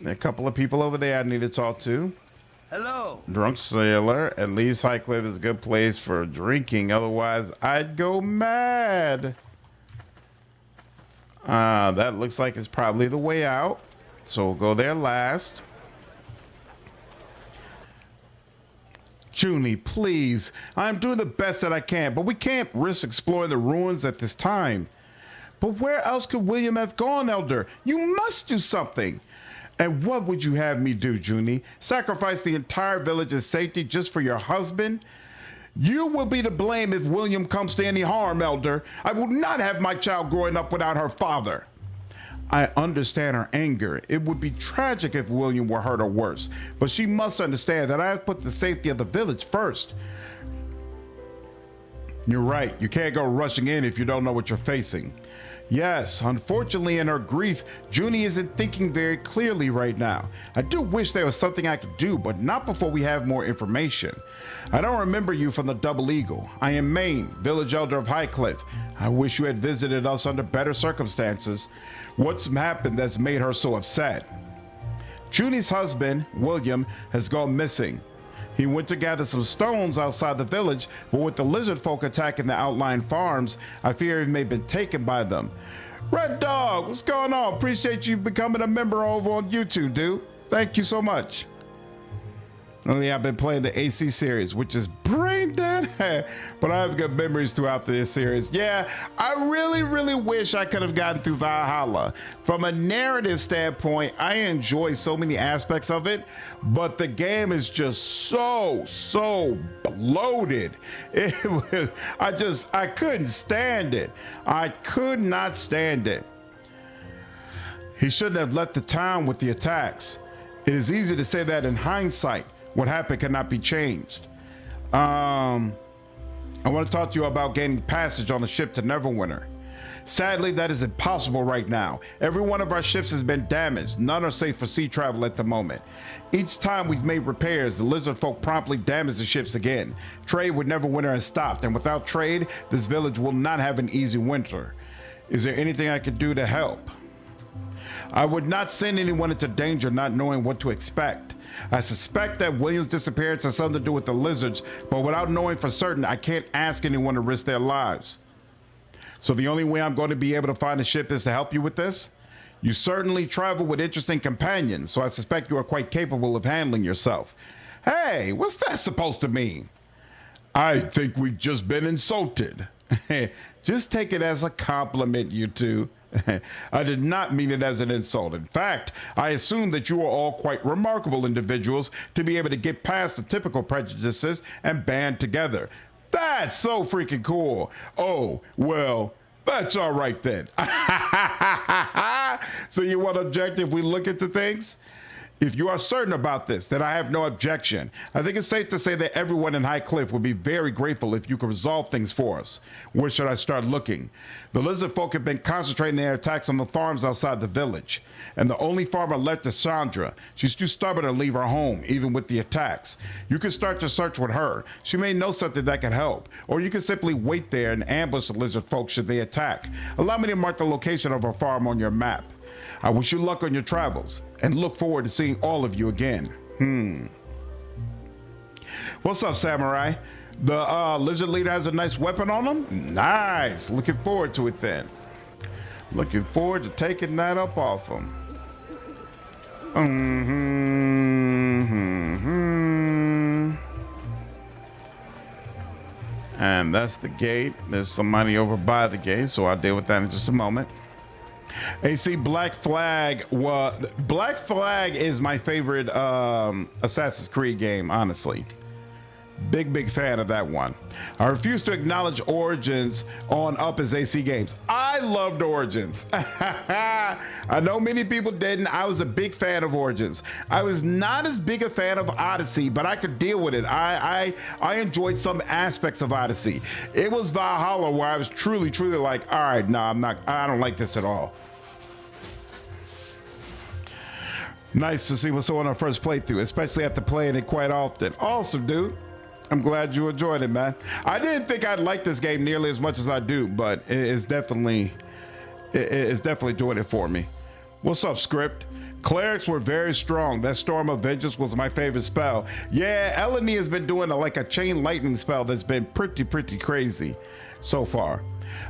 There are a couple of people over there I need to talk to. Hello. Drunk sailor. At least High Cliff is a good place for drinking. Otherwise, I'd go mad. That looks like it's probably the way out. So we'll go there last. Junie, please. I'm doing the best that I can, but we can't risk exploring the ruins at this time. But where else could William have gone, Elder? You must do something. And what would you have me do, Junie? Sacrifice the entire village's safety just for your husband? You will be to blame if William comes to any harm, Elder. I will not have my child growing up without her father. I understand her anger. It would be tragic if William were hurt or worse, but she must understand that I have put the safety of the village first. You're right. You can't go rushing in if you don't know what you're facing. Yes, unfortunately in her grief, Junie isn't thinking very clearly right now. I do wish there was something I could do, but not before we have more information. I don't remember you from the Double Eagle. I am Maine, village elder of High Cliff. I wish you had visited us under better circumstances. What's happened that's made her so upset? Junie's husband, William, has gone missing. He went to gather some stones outside the village, but with the lizard folk attacking the outlying farms, I fear he may have been taken by them. Red Dog, what's going on? Appreciate you becoming a member over on YouTube, dude. Thank you so much. Only I've been playing the AC series, which is brain dead, but I have good memories throughout this series. Yeah, I really wish I could have gotten through Valhalla. From a narrative standpoint, I enjoy so many aspects of it, but the game is just so bloated. I couldn't stand it. I could not stand it. He shouldn't have left the town with the attacks. It is easy to say that in hindsight. What happened cannot be changed. I want to talk to you about gaining passage on the ship to Neverwinter. Sadly, that is impossible right now. Every one of our ships has been damaged. None are safe for sea travel at the moment. Each time we've made repairs, the lizard folk promptly damage the ships again. Trade with Neverwinter has stopped, and without trade, this village will not have an easy winter. Is there anything I could do to help? I would not send anyone into danger not knowing what to expect. I suspect that William's disappearance has something to do with the lizards, but without knowing for certain, I can't ask anyone to risk their lives. So the only way I'm going to be able to find a ship is to help you with this? You certainly travel with interesting companions, so I suspect you are quite capable of handling yourself. Hey, what's that supposed to mean? I think we've just been insulted. Just take it as a compliment, you two. I did not mean it as an insult. In fact, I assume that you are all quite remarkable individuals to be able to get past the typical prejudices and band together. That's so freaking cool. Oh, well, that's all right then. So you want to object if we look into things? If you are certain about this, then I have no objection. I think it's safe to say that everyone in High Cliff would be very grateful if you could resolve things for us. Where should I start looking? The lizard folk have been concentrating their attacks on the farms outside the village. And the only farmer left is Chandra. She's too stubborn to leave her home, even with the attacks. You can start your search with her. She may know something that can help. Or you can simply wait there and ambush the lizard folk should they attack. Allow me to mark the location of her farm on your map. I wish you luck on your travels and look forward to seeing all of you again. What's up, Samurai? The lizard leader has a nice weapon on him? Nice. Looking forward to it then. Looking forward to taking that up off him. And that's the gate. There's somebody over by the gate, so I'll deal with that in just a moment. AC Black Flag is my favorite Assassin's Creed game, honestly. Big fan of that one. I refuse to acknowledge Origins on Up as AC Games. I loved Origins. I know many people didn't. I was a big fan of Origins. I was not as big a fan of Odyssey, but I could deal with it. I enjoyed some aspects of Odyssey. It was Valhalla where I was truly like, all right, no, I don't like this at all. Nice to see what's on our first playthrough, especially after playing it quite often. Awesome, dude. I'm glad you enjoyed it, man. I didn't think I'd like this game nearly as much as I do, but it's definitely doing it for me. What's up, Script? Clerics were very strong. That Storm of Vengeance was my favorite spell. Yeah, Eleni has been doing like a chain lightning spell that's been pretty crazy so far.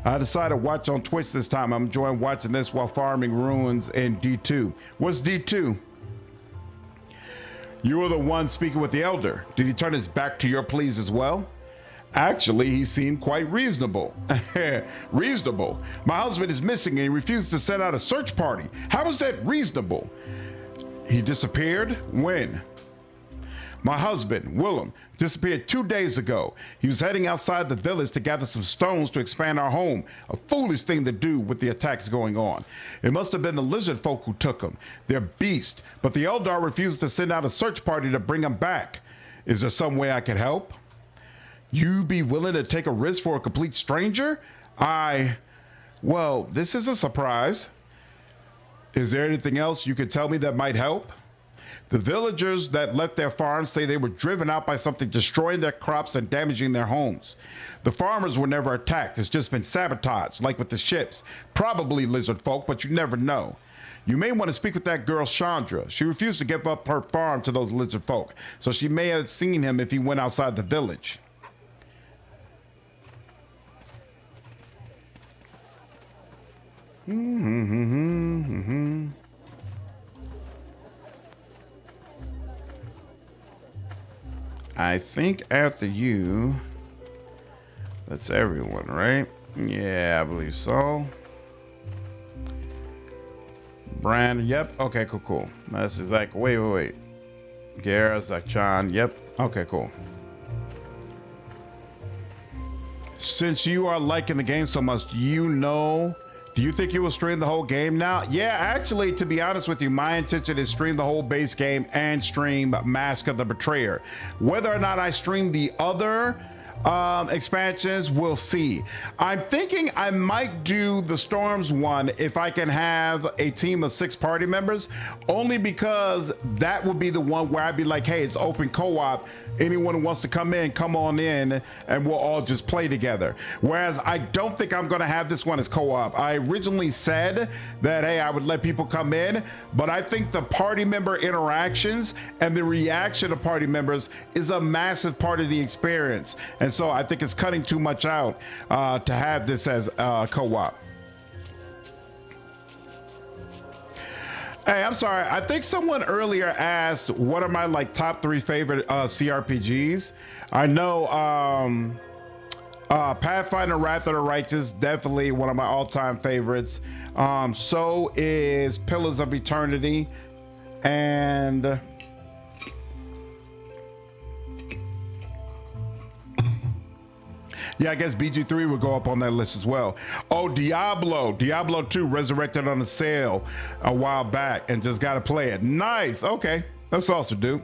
I decided to watch on Twitch this time. I'm enjoying watching this while farming ruins in D2. What's D2? You were the one speaking with the elder. Did he turn his back to your pleas as well? Actually, he seemed quite reasonable. Reasonable? My husband is missing and he refused to send out a search party. How is that reasonable? He disappeared? When? My husband, Willem, disappeared 2 days ago. He was heading outside the village to gather some stones to expand our home. A foolish thing to do with the attacks going on. It must have been the lizard folk who took him. They're beasts, but the Eldar refused to send out a search party to bring him back. Is there some way I can help? You be willing to take a risk for a complete stranger? Well, this is a surprise. Is there anything else you could tell me that might help? The villagers that left their farms say they were driven out by something destroying their crops and damaging their homes. The farmers were never attacked. It's just been sabotaged, like with the ships. Probably lizard folk, but you never know. You may want to speak with that girl Chandra. She refused to give up her farm to those lizard folk, so she may have seen him if he went outside the village. I think after you, that's everyone, right? Yeah, I believe so. Brand, yep. Okay, cool. That's exactly. Wait. Gara, Zakchan, yep. Okay, cool. Since you are liking the game so much, do you think you will stream the whole game now? Yeah, actually, to be honest with you, my intention is stream the whole base game and stream Mask of the Betrayer. Whether or not I stream the other expansions, we'll see. I'm thinking I might do the Storms one if I can have a team of 6 party members, only because that would be the one where I'd be like, hey, it's open co-op. Anyone who wants to come on in, and we'll all just play together. Whereas I don't think I'm going to have this one as co-op. I originally said that, hey, I would let people come in, but I think the party member interactions and the reaction of party members is a massive part of the experience. And so I think it's cutting too much out to have this as co-op. Hey, I'm sorry. I think someone earlier asked, what are my top 3 favorite CRPGs? I know Pathfinder Wrath of the Righteous, definitely one of my all-time favorites. So is Pillars of Eternity. And yeah, I guess BG3 would go up on that list as well. Oh, Diablo 2 Resurrected on the sale a while back and just got to play it. Nice. Okay, that's awesome, dude.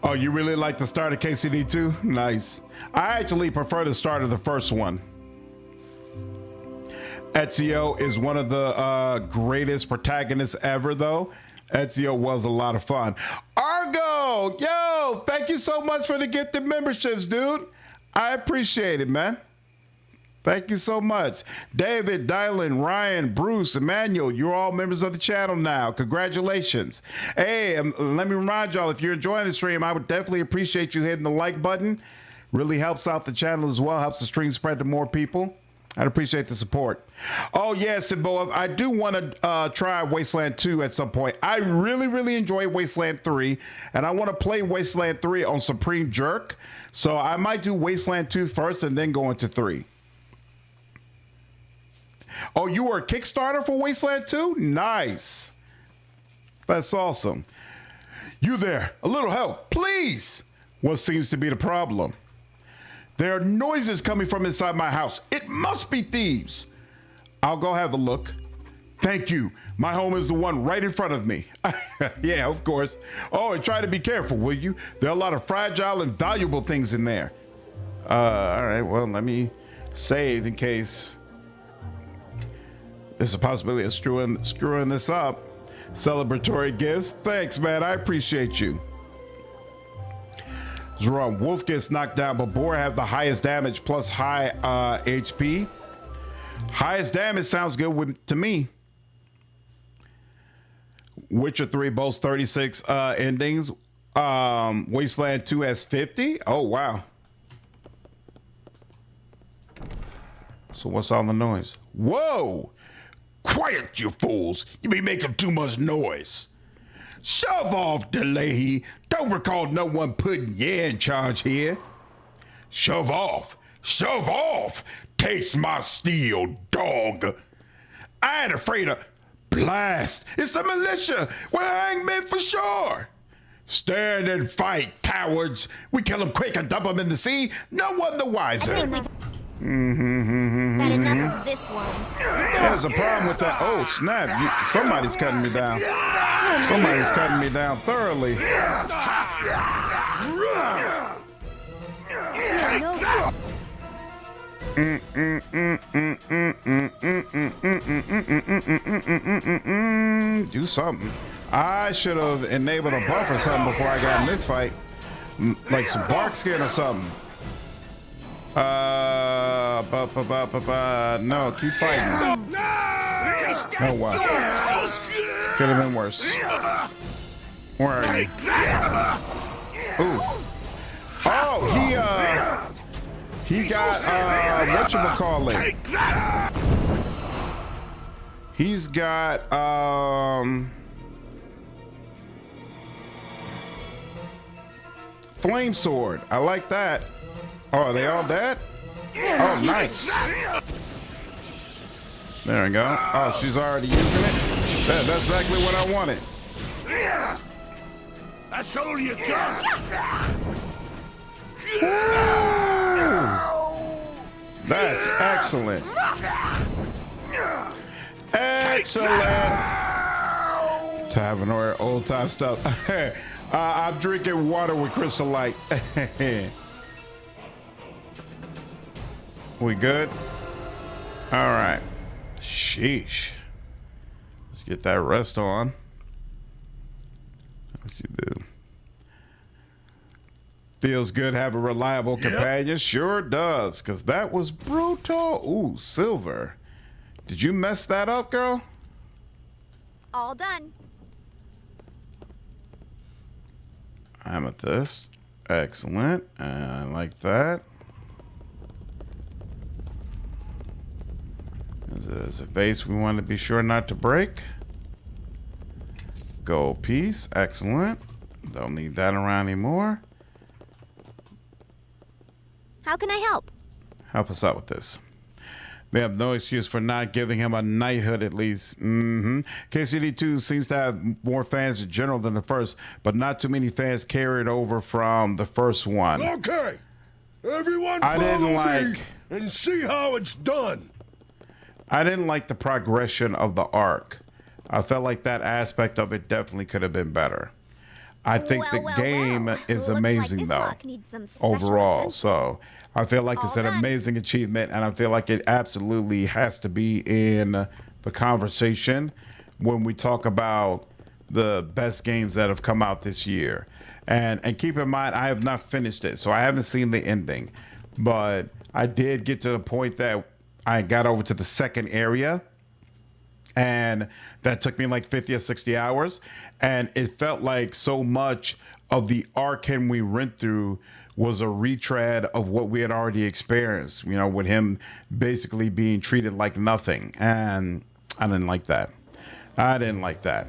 Oh, you really like the start of KCD 2? Nice. I actually prefer the start of the first one. Ezio is one of the greatest protagonists ever, though. Ezio was a lot of fun. Argo, yo, thank you so much for the gifted memberships, dude. I appreciate it, man. Thank you so much. David, Dylan, Ryan, Bruce, Emmanuel, you're all members of the channel now. Congratulations. Hey, let me remind y'all, if you're enjoying the stream, I would definitely appreciate you hitting the like button. Really helps out the channel as well, helps the stream spread to more people. I'd appreciate the support. Oh, yes, Simbo, I do want to try Wasteland 2 at some point. I really enjoy Wasteland 3, and I want to play Wasteland 3 on Supreme Jerk. So I might do Wasteland 2 first and then go into 3. Oh, you were a Kickstarter for Wasteland 2? Nice. That's awesome. You there, a little help, please. What seems to be the problem? There are noises coming from inside my house. It must be thieves. I'll go have a look. Thank you. My home is the one right in front of me. Yeah, of course. Oh, and try to be careful, will you? There are a lot of fragile and valuable things in there. All right, well, let me save in case there's a possibility of screwing this up. Celebratory gifts. Thanks, man. I appreciate you. Jerome, Wolf gets knocked down, but Boar have the highest damage plus high HP. Highest damage sounds good to me. Witcher 3 boasts 36 endings. Wasteland 2 has 50. Oh, wow. So what's all the noise? Whoa! Quiet, you fools. You be making too much noise. Shove off, DeLahey. Don't recall no one putting you in charge here. Shove off. Shove off. Taste my steel, dog. I ain't afraid of... Blast. It's the militia. We're hangmen for sure. Stand and fight, cowards. We kill them quick and dump them in the sea. No one the wiser. Got enough of this one. There's a problem with that. Oh, snap. Somebody's cutting me down. Somebody's cutting me down thoroughly. Do something. I should have enabled a buff or something before I got in this fight. Like some bark skin or something. No, keep fighting. Oh, wow. Could have been worse. Where are you? Ooh. Oh, he got, whatchamacallit. He's got flame sword. I like that. Oh, are they all dead? Oh, nice. There we go. Oh, she's already using it. That's exactly what I wanted. That's all you got. That's excellent. Excellent. Tavern or old time stuff. I'm drinking water with Crystal Light. We good? All right. Sheesh. Let's get that rest on. What you do? Feels good to have a reliable companion. Sure does, because that was brutal. Ooh, silver. Did you mess that up, girl? All done. Amethyst. Excellent. I like that. There's a vase we want to be sure not to break. Gold piece. Excellent. Don't need that around anymore. How can I help? Help us out with this. They have no excuse for not giving him a knighthood at least. KCD2 seems to have more fans in general than the first, but not too many fans carried over from the first one. Okay, everyone I didn't follow like- me and see how it's done. I didn't like the progression of the arc. I felt like that aspect of it definitely could have been better. I think the game is Looks like amazing this though, lock needs some special overall. attention. So I feel like it's All an done. amazing achievement, and I feel like it absolutely has to be in the conversation when we talk about the best games that have come out this year. And keep in mind, I have not finished it, so I haven't seen the ending, but I did get to the point that I got over to the second area, and that took me like 50 or 60 hours, and it felt like so much of the arc we went through was a retread of what we had already experienced, you know, with him basically being treated like nothing, and I didn't like that. I didn't like that.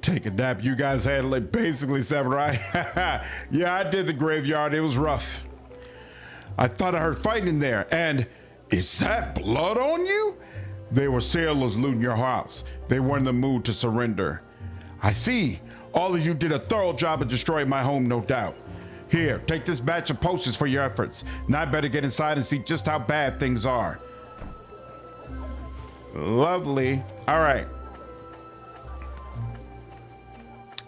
Take a nap. You guys handle it basically, Samurai. Yeah, I did the graveyard. It was rough. I thought I heard fighting in there, and is that blood on you? They were sailors looting your house. They were in the mood to surrender. I see. All of you did a thorough job of destroying my home, no doubt. Here, take this batch of potions for your efforts. Now I better get inside and see just how bad things are. Lovely. All right.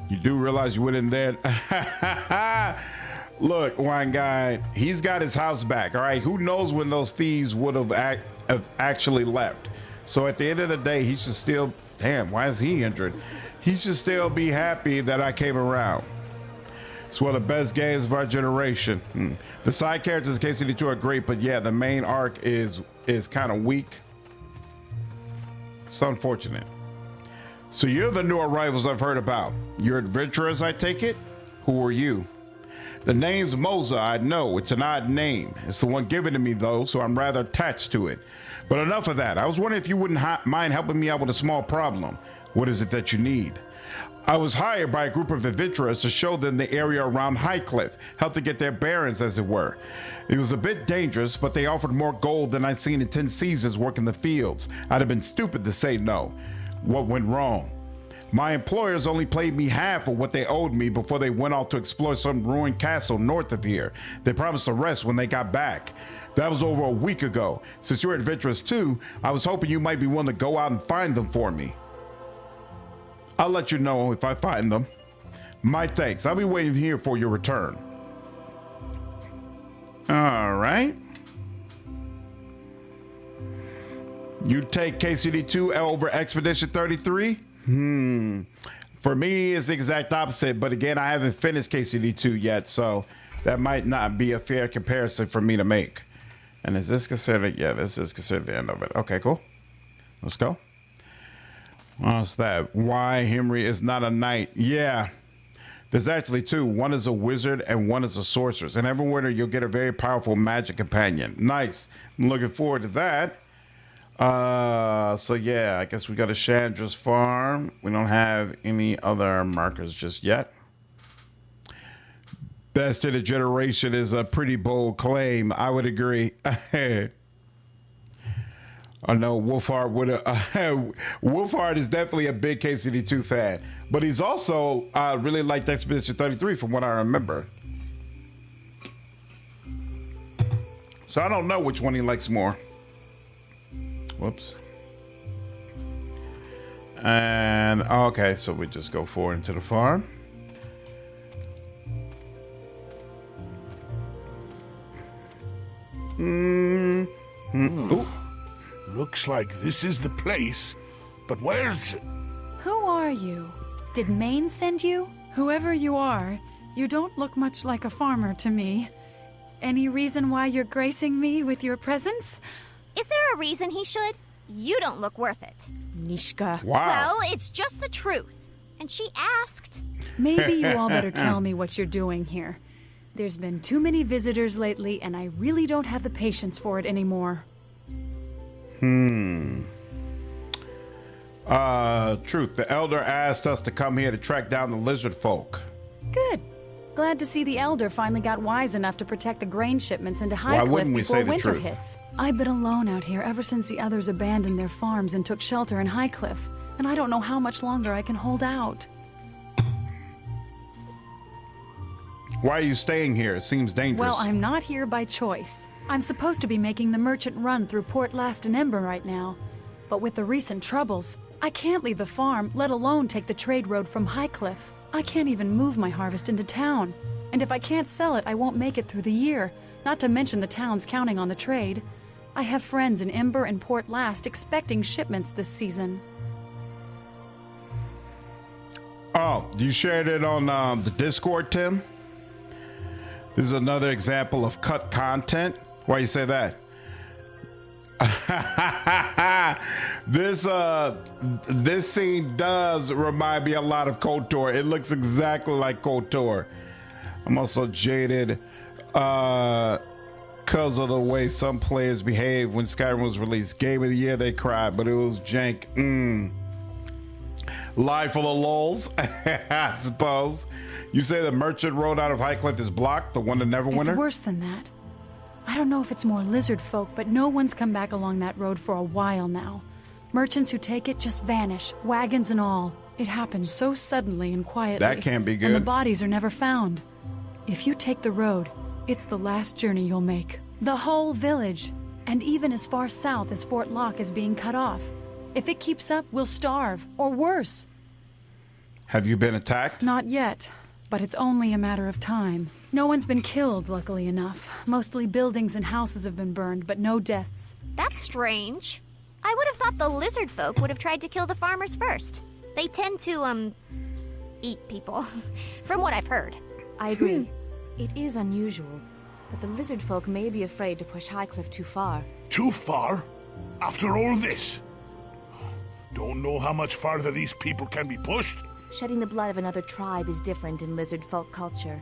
You do realize you went in there. Look, wine guy, he's got his house back. All right. Who knows when those thieves would have actually left? So at the end of the day, he should still, damn, why is he injured? He should still be happy that I came around. It's one of the best games of our generation. The side characters in KCD2 are great, but yeah, the main arc is kind of weak. It's unfortunate. So you're the new arrivals I've heard about. You're adventurers, I take it? Who are you? The name's Moza, I know. It's an odd name. It's the one given to me, though, so I'm rather attached to it. But enough of that. I was wondering if you wouldn't mind helping me out with a small problem. What is it that you need? I was hired by a group of adventurers to show them the area around High Cliff, help to get their bearings, as it were. It was a bit dangerous, but they offered more gold than I'd seen in 10 seasons working the fields. I'd have been stupid to say no. What went wrong? My employers only paid me half of what they owed me before they went off to explore some ruined castle north of here. They promised to rest when they got back. That was over a week ago. Since you're adventurous too, I was hoping you might be willing to go out and find them for me. I'll let you know if I find them. My thanks. I'll be waiting here for your return. All right. You take KCD2 over Expedition 33? For me, it's the exact opposite, but again, I haven't finished KCD2 yet, so that might not be a fair comparison for me to make. And is this considered? Yeah, this is considered the end of it. Okay, cool. Let's go. What's that? Why Henry is not a knight? Yeah. There's actually two. One is a wizard and one is a sorceress. And every winter you'll get a very powerful magic companion. Nice. I'm looking forward to that. So yeah, I guess we go to Chandra's farm. We don't have any other markers just yet. Best of the generation is a pretty bold claim. I would agree. I know Wolfhard would have. Wolfhard is definitely a big KCD2 fan, but he's also really liked Expedition 33 from what I remember. So I don't know which one he likes more. Whoops. And okay, so we just go forward into the farm. Ooh. Looks like this is the place, but where's it? Who are you? Did Maine send you? Whoever you are, you don't look much like a farmer to me. Any reason why you're gracing me with your presence? Is there a reason he should? You don't look worth it. Nishka. Wow. Well, it's just the truth. And she asked. Maybe you all better tell me what you're doing here. There's been too many visitors lately, and I really don't have the patience for it anymore. Truth. The elder asked us to come here to track down the lizard folk. Good. Glad to see the Elder finally got wise enough to protect the grain shipments into High Why Cliff wouldn't we before say the winter truth? hits. I've been alone out here ever since the others abandoned their farms and took shelter in High Cliff, and I don't know how much longer I can hold out. Why are you staying here? It seems dangerous. Well, I'm not here by choice. I'm supposed to be making the merchant run through Port Last and Ember right now. But with the recent troubles, I can't leave the farm, let alone take the trade road from High Cliff. I can't even move my harvest into town. And if I can't sell it, I won't make it through the year, not to mention the town's counting on the trade. I have friends in Ember and Port Last expecting shipments this season. Oh, you shared it on the Discord, Tim? This is another example of cut content. Why you say that? This scene does remind me a lot of KOTOR. It looks exactly like KOTOR. I'm also jaded because of the way some players behaved when Skyrim was released. Game of the year, they cried, but it was jank. Live for the lulz, I suppose. You say the merchant road out of High Cliff is blocked, the one to Neverwinter? It's worse than that. I don't know if it's more lizard folk, but no one's come back along that road for a while now. Merchants who take it just vanish, wagons and all. It happens so suddenly and quietly. That can't be good. And the bodies are never found. If you take the road, it's the last journey you'll make. The whole village, and even as far south as Fort Locke, is being cut off. If it keeps up, we'll starve, or worse. Have you been attacked? Not yet, but it's only a matter of time. No one's been killed, luckily enough. Mostly buildings and houses have been burned, but no deaths. That's strange. I would have thought the lizard folk would have tried to kill the farmers first. They tend to, eat people, from what I've heard. I agree. It is unusual, but the lizard folk may be afraid to push High Cliff too far. Too far? After all this? Don't know how much farther these people can be pushed. Shedding the blood of another tribe is different in lizard folk culture,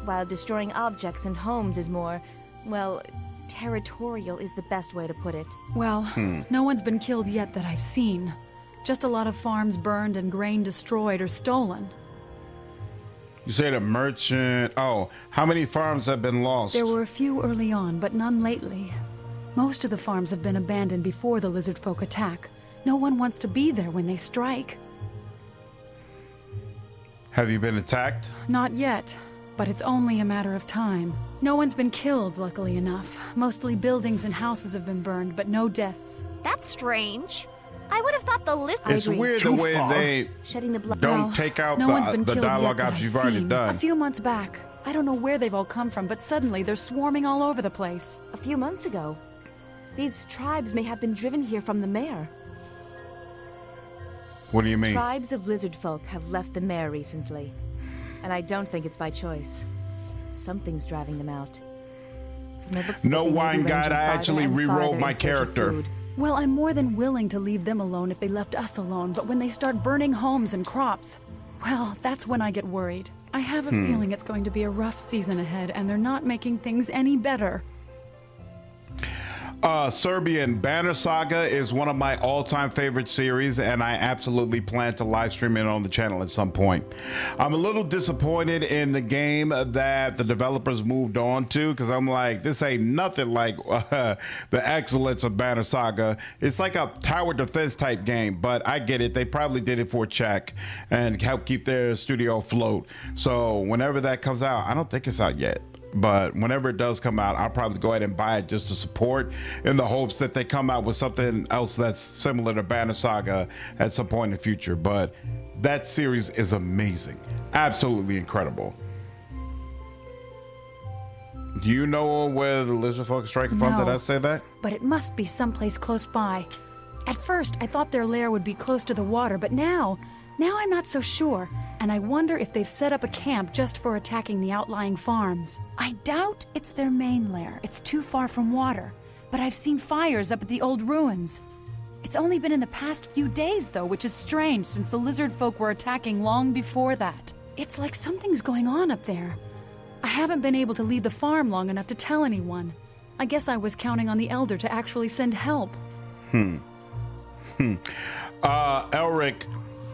while destroying objects and homes is more, well, territorial is the best way to put it. Well, no one's been killed yet that I've seen. Just a lot of farms burned and grain destroyed or stolen. You say the merchant... Oh, how many farms have been lost? There were a few early on, but none lately. Most of the farms have been abandoned before the lizard folk attack. No one wants to be there when they strike. Have you been attacked? Not yet, but it's only a matter of time. No one's been killed, luckily enough. Mostly buildings and houses have been burned, but no deaths. That's strange. I would have thought the list... It's weird the way they Shedding the blood. don't take out no one's been the killed dialogue yet that options I've you've already seen. done. A few months back. I don't know where they've all come from, but suddenly they're swarming all over the place. A few months ago. These tribes may have been driven here from the mare. What do you mean? Tribes of lizard folk have left the mare recently. And I don't think it's by choice. Something's driving them out. From the looks of No it, they may be wine guide, ranging I farther actually and re-rolled farther my in search of character. food. Well, I'm more than willing to leave them alone if they left us alone, but when they start burning homes and crops, well, that's when I get worried. I have a feeling it's going to be a rough season ahead, and they're not making things any better. Serbian Banner Saga is one of my all-time favorite series, and I absolutely plan to live stream it on the channel at some point. I'm a little disappointed in the game that the developers moved on to, because I'm like, this ain't nothing like the excellence of Banner Saga. It's like a tower defense type game, but I get it. They probably did it for a check and help keep their studio afloat. So whenever that comes out, I don't think it's out yet, but whenever it does come out, I'll probably go ahead and buy it just to support, in the hopes that they come out with something else that's similar to Banner Saga at some point in the future. But that series is amazing, absolutely incredible. Do you know where the lizard folk is striking from? No, Did I say that? but it must be someplace close by. At first, I thought their lair would be close to the water, but now I'm not so sure, and I wonder if they've set up a camp just for attacking the outlying farms. I doubt it's their main lair. It's too far from water, but I've seen fires up at the old ruins. It's only been in the past few days, though, which is strange since the lizard folk were attacking long before that. It's like something's going on up there. I haven't been able to leave the farm long enough to tell anyone. I guess I was counting on the Elder to actually send help. Elric,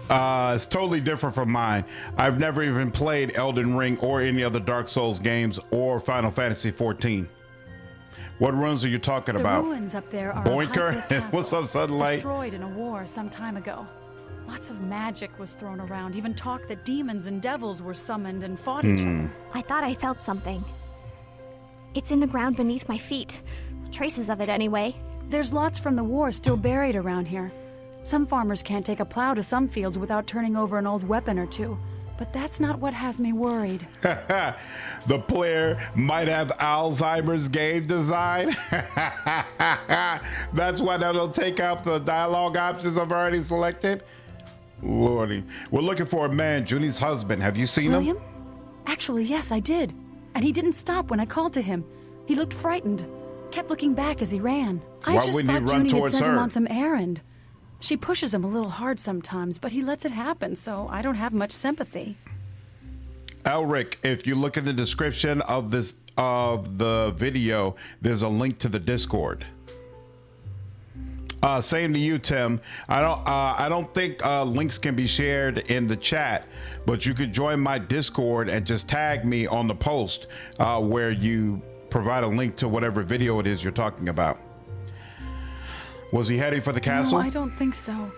it's totally different from mine. I've never even played Elden Ring or any other Dark Souls games or Final Fantasy 14. What ruins are you talking about? The ruins up there are Boinker? High Cliff What's up, Castle, Sunlight? destroyed in a war some time ago. Lots of magic was thrown around, even talk that demons and devils were summoned and fought each other. I thought I felt something. It's in the ground beneath my feet. Traces of it, anyway. There's lots from the war still buried around here. Some farmers can't take a plow to some fields without turning over an old weapon or two. But that's not what has me worried. The player might have Alzheimer's game design. That's why they'll take out the dialogue options I've already selected. Lordy. We're looking for a man, Junie's husband. Have you seen William? him? Actually, yes, I did. And he didn't stop when I called to him. He looked frightened. Kept looking back as he ran. I Why just wouldn't he thought run Junie had towards sent him her? on some errand. She pushes him a little hard sometimes, but he lets it happen, so I don't have much sympathy. Elric, if you look in the description of the video, there's a link to the Discord. Same to you, Tim. I don't think links can be shared in the chat, but you could join my Discord and just tag me on the post where you provide a link to whatever video it is you're talking about. Was he heading for the castle? No, I don't think so.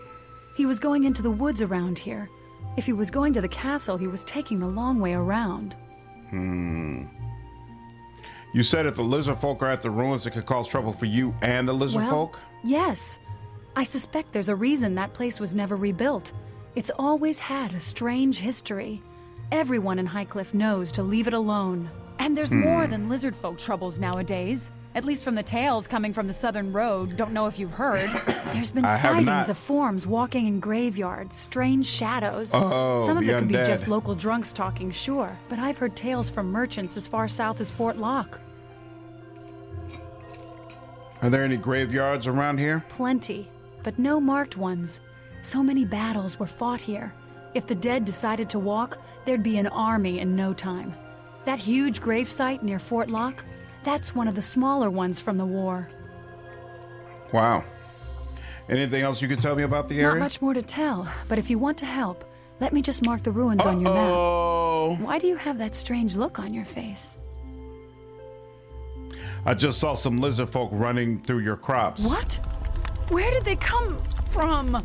He was going into the woods around here. If he was going to the castle, he was taking the long way around. You said if the lizard folk are at the ruins, it could cause trouble for you and the lizard folk? Yes. I suspect there's a reason that place was never rebuilt. It's always had a strange history. Everyone in High Cliff knows to leave it alone. And there's more than lizard folk troubles nowadays. At least from the tales coming from the southern road. Don't know if you've heard. There's been sightings of forms walking in graveyards, strange shadows. Oh, some of the it could be undead. just local drunks talking, sure. But I've heard tales from merchants as far south as Fort Lock. Are there any graveyards around here? Plenty, but no marked ones. So many battles were fought here. If the dead decided to walk, there'd be an army in no time. That huge gravesite near Fort Lock, that's one of the smaller ones from the war. Wow. Anything else you can tell me about the area? Not much more to tell, but if you want to help, let me just mark the ruins on your map. Why do you have that strange look on your face? I just saw some lizard folk running through your crops. What? Where did they come from?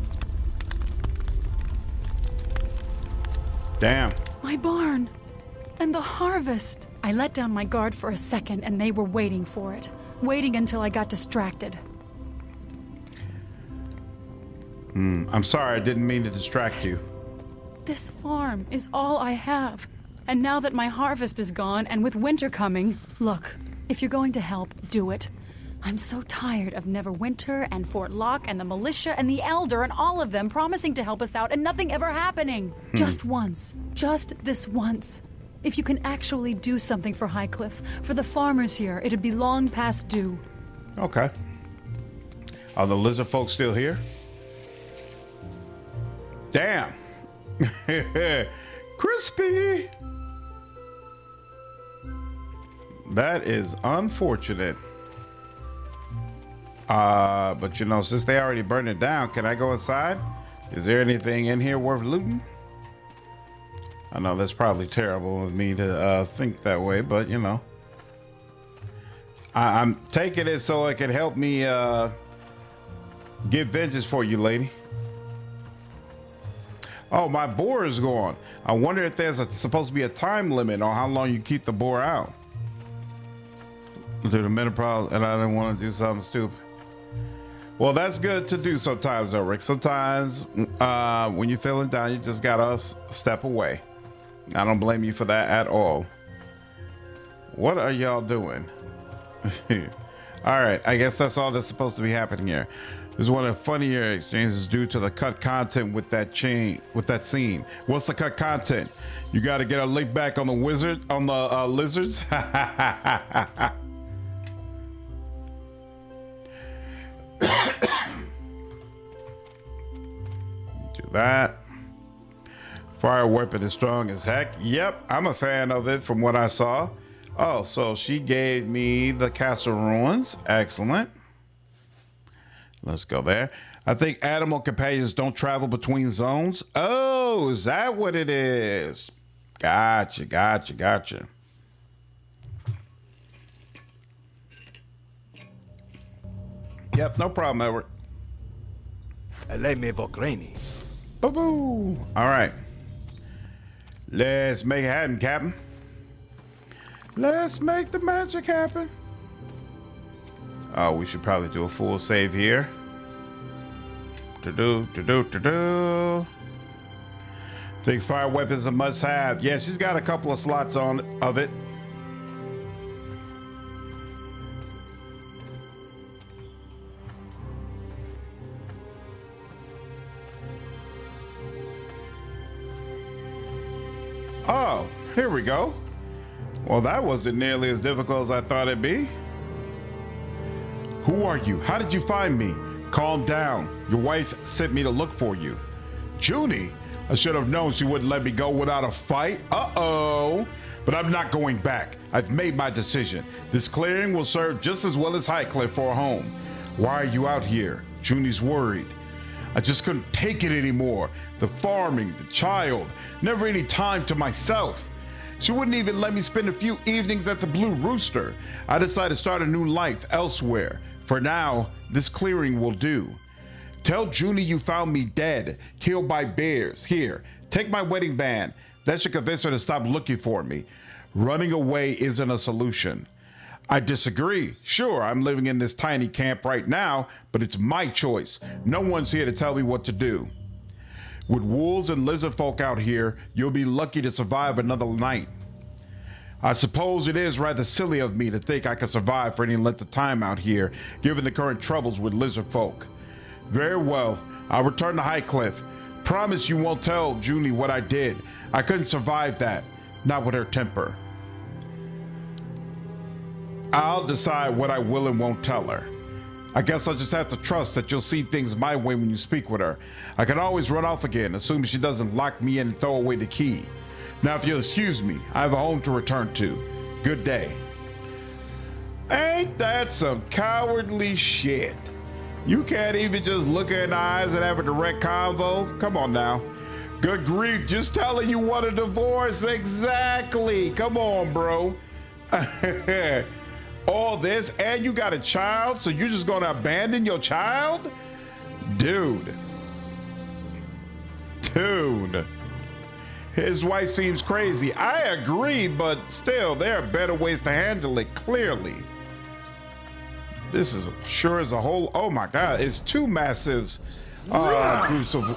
Damn. My barn. And the harvest. I let down my guard for a second and they were waiting for it. Waiting until I got distracted. I'm sorry, I didn't mean to distract you. This farm is all I have. And now that my harvest is gone and with winter coming, look, if you're going to help, do it. I'm so tired of Neverwinter and Fort Lock and the militia and the Elder and all of them promising to help us out and nothing ever happening. Just once. Just this once. If you can actually do something for High Cliff, for the farmers here, it'd be long past due. Okay. Are the lizard folks still here? Damn. Crispy. That is unfortunate. But you know, since they already burned it down, can I go inside? Is there anything in here worth looting? I know that's probably terrible of me to think that way, but you know, I'm taking it so it can help me get vengeance for you, lady. Oh, my boar is gone. I wonder if there's supposed to be a time limit on how long you keep the boar out. Do the menopause, and I didn't want to do something stupid. Well, that's good to do sometimes, though, Rick. Sometimes when you're feeling down, you just gotta step away. I don't blame you for that at all. What are y'all doing? All right, I guess that's all that's supposed to be happening here. This is one of the funnier exchanges due to the cut content with that scene. What's the cut content? You got to get a link back on the lizards. Do that. Fire weapon is strong as heck. Yep, I'm a fan of it from what I saw. Oh, so she gave me the castle ruins. Excellent. Let's go there. I think animal companions don't travel between zones. Oh, is that what it is? Gotcha. Yep, no problem, Edward. Boo-boo. All right. Let's make it happen, Captain. Let's make the magic happen. Oh, we should probably do a full save here. Think fire weapons a must-have. Yeah, she's got a couple of slots of it. Oh, here we go. Well, that wasn't nearly as difficult as I thought it'd be. Who are you? How did you find me? Calm down. Your wife sent me to look for you. Junie? I should have known she wouldn't let me go without a fight. Uh-oh. But I'm not going back. I've made my decision. This clearing will serve just as well as High Cliff for a home. Why are you out here? Junie's worried. I just couldn't take it anymore. The farming, the child, never any time to myself. She wouldn't even let me spend a few evenings at the Blue Rooster. I decided to start a new life elsewhere. For now, this clearing will do. Tell Junie you found me dead, killed by bears. Here, take my wedding band. That should convince her to stop looking for me. Running away isn't a solution. I disagree. Sure, I'm living in this tiny camp right now, but it's my choice. No one's here to tell me what to do. With wolves and lizard folk out here, you'll be lucky to survive another night. I suppose it is rather silly of me to think I can survive for any length of time out here, given the current troubles with lizard folk. Very well, I'll return to High Cliff. Promise you won't tell Junie what I did. I couldn't survive that, not with her temper. I'll decide what I will and won't tell her. I guess I'll just have to trust that you'll see things my way when you speak with her. I can always run off again, assuming she doesn't lock me in and throw away the key. Now, if you'll excuse me, I have a home to return to. Good day. Ain't that some cowardly shit? You can't even just look her in the eyes and have a direct convo? Come on now. Good grief, just telling you what a divorce. Exactly. Come on, bro. All this, and you got a child, so you're just gonna abandon your child? Dude. His wife seems crazy. I agree, but still, there are better ways to handle it, clearly. This is sure as a whole. Oh my God, it's two massive groups of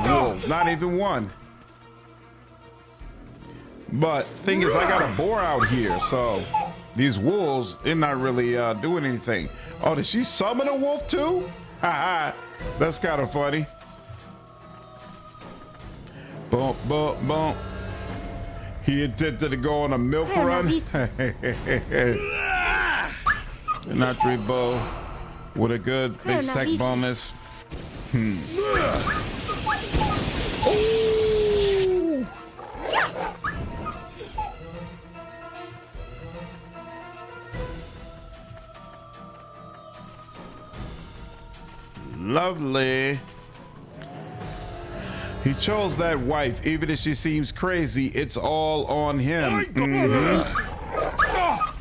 wolves, not even one. But thing is, I got a boar out here, so these wolves, they're not really doing anything. Oh, did she summon a wolf too? Haha, that's kind of funny. Bump, bump, bump. He attempted to go on a milk run. An archery bow with a good base tech bonus. Lovely. He chose that wife, even if she seems crazy. It's all on him.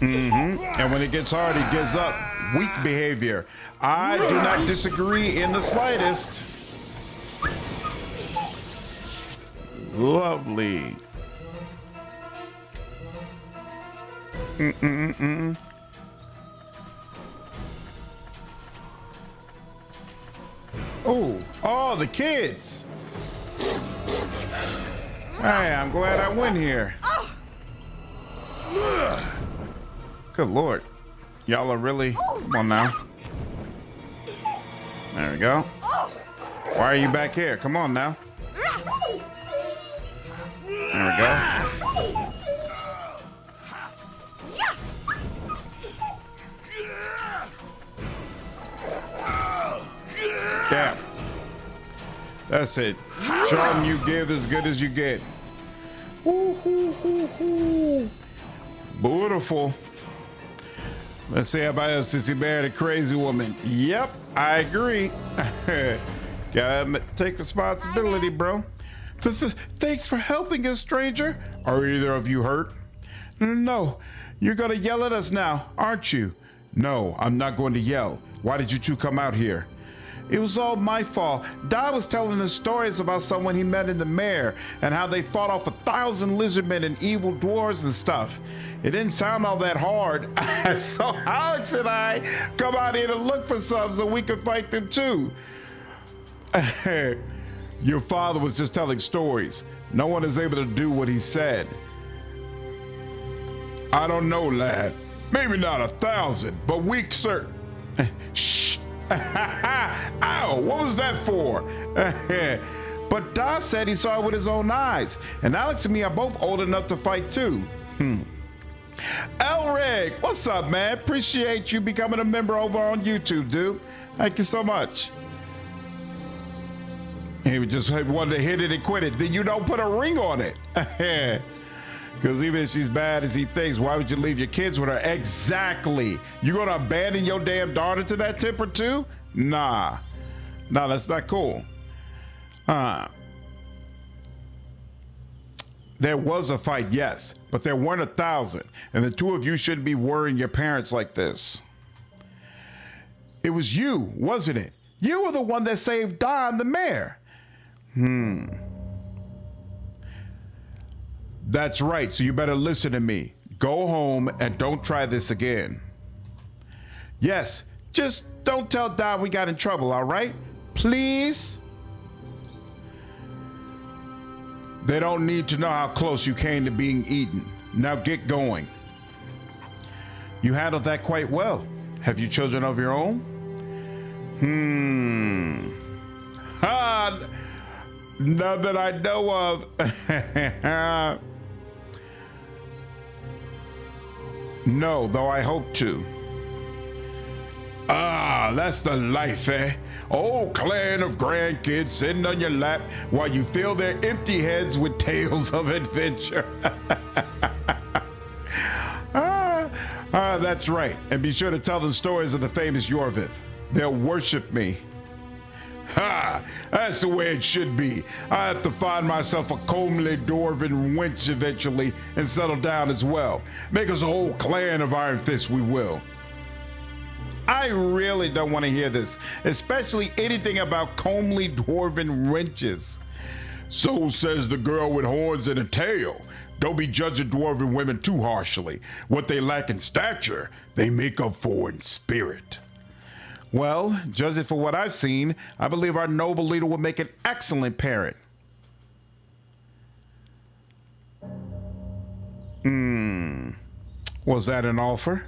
And when it gets hard, he gives up. Weak behavior. I do not disagree in the slightest. Lovely. Oh, the kids. Hey, I'm glad I went here. Good Lord. Y'all are really... Come on now. There we go. Why are you back here? Come on now. There we go. Yeah. That's it. Charm you give as good as you get. Beautiful. Let's see about Sissy Bear, the crazy woman. Yep, I agree. Gotta take responsibility, bro. Thanks for helping us, stranger. Are either of you hurt? No, you're gonna yell at us now, aren't you? No, I'm not going to yell. Why did you two come out here? It was all my fault. Dad was telling us stories about someone he met in the mare and how they fought off 1,000 lizardmen and evil dwarves and stuff. It didn't sound all that hard. So Alex and I come out here to look for some so we could fight them too. Your father was just telling stories. No one is able to do what he said. I don't know, lad. Maybe not 1,000, but we certain. Shh. Ow, what was that for? But Da said he saw it with his own eyes, and Alex and me are both old enough to fight too. Elrig, what's up, man? Appreciate you becoming a member over on YouTube, dude. Thank you so much. He just wanted to hit it and quit it. Then you don't put a ring on it. Because even if she's bad as he thinks, why would you leave your kids with her? Exactly. You gonna abandon your damn daughter to that temper too? Nah, that's not cool. There was a fight, yes, but there weren't 1,000, and the two of you shouldn't be worrying your parents like this. It was you, wasn't it? You were the one that saved Don the mayor. That's right, so you better listen to me. Go home and don't try this again. Yes, just don't tell Don we got in trouble, all right? Please? They don't need to know how close you came to being eaten. Now get going. You handled that quite well. Have you children of your own? None that I know of. No, though I hope to. Ah, that's the life, eh? Whole clan of grandkids sitting on your lap while you fill their empty heads with tales of adventure. That's right. And be sure to tell them stories of the famous Yorviv. They'll worship me. Ha! That's the way it should be. I have to find myself a comely dwarven wench eventually and settle down as well. Make us a whole clan of Iron Fists, we will. I really don't want to hear this, especially anything about comely dwarven wenches. So says the girl with horns and a tail. Don't be judging dwarven women too harshly. What they lack in stature, they make up for in spirit. Well, judging for what I've seen, I believe our noble leader would make an excellent parent. Was that an offer?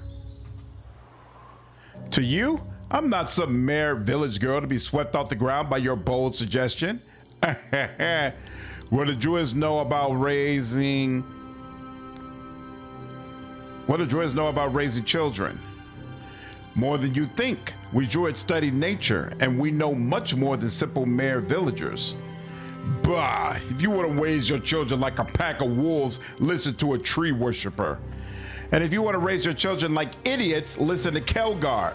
To you? I'm not some mere village girl to be swept off the ground by your bold suggestion. What do druids know about raising... What do druids know about raising children? More than you think. We druids study nature, and we know much more than simple mere villagers. Bah! If you want to raise your children like a pack of wolves, listen to a tree worshiper. And if you want to raise your children like idiots, listen to Kelgar.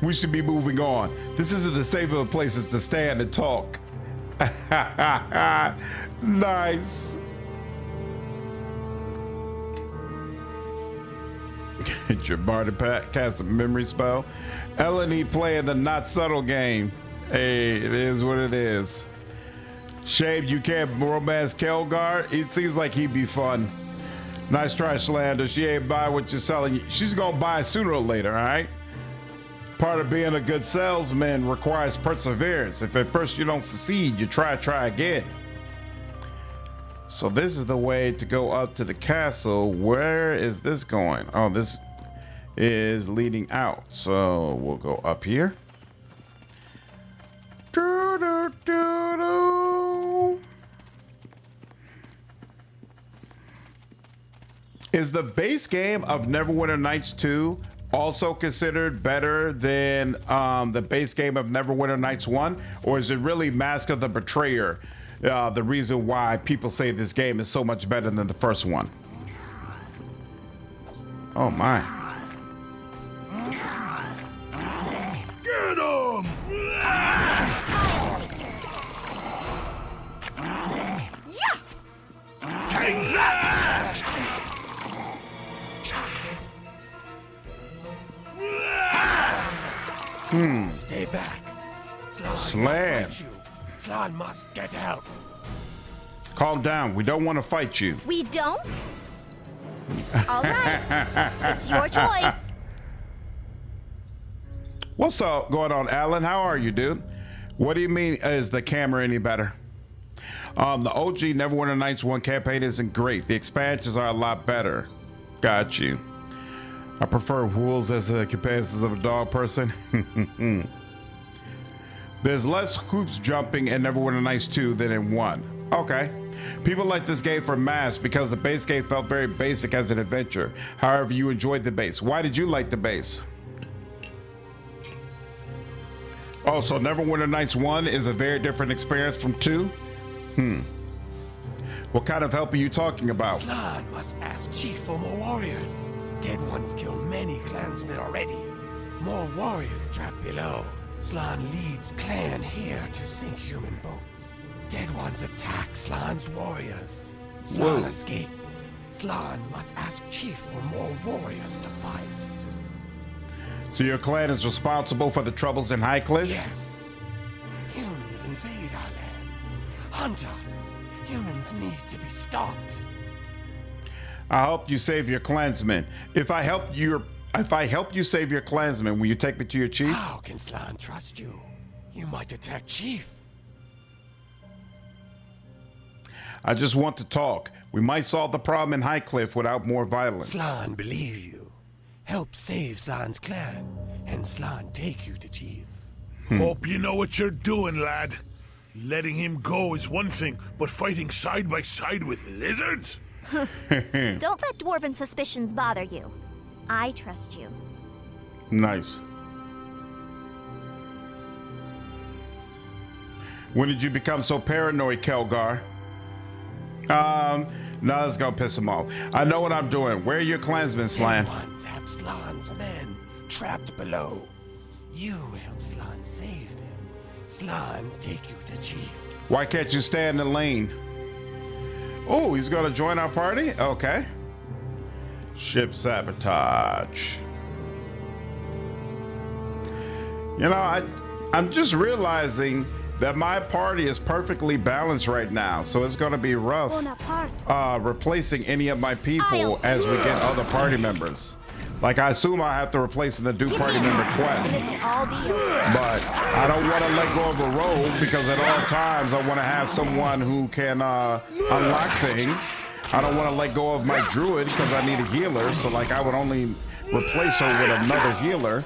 We should be moving on. This isn't the safe of places to stand and talk. Nice. Get your bar to cast a memory spell. Eleni playing the not subtle game. Hey, it is what it is. Shame you can't romance Kelgar. It seems like he'd be fun. Nice try, Slander. She ain't buy what you're selling. She's gonna buy sooner or later, all right? Part of being a good salesman requires perseverance. If at first you don't succeed, you try again. So this is the way to go up to the castle. Where is this going? Oh, this is leading out. So we'll go up here. Is the base game of Neverwinter Nights 2 also considered better than the base game of Neverwinter Nights 1? Or is it really Mask of the Betrayer the reason why people say this game is so much better than the first one? Oh my. Get him! Take that! Stay back. Slam. Slan must get help. Calm down. We don't want to fight you. We don't? All right. It's your choice. What's up going on, Alan? How are you, dude? What do you mean, is the camera any better? The OG Neverwinter Nights 1 campaign isn't great. The expansions are a lot better. Got you. I prefer wolves as a comparison of a dog person. There's less hoops jumping in Neverwinter Nights 2 than in 1. Okay. People like this game for mass because the base game felt very basic as an adventure. However, you enjoyed the base. Why did you like the base? Oh, so Neverwinter Nights 1 is a very different experience from 2? What kind of help are you talking about? Slan must ask Chief for more warriors. Dead ones kill many clansmen already. More warriors trapped below. Slan leads clan here to sink human boats. Dead ones attack Slan's warriors. Slan escape. Slan must ask Chief for more warriors to fight. So your clan is responsible for the troubles in High Cliff? Yes. Humans invade our lands. Hunt us. Humans need to be stopped. I'll help you save your clansmen. If I help you save your clansmen, will you take me to your chief? How can Slan trust you? You might attack Chief. I just want to talk. We might solve the problem in High Cliff without more violence. Slan believe you. Help save Slan's clan, and Slan take you to Chief. Hope you know what you're doing, lad. Letting him go is one thing, but fighting side by side with lizards? Don't let dwarven suspicions bother you. I trust you. Nice. When did you become so paranoid, Kelgar? No, that's gonna piss him off. I know what I'm doing. Where are your clansmen, Slan? Dead ones have Slan's men trapped below. You help Slan save them. Slan take you to Chief. Why can't you stay in the lane? Oh, he's gonna join our party? Okay. Ship sabotage. You know, I'm just realizing that my party is perfectly balanced right now, so it's gonna be rough replacing any of my people as we get other party members. Like, I assume I have to replace in the do party member quest. But I don't want to let go of a rogue because at all times I want to have someone who can unlock things. I don't want to let go of my druid because I need a healer. So like I would only replace her with another healer.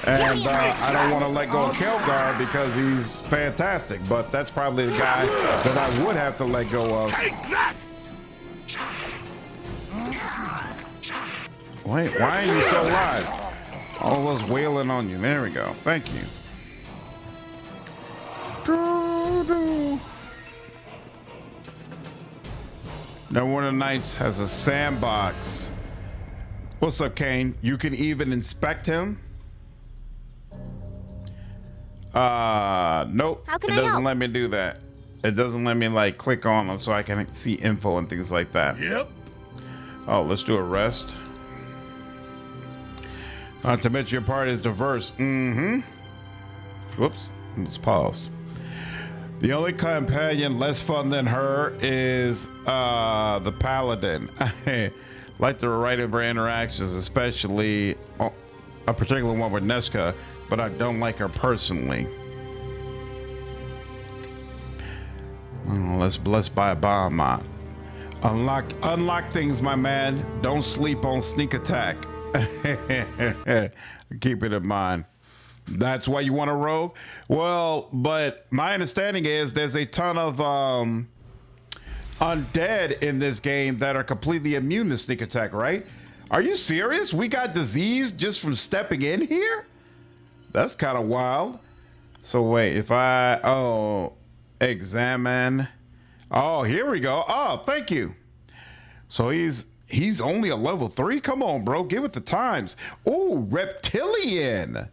And I don't want to let go of Kelgar because he's fantastic. But that's probably the guy that I would have to let go of. Wait, why are you still alive? All of us wailing on you. There we go. Thank you. Neverwinter Nights has a sandbox. What's up, Kane? You can even inspect him? Nope. How can it I doesn't help? let me do that. It doesn't let me like click on them so I can see info and things like that. Yep. Oh, let's do a rest. To mention your party is diverse. Mm-hmm. Whoops. Let's pause. The only companion less fun than her is the paladin. I like the right of her interactions, especially a particular one with Neska, but I don't like her personally. Oh, let's buy a bomb. Unlock things, my man. Don't sleep on sneak attack. Keep it in mind. That's why you want a rogue? Well, but my understanding is there's a ton of undead in this game that are completely immune to sneak attack, right? Are you serious? We got disease just from stepping in here? That's kind of wild. So wait, if I examine. Oh, here we go. Oh, thank you. So he's only a level 3. Come on, bro. Give it the times. Oh, reptilian.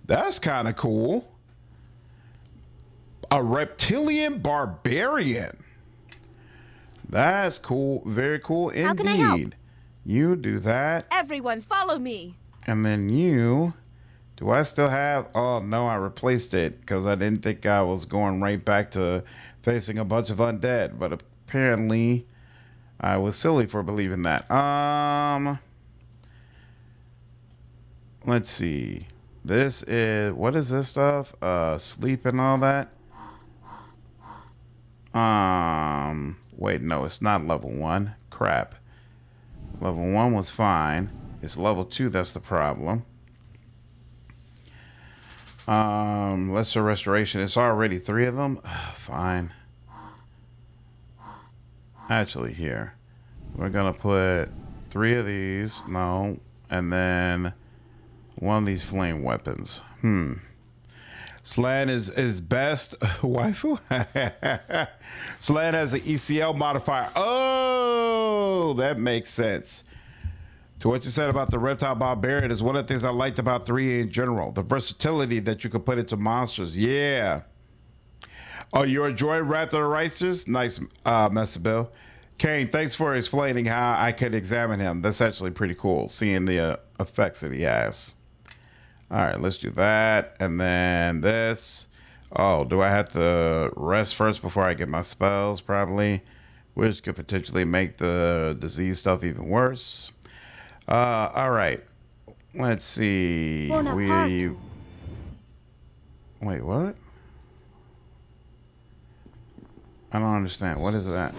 That's kind of cool. A reptilian barbarian. That's cool. Very cool indeed. How can I help? You do that. Everyone, follow me. And then you. Do I still have? Oh, no, I replaced it because I didn't think I was going right back to facing a bunch of undead. But apparently I was silly for believing that. Let's see. This is, what is this stuff? Sleep and all that? Wait, no, it's not level 1. Crap. Level 1 was fine. It's level 2 that's the problem. Lesser restoration. It's already 3 of them. Fine. Actually, here. We're gonna put 3 of these. No. And then 1 of these flame weapons. Slan is best. Waifu? Slan has an ECL modifier. Oh, that makes sense. To what you said about the reptile barbarian is one of the things I liked about 3 in general. The versatility that you could put into monsters. Yeah. Oh, you enjoy Raptor Racers? Nice, Mr. Bill. Kane, thanks for explaining how I could examine him. That's actually pretty cool, seeing the effects that he has. All right, let's do that. And then this. Oh, do I have to rest first before I get my spells? Probably. Which could potentially make the disease stuff even worse. All right. Let's see. Wait, what? I don't understand. What is that?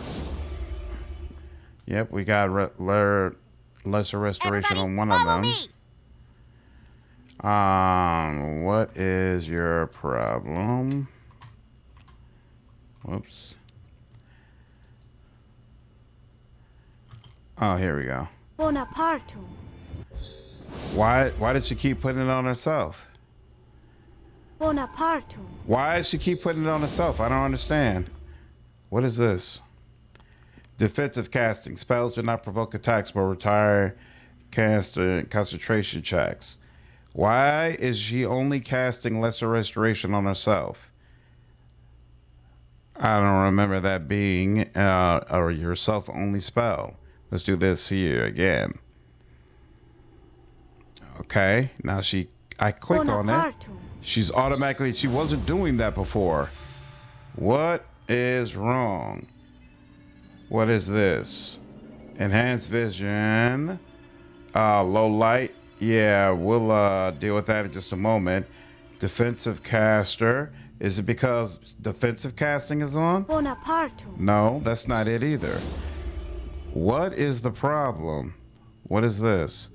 Yep, we got lesser restoration on one of them. Me. What is your problem? Whoops. Oh, here we go. Bonaparte. Why did she keep putting it on herself? Bonaparte. Why does she keep putting it on herself? I don't understand. What is this? Defensive casting. Spells do not provoke attacks but retire concentration checks. Why is she only casting lesser restoration on herself? I don't remember that being a yourself only spell. Let's do this here again. Okay, now I click on it. She's automatically, she wasn't doing that before. What is wrong? What is this? Enhanced vision. Low light. Yeah, we'll deal with that in just a moment. Defensive caster. Is it because defensive casting is on? Bonaparte. No, that's not it either. What is the problem? What is this?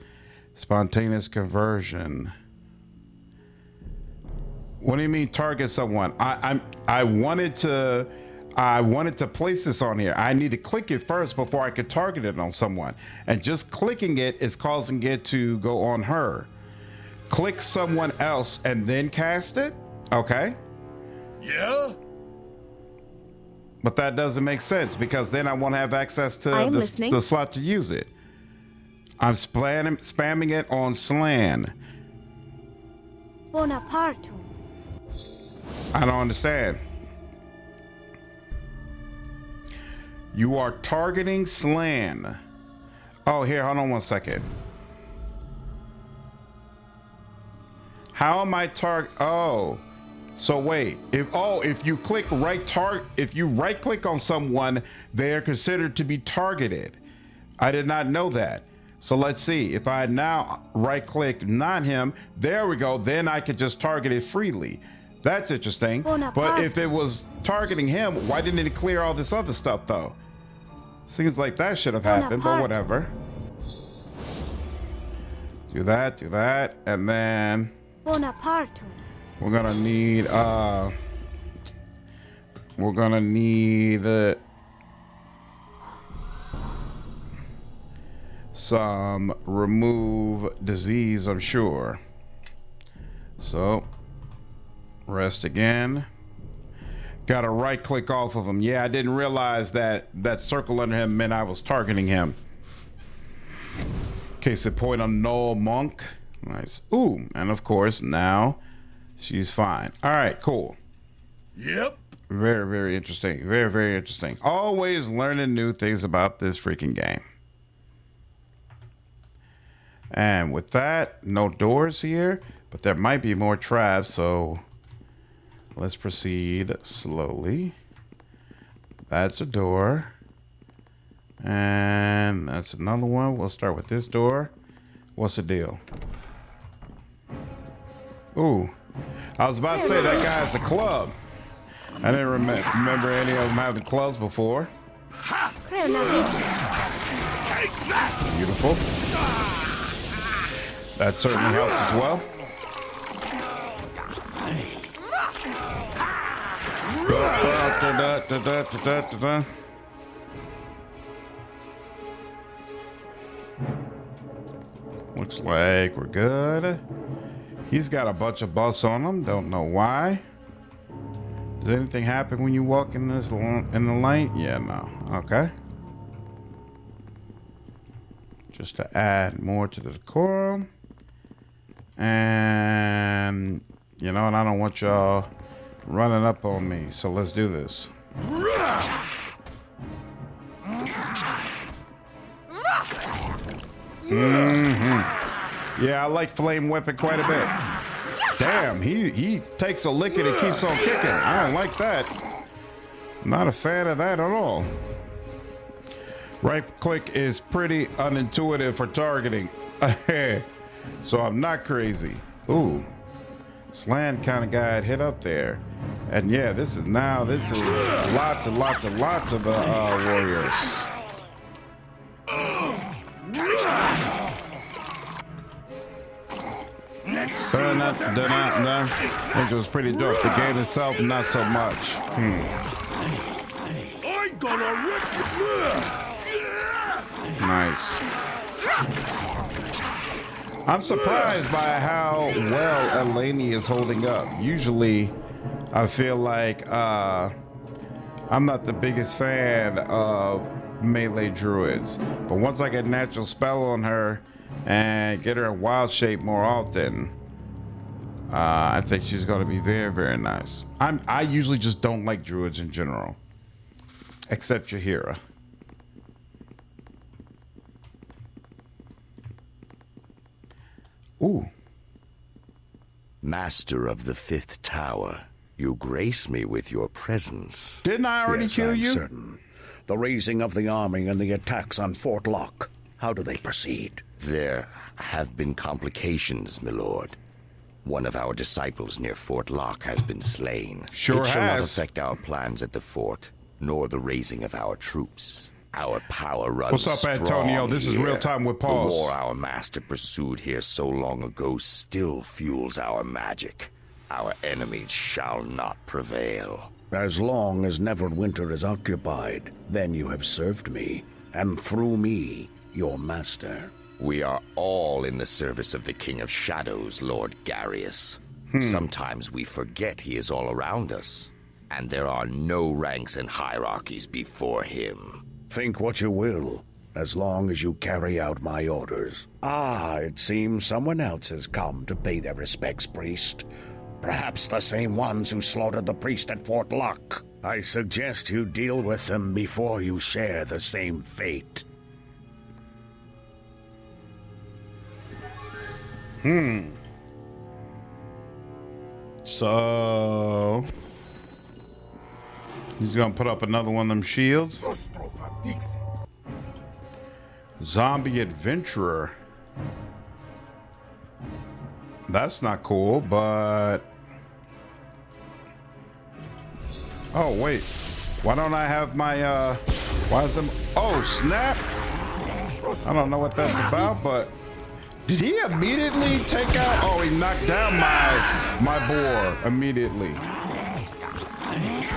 Spontaneous conversion. What do you mean target someone? I wanted to place this on here. I need to click it first before I could target it on someone. And just clicking it is causing it to go on her. Click someone else and then cast it? Okay. Yeah? But that doesn't make sense because then I won't have access to the slot to use it. I'm spamming it on Slan. Bonaparte. I don't understand. You are targeting Slan. Oh, here, hold on one second. How am I oh, so wait, if you click if you right click on someone, they are considered to be targeted. I did not know that. So let's see, if I now right click not him, there we go, then I could just target it freely. That's interesting. But if it was targeting him, why didn't it clear all this other stuff though? Seems like that should have happened, but whatever. Do that, and then Bonaparte. we're gonna need some remove disease, I'm sure. So rest again. Gotta right click off of him. Yeah, I didn't realize that that circle under him meant I was targeting him. Case in point, a null monk. Nice. Ooh, and of course now she's fine. All right, cool. Yep. Very, very interesting. Very, very interesting. Always learning new things about this freaking game. And with that, no doors here, but there might be more traps, so let's proceed slowly. That's a door. And that's another one. We'll start with this door. What's the deal? Ooh. I was about to say that guy has a club. I didn't remember any of them having clubs before. Beautiful. That certainly helps as well. Looks like we're good. He's got a bunch of buffs on him. Don't know why. Does anything happen when you walk in this in the light? Yeah, no. Okay. Just to add more to the decorum. And you know, and I don't want y'all running up on me, so let's do this. Yeah, I like flame weapon quite a bit. Damn, he takes a licking and keeps on kicking. I don't like that. Not a fan of that at all. Right click is pretty unintuitive for targeting. So I'm not crazy. Ooh. Slan kind of got hit up there. And yeah, this is lots and lots and lots of warriors. Which was pretty dope. The game itself, not so much. I'm gonna rip. Nice. I'm surprised by how well Eleni is holding up. Usually, I feel like I'm not the biggest fan of melee druids, but once I get natural spell on her and get her in wild shape more often, I think she's going to be very, very nice. I usually just don't like druids in general, except Jahira. Ooh. Master of the Fifth Tower, you grace me with your presence. Didn't I already kill you? Certain. The raising of the army and the attacks on Fort Locke, how do they proceed? There have been complications, my lord. One of our disciples near Fort Locke has been slain. Sure it shall not has. affect our plans at the fort, nor the raising of our troops. Our power runs What's up, Antonio? strong This is here. real time with pause. The war our master pursued here so long ago still fuels our magic. Our enemies shall not prevail. As long as Neverwinter is occupied, then you have served me, and through me, your master. We are all in the service of the King of Shadows, Lord Garius. Sometimes we forget he is all around us, and there are no ranks and hierarchies before him. Think what you will, as long as you carry out my orders. Ah, it seems someone else has come to pay their respects, priest. Perhaps the same ones who slaughtered the priest at Fort Locke. I suggest you deal with them before you share the same fate. So he's gonna put up another one of them shields. Zombie adventurer. That's not cool, but oh wait, why don't I have my why is it? Oh snap! I don't know what that's about, but did he immediately take out? Oh, he knocked down my boar immediately.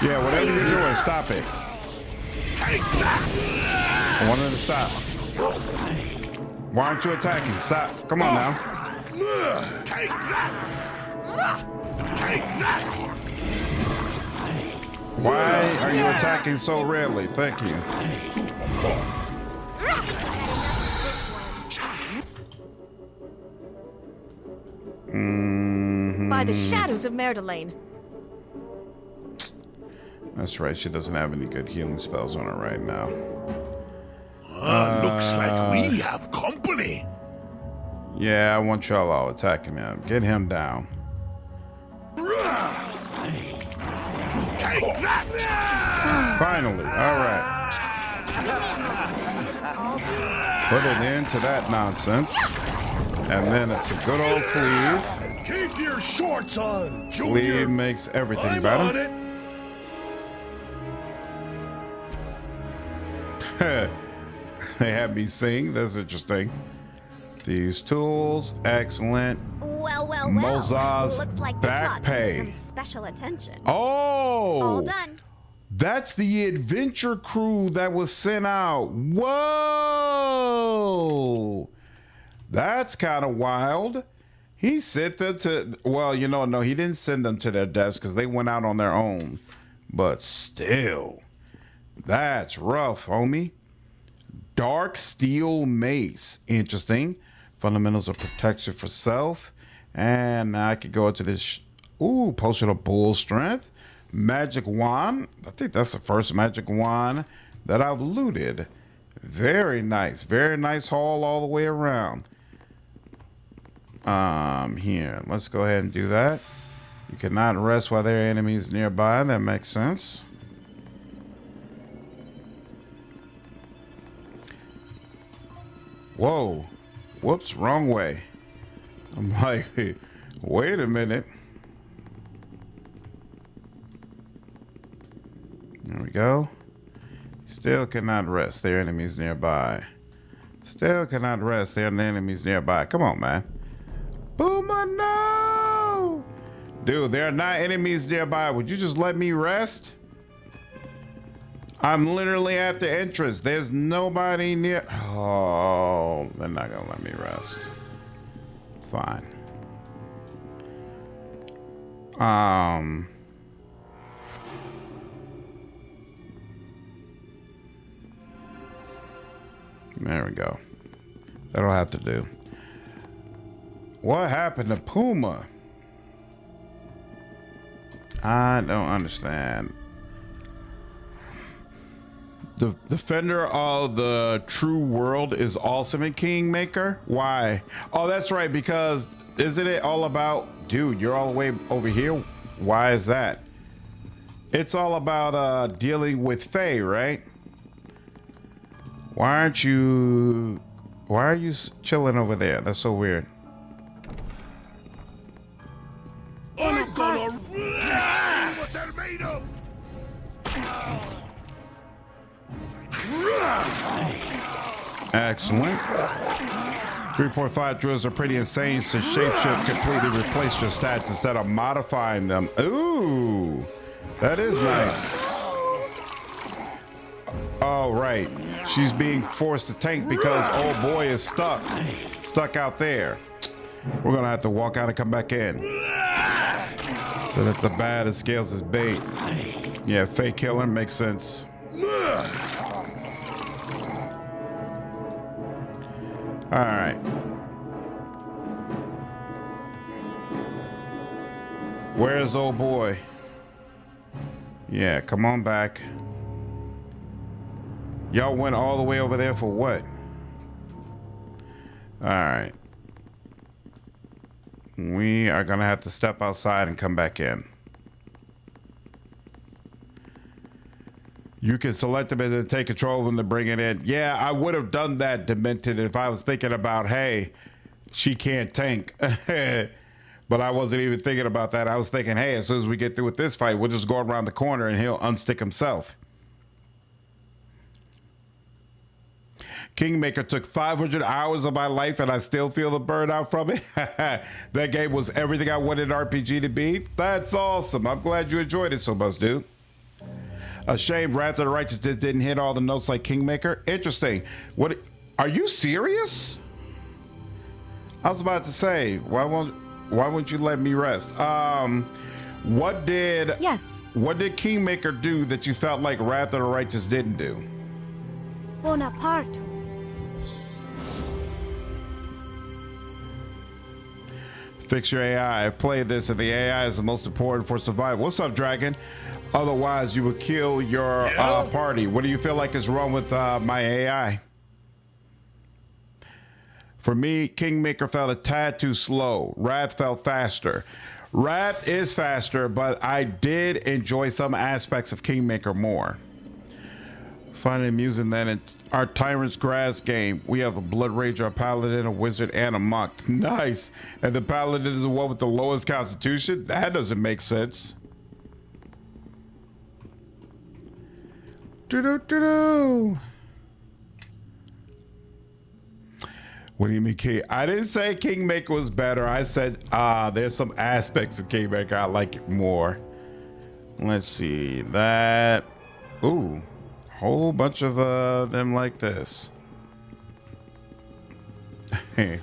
Yeah, whatever you're doing, stop it. I wanted to stop. Why aren't you attacking? Stop. Come on now. Take that! Take that! Why are you attacking so rarely? Thank you. By the shadows of Merdelaine. That's right. She doesn't have any good healing spells on her right now. Looks like we have company. Yeah, I want y'all all attacking him. Get him down. Take that! Finally. All right. Put an end to that nonsense. And then it's a good old cleave. Keep your shorts on, Junior. Cleave makes everything I'm better. on it. They have me sing. That's interesting. These tools, excellent. Well. Mozart's Looks like back this lot pay. needs some special attention. Oh! All done. That's the adventure crew that was sent out. Whoa! That's kind of wild. He sent them to, well, no, he didn't send them to their deaths because they went out on their own. But still, that's rough, homie. Dark steel mace. Interesting. Fundamentals of protection for self. And I could go into this. Ooh, potion of bull strength. Magic wand. I think that's the first magic wand that I've looted. Very nice. Very nice haul all the way around. Here. Let's go ahead and do that. You cannot rest while there are enemies nearby. That makes sense. Whoa. Whoops, wrong way. I'm like, wait a minute. There we go. Still cannot rest. There are enemies nearby. Still cannot rest. There are enemies nearby. Come on, man. Boomer, no! Dude, there are not enemies nearby. Would you just let me rest? I'm literally at the entrance. There's nobody near. Oh, they're not gonna let me rest. Fine. There we go. That'll have to do. What happened to Puma? I don't understand. The defender of the true world is Ultimate Kingmaker? Why? Oh, that's right, because isn't it all about, dude, you're all the way over here? Why is that? It's all about dealing with Fae, right? Why are you chilling over there? That's so weird. I'm gonna see what they're made of. Excellent. 3.5 drills are pretty insane since shapeshift completely replaced your stats instead of modifying them. Ooh, that is nice. Oh, right. She's being forced to tank because old boy is stuck out there. We're gonna have to walk out and come back in so that the bad scales his bait. Yeah, fake killer makes sense. All right. Where's old boy? Yeah, come on back. Y'all went all the way over there for what? All right. We are gonna have to step outside and come back in. You can select them and then take control of them to bring it in. Yeah, I would have done that, Demented, if I was thinking about, hey, she can't tank. But I wasn't even thinking about that. I was thinking, hey, as soon as we get through with this fight, we'll just go around the corner and he'll unstick himself. Kingmaker took 500 hours of my life and I still feel the burnout from it. That game was everything I wanted an RPG to be. That's awesome. I'm glad you enjoyed it so much, dude. A shame Wrath of the Righteous just didn't hit all the notes like Kingmaker. Interesting. What? Are you serious? I was about to say, why won't you let me rest? What did Kingmaker do that you felt like Wrath of the Righteous didn't do? Bonaparte. Fix your AI. I've played this and the AI is the most important for survival. What's up, Dragon? Otherwise, you would kill your party. What do you feel like is wrong with my AI? For me, Kingmaker felt a tad too slow. Wrath felt faster. Wrath is faster, but I did enjoy some aspects of Kingmaker more. Find it amusing that in our Tyrant's Grass game, we have a Blood Ranger, a Paladin, a Wizard, and a Monk. Nice. And the Paladin is the one with the lowest constitution? That doesn't make sense. Do-do-do-do. What do you mean, King? I didn't say Kingmaker was better. I said, there's some aspects of Kingmaker I like it more. Let's see. That. Ooh. Whole bunch of them like this. It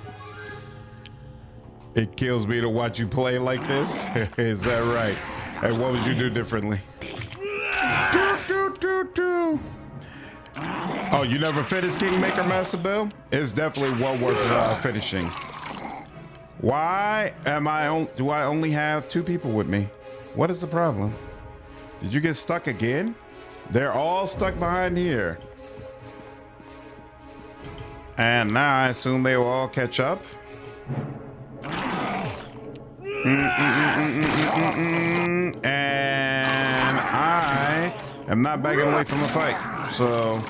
kills me to watch you play like this. Is that right? And what would you do differently? Oh, you never finished Kingmaker, Master Bill? It's definitely well worth finishing. Why do I only have 2 people with me? What is the problem? Did you get stuck again? They're all stuck behind here. And now I assume they will all catch up. And I am not backing away from a fight. So.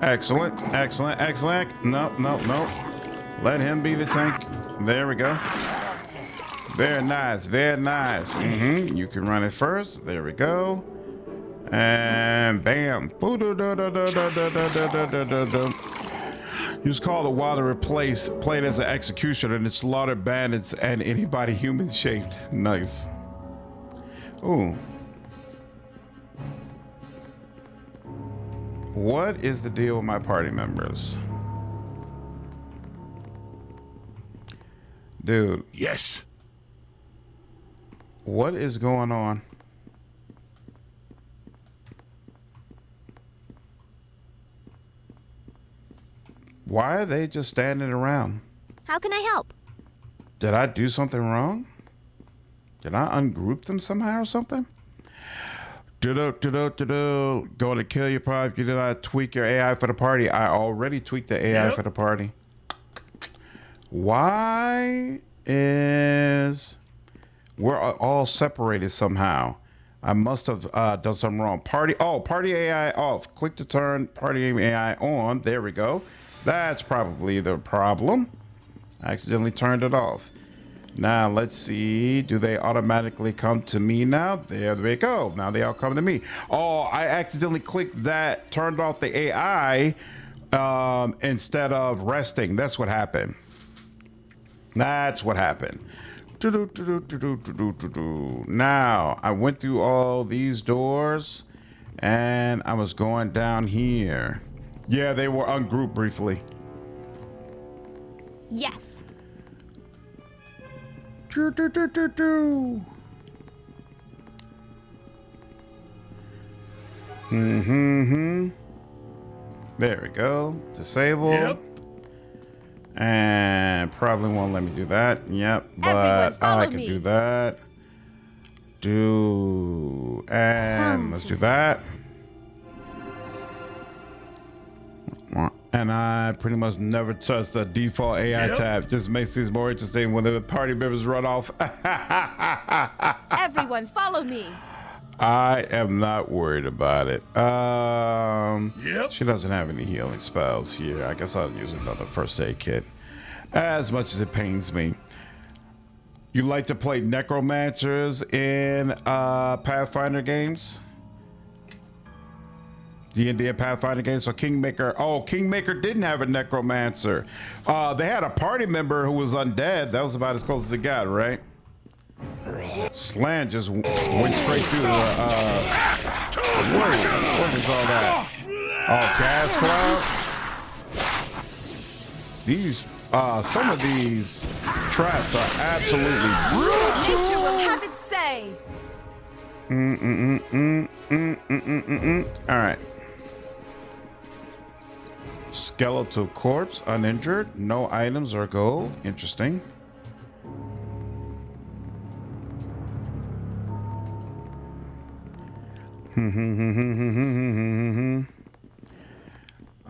Excellent, excellent, excellent. No. Let him be the tank. There we go. Very nice, very nice. You can run it first. There we go. And bam. Use Call the Wild to replace, played as an executioner and it slaughtered bandits and anybody human shaped. Nice. Ooh. What is the deal with my party members? Dude. Yes. What is going on? Why are they just standing around? How can I help? Did I do something wrong? Did I ungroup them somehow or something? Going to kill your party. You did not tweak your AI for the party. I already tweaked the AI for the party. Why is... We're all separated somehow. I must have done something wrong. Party AI off. Click to turn party AI on. There we go. That's probably the problem. I accidentally turned it off. Now let's see. Do they automatically come to me now? There they go. Now they all come to me. Oh, I accidentally clicked that, turned off the AI instead of resting. That's what happened. That's what happened. Now, I went through all these doors and I was going down here. Yeah, they were ungrouped briefly. Yes. There we go. Disable. Yep. And probably won't let me do that. Yep, but I can do that. Let's do that. And I pretty much never touch the default AI tab. Just makes these more interesting when the party members run off. Everyone, follow me. I am not worried about it. She doesn't have any healing spells here. I guess I'll use another first aid kit. As much as it pains me. You like to play necromancers in Pathfinder games? D&D and Pathfinder games. So Kingmaker. Oh, Kingmaker didn't have a necromancer. They had a party member who was undead. That was about as close as it got, right? Slan just went straight through the. Whoa! What is all that? Oh, gas cloud. These, some of these traps are absolutely brutal. Nature will have its say. All right. Skeletal corpse, uninjured, no items or gold. Interesting.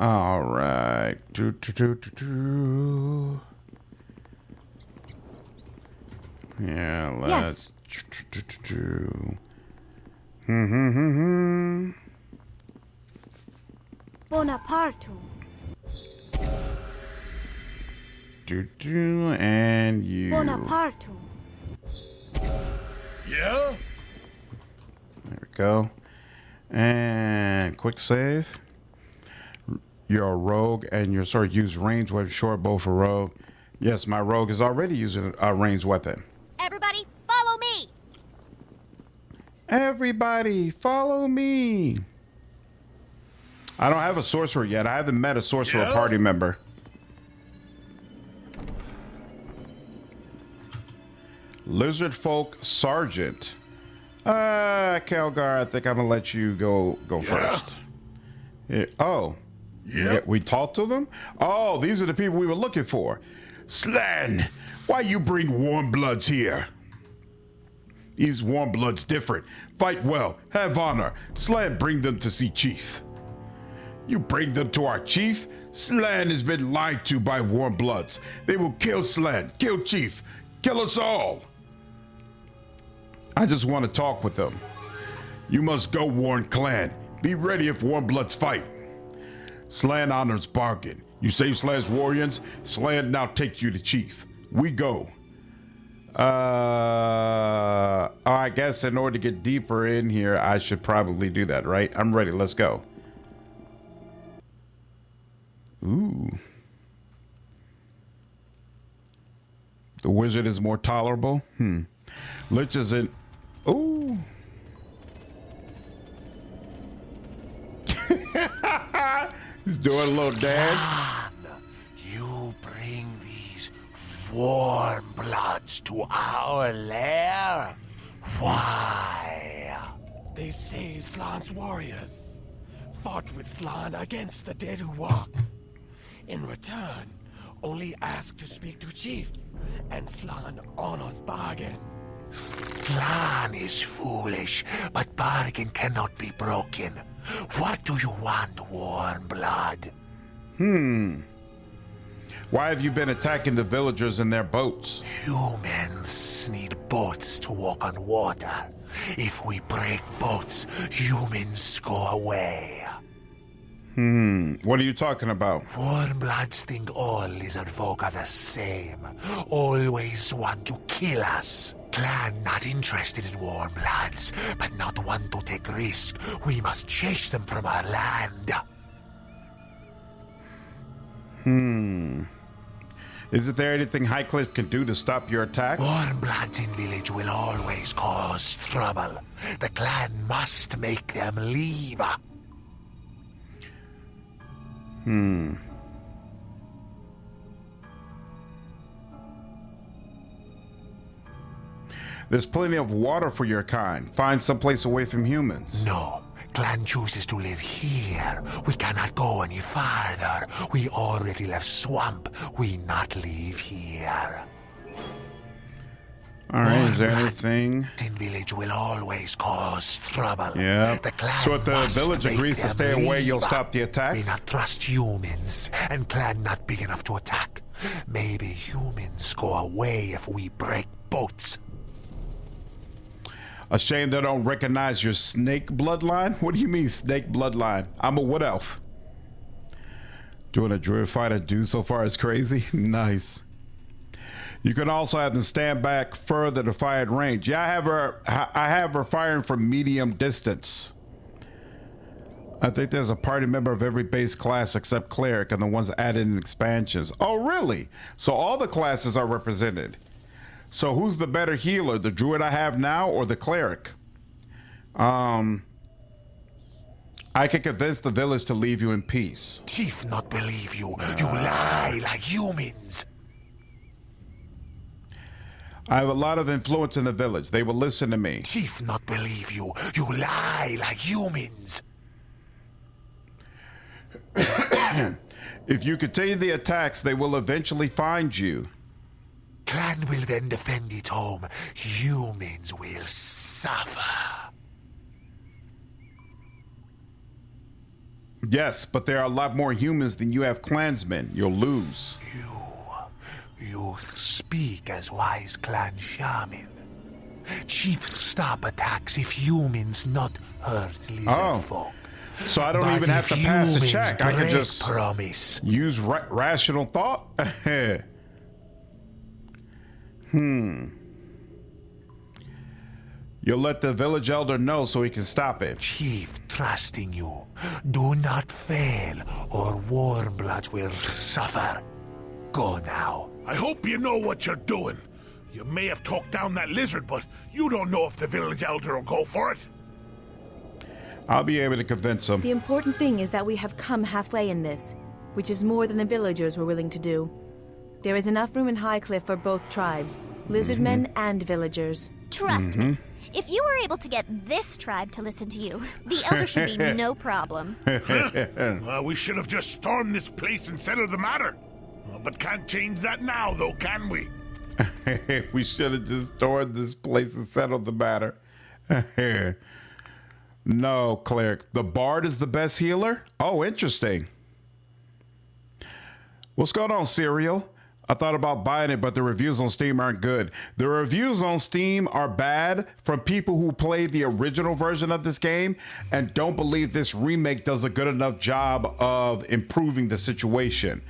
All right. Yeah, let's. Bonaparte. And you. Bonaparte. Yeah? There we go. And quick save. You're a rogue and you're sort of use ranged weapon, short bow for rogue. Yes, my rogue is already using a ranged weapon. Everybody, follow me. Everybody, follow me. I don't have a sorcerer yet. I haven't met a sorcerer party member. Lizard folk sergeant. Calgar, I think I'm gonna let you go first. Yeah. Oh. Yeah, we talked to them? Oh, these are the people we were looking for. Slan, why you bring warm bloods here? These warm bloods different. Fight well, have honor. Slan, bring them to see Chief. You bring them to our chief? Slan has been lied to by warm bloods. They will kill Slan, kill Chief, kill us all. I just want to talk with them. You must go warn clan. Be ready if warm bloods fight. Slan honors bargain. You save Slan's warriors, Slan now take you to Chief. We go. I guess in order to get deeper in here, I should probably do that, right? I'm ready. Let's go. Ooh. The wizard is more tolerable. Lich isn't. Ooh. He's doing a little dance. You bring these warm bloods to our lair? Why? They say Slan's warriors fought with Slan against the dead who walk. In return, only ask to speak to Chief, and Slan honors bargain. Slan is foolish, but bargain cannot be broken. What do you want, warm blood? Why have you been attacking the villagers in their boats? Humans need boats to walk on water. If we break boats, humans go away. What are you talking about? Warm bloods think all lizard folk are the same. Always want to kill us. Clan not interested in warm bloods, but not want to take risk. We must chase them from our land. Isn't there anything High Cliff can do to stop your attacks? Warm bloods in village will always cause trouble. The clan must make them leave. There's plenty of water for your kind. Find someplace away from humans. No, clan chooses to live here, we cannot go any farther. We already left swamp. We not leave here. All right, is there anything? In village will always cause trouble. Yeah. The clan So if the must village make agrees to them stay away, leave. you'll stop the We attacks? not trust humans, and clan not big enough to attack. Maybe humans go away if we break boats. A shame they don't recognize your snake bloodline? What do you mean snake bloodline? I'm a wood elf. Doing a druid fight a dude so far is crazy? Nice. You can also have them stand back further to fire at range. Yeah, I have her firing from medium distance. I think there's a party member of every base class except cleric and the ones added in expansions. Oh, really? So all the classes are represented. So who's the better healer, the druid I have now or the cleric? I can convince the village to leave you in peace. Chief not believe you. You lie like humans. I have a lot of influence in the village. They will listen to me. Chief not believe you. You lie like humans. If you continue the attacks, they will eventually find you. Clan will then defend its home. Humans will suffer. Yes, but there are a lot more humans than you have clansmen. You'll lose. You speak as wise clan shaman. Chief stop attacks if humans not hurt lizard folk. So I don't But even have to if pass a humans check. I can break just promise. use rational thought. You'll let the village elder know so he can stop it. Chief trusting you. Do not fail or warm bloods will suffer. Go now. I hope you know what you're doing. You may have talked down that lizard, but you don't know if the village elder will go for it. I'll be able to convince him. The important thing is that we have come halfway in this, which is more than the villagers were willing to do. There is enough room in High Cliff for both tribes, lizardmen and villagers. Trust me. If you were able to get this tribe to listen to you, the elder should be no problem. We should have just stormed this place and settled the matter. But can't change that now, though, can we? We should have just stored this place and settled the matter. No, cleric. The bard is the best healer? Oh, interesting. What's going on, Serial? I thought about buying it, but the reviews on Steam aren't good. The reviews on Steam are bad from people who played the original version of this game and don't believe this remake does a good enough job of improving the situation.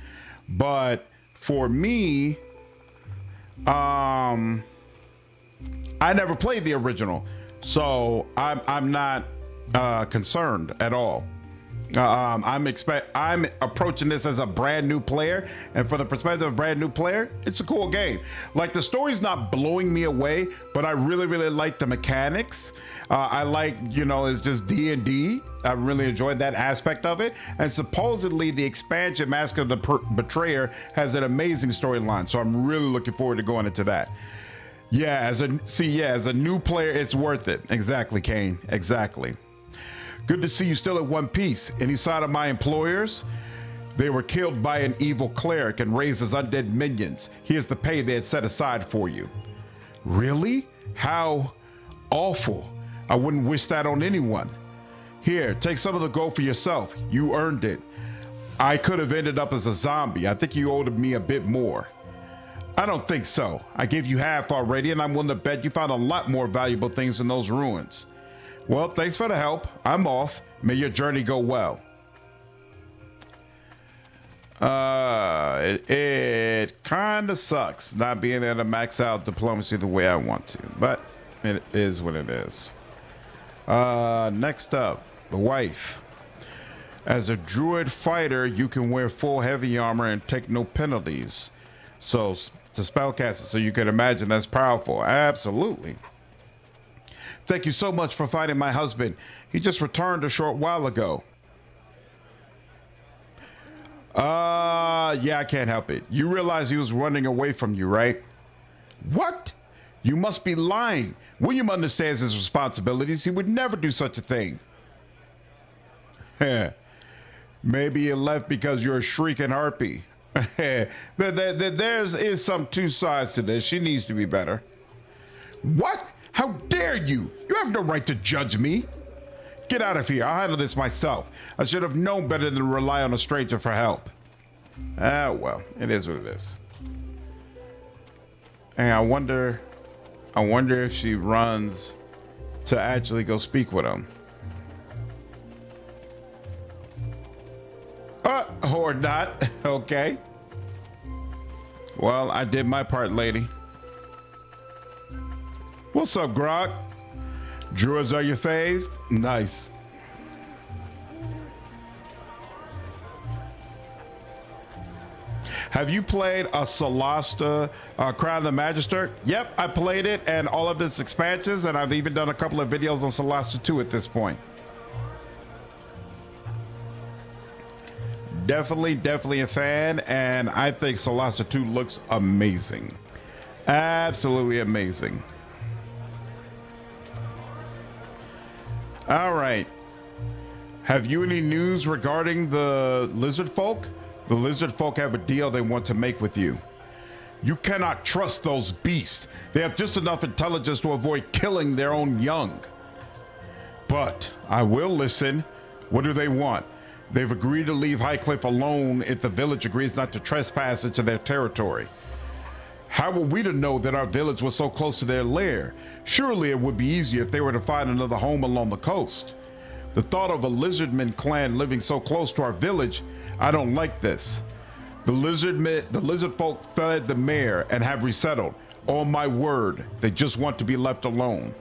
But for me, I never played the original, so I'm not concerned at all. I'm approaching this as a brand new player, and from the perspective of a brand new player, it's a cool game. Like, the story's not blowing me away, but I really like the mechanics. I like, it's just D&D. I really enjoyed that aspect of it. And supposedly the expansion, Mask of the Betrayer, has an amazing storyline, so I'm really looking forward to going into that. Yeah, as a new player, it's worth it. Exactly, Kane. Exactly. Good to see you still at one piece. Any sign of my employers? They were killed by an evil cleric and raised as undead minions. Here's the pay they had set aside for you. Really? How awful. I wouldn't wish that on anyone. Here, take some of the gold for yourself. You earned it. I could have ended up as a zombie. I think you owed me a bit more. I don't think so. I gave you half already, and I'm willing to bet you found a lot more valuable things in those ruins. Well, thanks for the help. I'm off. May your journey go well. It kind of sucks not being able to max out diplomacy the way I want to, but it is what it is. Next up, the wife. As a druid fighter, you can wear full heavy armor and take no penalties. So, to spellcast it, so you can imagine that's powerful. Absolutely. Thank you so much for fighting my husband. He just returned a short while ago. Yeah, I can't help it. You realize he was running away from you, right? What? You must be lying. William understands his responsibilities. He would never do such a thing. Maybe you left because you're a shrieking harpy. There's some two sides to this. She needs to be better. What? How dare you? You have no right to judge me. Get out of here. I'll handle this myself. I should have known better than to rely on a stranger for help. Ah, well, it is what it is. And I wonder if she runs to actually go speak with him. Or not. Okay. Well, I did my part, lady. What's up, Grog? Druids are your faves? Nice. Have you played a Solasta Crown of the Magister? Yep, I played it and all of its expansions, and I've even done a couple of videos on Solasta 2 at this point. Definitely a fan, and I think Solasta 2 looks amazing. Absolutely amazing. All right. Have you any news regarding the lizard folk? The lizard folk have a deal they want to make with you. You cannot trust those beasts. They have just enough intelligence to avoid killing their own young. But I will listen. What do they want? They've agreed to leave High Cliff alone if the village agrees not to trespass into their territory. How were we to know that our village was so close to their lair? Surely it would be easier if they were to find another home along the coast. The thought of a lizardman clan living so close to our village, I don't like this. The lizard folk fled the mayor and have resettled. On my word, they just want to be left alone.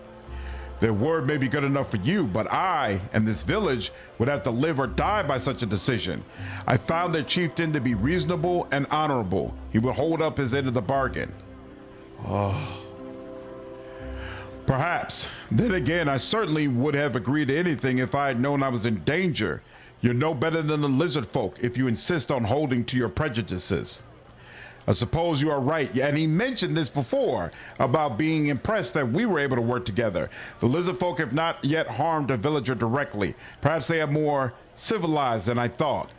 Their word may be good enough for you, but I and this village would have to live or die by such a decision. I found their chieftain to be reasonable and honorable. He would hold up his end of the bargain. Oh. Perhaps. Then again, I certainly would have agreed to anything if I had known I was in danger. You're no better than the lizard folk if you insist on holding to your prejudices. I suppose you are right, and he mentioned this before about being impressed that we were able to work together. The lizard folk have not yet harmed a villager directly. Perhaps they are more civilized than I thought.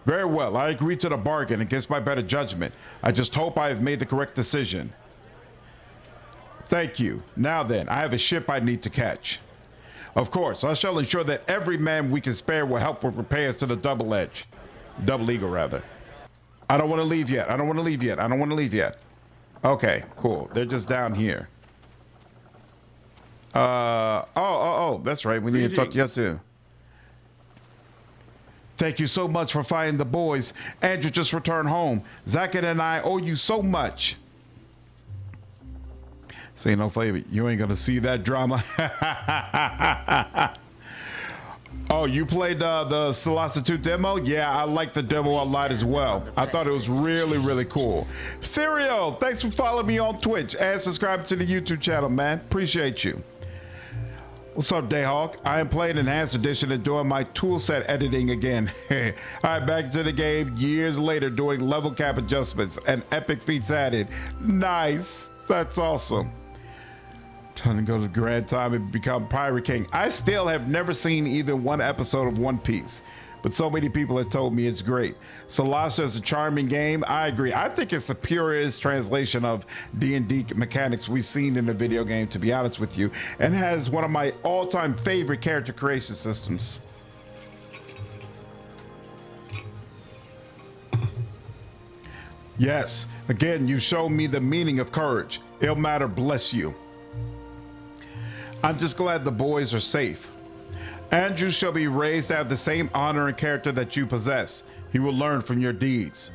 Very well, I agree to the bargain against my better judgment. I just hope I have made the correct decision. Thank you. Now then, I have a ship I need to catch. Of course, I shall ensure that every man we can spare will help with repairs to the Double Eagle, rather. I don't want to leave yet. Okay, cool. They're just down here. Oh, that's right. We need to talk to you too. Thank you so much for finding the boys. Andrew just returned home. Zakin and I owe you so much. Say no favor. You ain't gonna see that drama. Oh, you played the Solasta 2 demo? Yeah, I liked the demo a lot as well. I thought it was really cool. Serial, thanks for following me on Twitch and subscribing to the YouTube channel, man. Appreciate you. What's up, Dayhawk? I am playing Enhanced Edition and doing my toolset editing again. I'm back into the game years later doing level cap adjustments and epic feats added. Nice. That's awesome. Time to go to the grand time and become Pirate King. I still have never seen even one episode of One Piece, but so many people have told me it's great. Solasta is a charming game. I agree. I think it's the purest translation of D&D mechanics we've seen in a video game, to be honest with you, and has one of my all-time favorite character creation systems. Yes, again, you showed me the meaning of courage. Ilmater bless you. I'm just glad the boys are safe. Andrew shall be raised to have the same honor and character that you possess. He will learn from your deeds.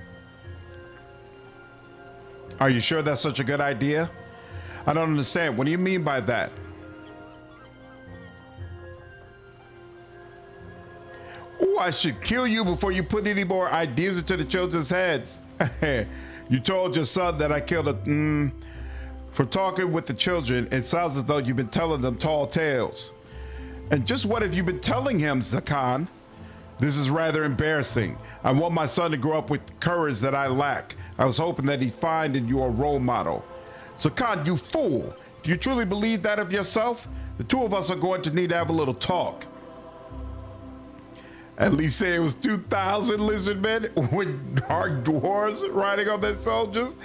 Are you sure that's such a good idea? I don't understand. What do you mean by that? Oh, I should kill you before you put any more ideas into the children's heads. You told your son that I killed a... For talking with the children, it sounds as though you've been telling them tall tales. And just what have you been telling him, Zakan? This is rather embarrassing. I want my son to grow up with courage that I lack. I was hoping that he'd find in you a role model. Zakan, you fool! Do you truly believe that of yourself? The two of us are going to need to have a little talk. At least say it was 2,000 lizard men with dark dwarves riding on their soldiers.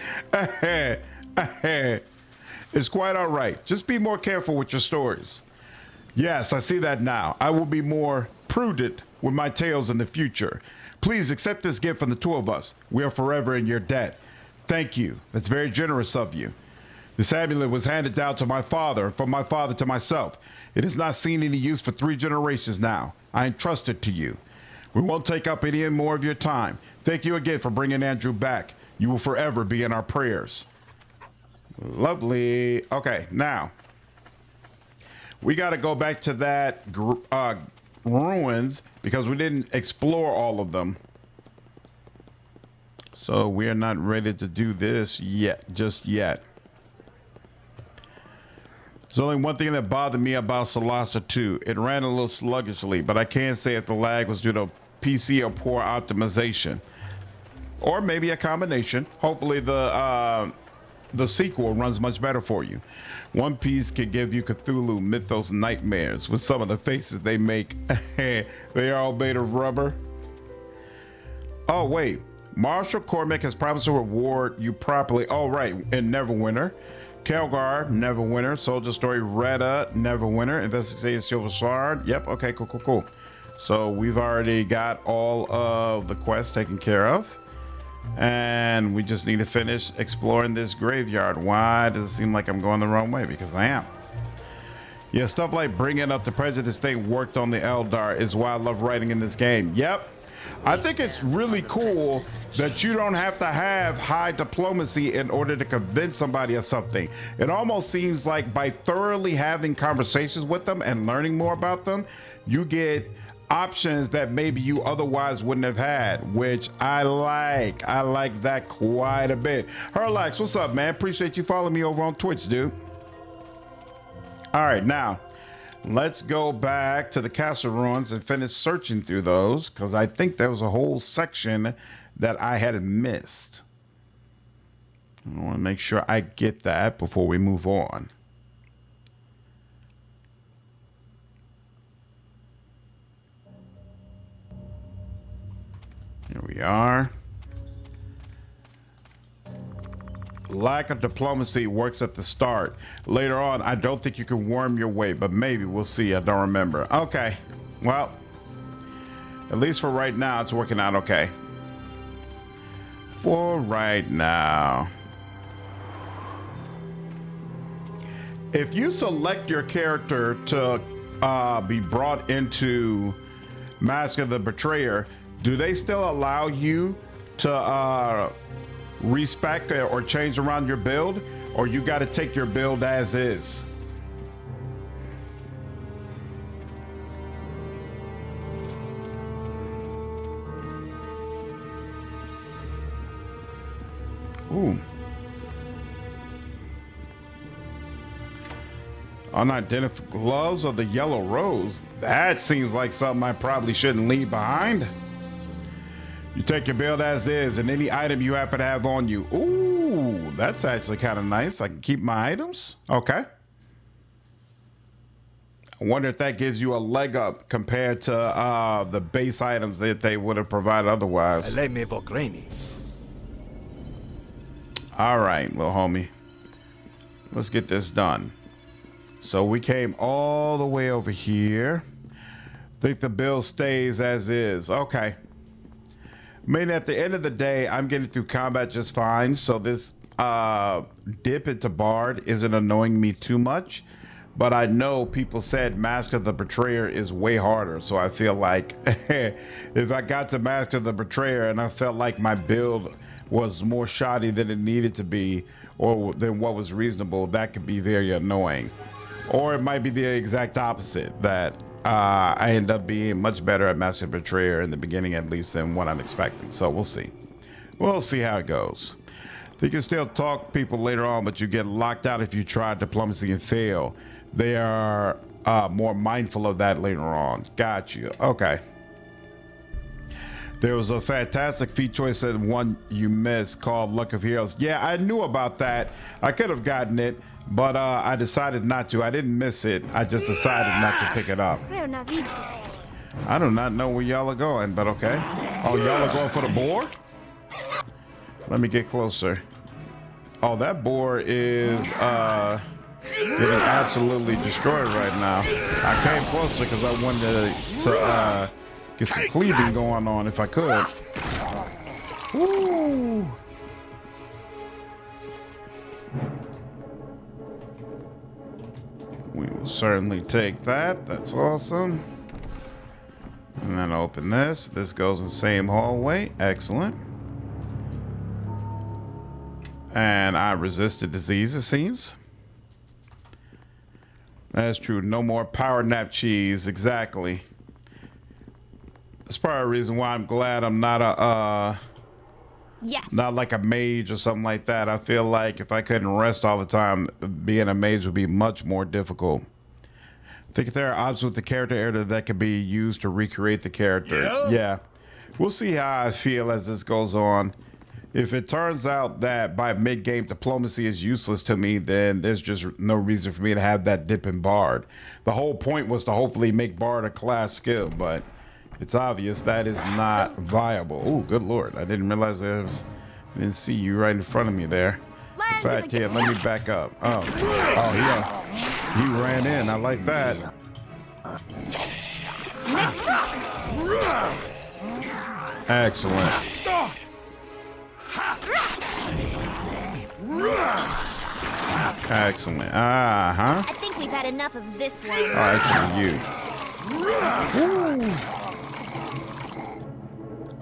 It's quite all right. Just be more careful with your stories. Yes, I see that now. I will be more prudent with my tales in the future. Please accept this gift from the two of us. We are forever in your debt. Thank you. That's very generous of you. This amulet was handed down to my father, from my father to myself. It has not seen any use for 3 generations now. I entrust it to you. We won't take up any more of your time. Thank you again for bringing Andrew back. You will forever be in our prayers. Lovely. Okay, now we got to go back to that ruins because we didn't explore all of them. So we are not ready to do this yet, just yet. There's only one thing that bothered me about Solasta 2. It ran a little sluggishly, but I can't say if the lag was due to PC or poor optimization. Or maybe a combination. Hopefully the sequel runs much better for you. One Piece could give you Cthulhu Mythos nightmares with some of the faces they make. They are all made of rubber. Oh, wait. Marshal Cormac has promised to reward you properly. Oh, right. In Neverwinter. Kelgar, Neverwinter. Soldier Story, Retta, Neverwinter. Investigating Silver Shard. Yep. Okay, cool. So we've already got all of the quests taken care of. And we just need to finish exploring this graveyard. Why does it seem like I'm going the wrong way? Because I am. Yeah, stuff like bringing up the prejudice thing worked on the Eldar is why I love writing in this game. Yep. I think it's really cool that you don't have to have high diplomacy in order to convince somebody of something. It almost seems like by thoroughly having conversations with them and learning more about them, you get options that maybe you otherwise wouldn't have had, which I like. I like that quite a bit. Herlax, what's up, man? Appreciate you following me over on Twitch, dude. All right, now let's go back to the castle ruins and finish searching through those, because I think there was a whole section that I had missed. I want to make sure I get that before we move on. Here we are. Lack of diplomacy works at the start. Later on, I don't think you can worm your way, but maybe we'll see. I don't remember. Okay. Well, at least for right now, it's working out okay. For right now. If you select your character to be brought into Mask of the Betrayer, do they still allow you to respec or change around your build, or you got to take your build as is? Ooh. Unidentified gloves of the yellow rose. That seems like something I probably shouldn't leave behind. You take your build as is, and any item you happen to have on you. Ooh, that's actually kind of nice. I can keep my items. Okay. I wonder if that gives you a leg up compared to the base items that they would have provided otherwise. All right, little homie. Let's get this done. So we came all the way over here. Think the build stays as is. Okay. I mean, at the end of the day, I'm getting through combat just fine, so this dip into Bard isn't annoying me too much. But I know people said Mask of the Betrayer is way harder, so I feel like if I got to Mask of the Betrayer and I felt like my build was more shoddy than it needed to be, or than what was reasonable, that could be very annoying. Or it might be the exact opposite, that I end up being much better at Master Betrayer in the beginning, at least, than what I'm expecting. So we'll see. We'll see how it goes. You can still talk to people later on, but you get locked out if you try diplomacy and fail. They are more mindful of that later on. Got you. Okay. There was a fantastic feat choice and one you missed called Luck of Heroes. Yeah, I knew about that. I could have gotten it, but I decided not to. I didn't miss it. I just decided not to pick it up. I do not know where y'all are going, but okay. Oh, y'all are going for the boar? Let me get closer. Oh, that boar is getting absolutely destroyed right now. I came closer because I wanted to get some cleaving going on if I could. Woo! We will certainly take that. That's awesome. And then open this. This goes in the same hallway. Excellent. And I resisted disease, it seems. That's true. No more power nap cheese. Exactly. That's probably a reason why I'm glad I'm not a not like a mage or something like that. I feel like if I couldn't rest all the time, being a mage would be much more difficult. I think if there are options with the character area that could be used to recreate the character. Yeah. We'll see how I feel as this goes on. If it turns out that by mid-game diplomacy is useless to me, then there's just no reason for me to have that dip in Bard. The whole point was to hopefully make Bard a class skill, but it's obvious that is not viable. Oh, good lord. I didn't realize I didn't see you right in front of me there. In fact, here, let me back up. Oh, yeah. He ran in. I like that. Excellent. Excellent. I think we've had enough of this one. Oh, actually, you.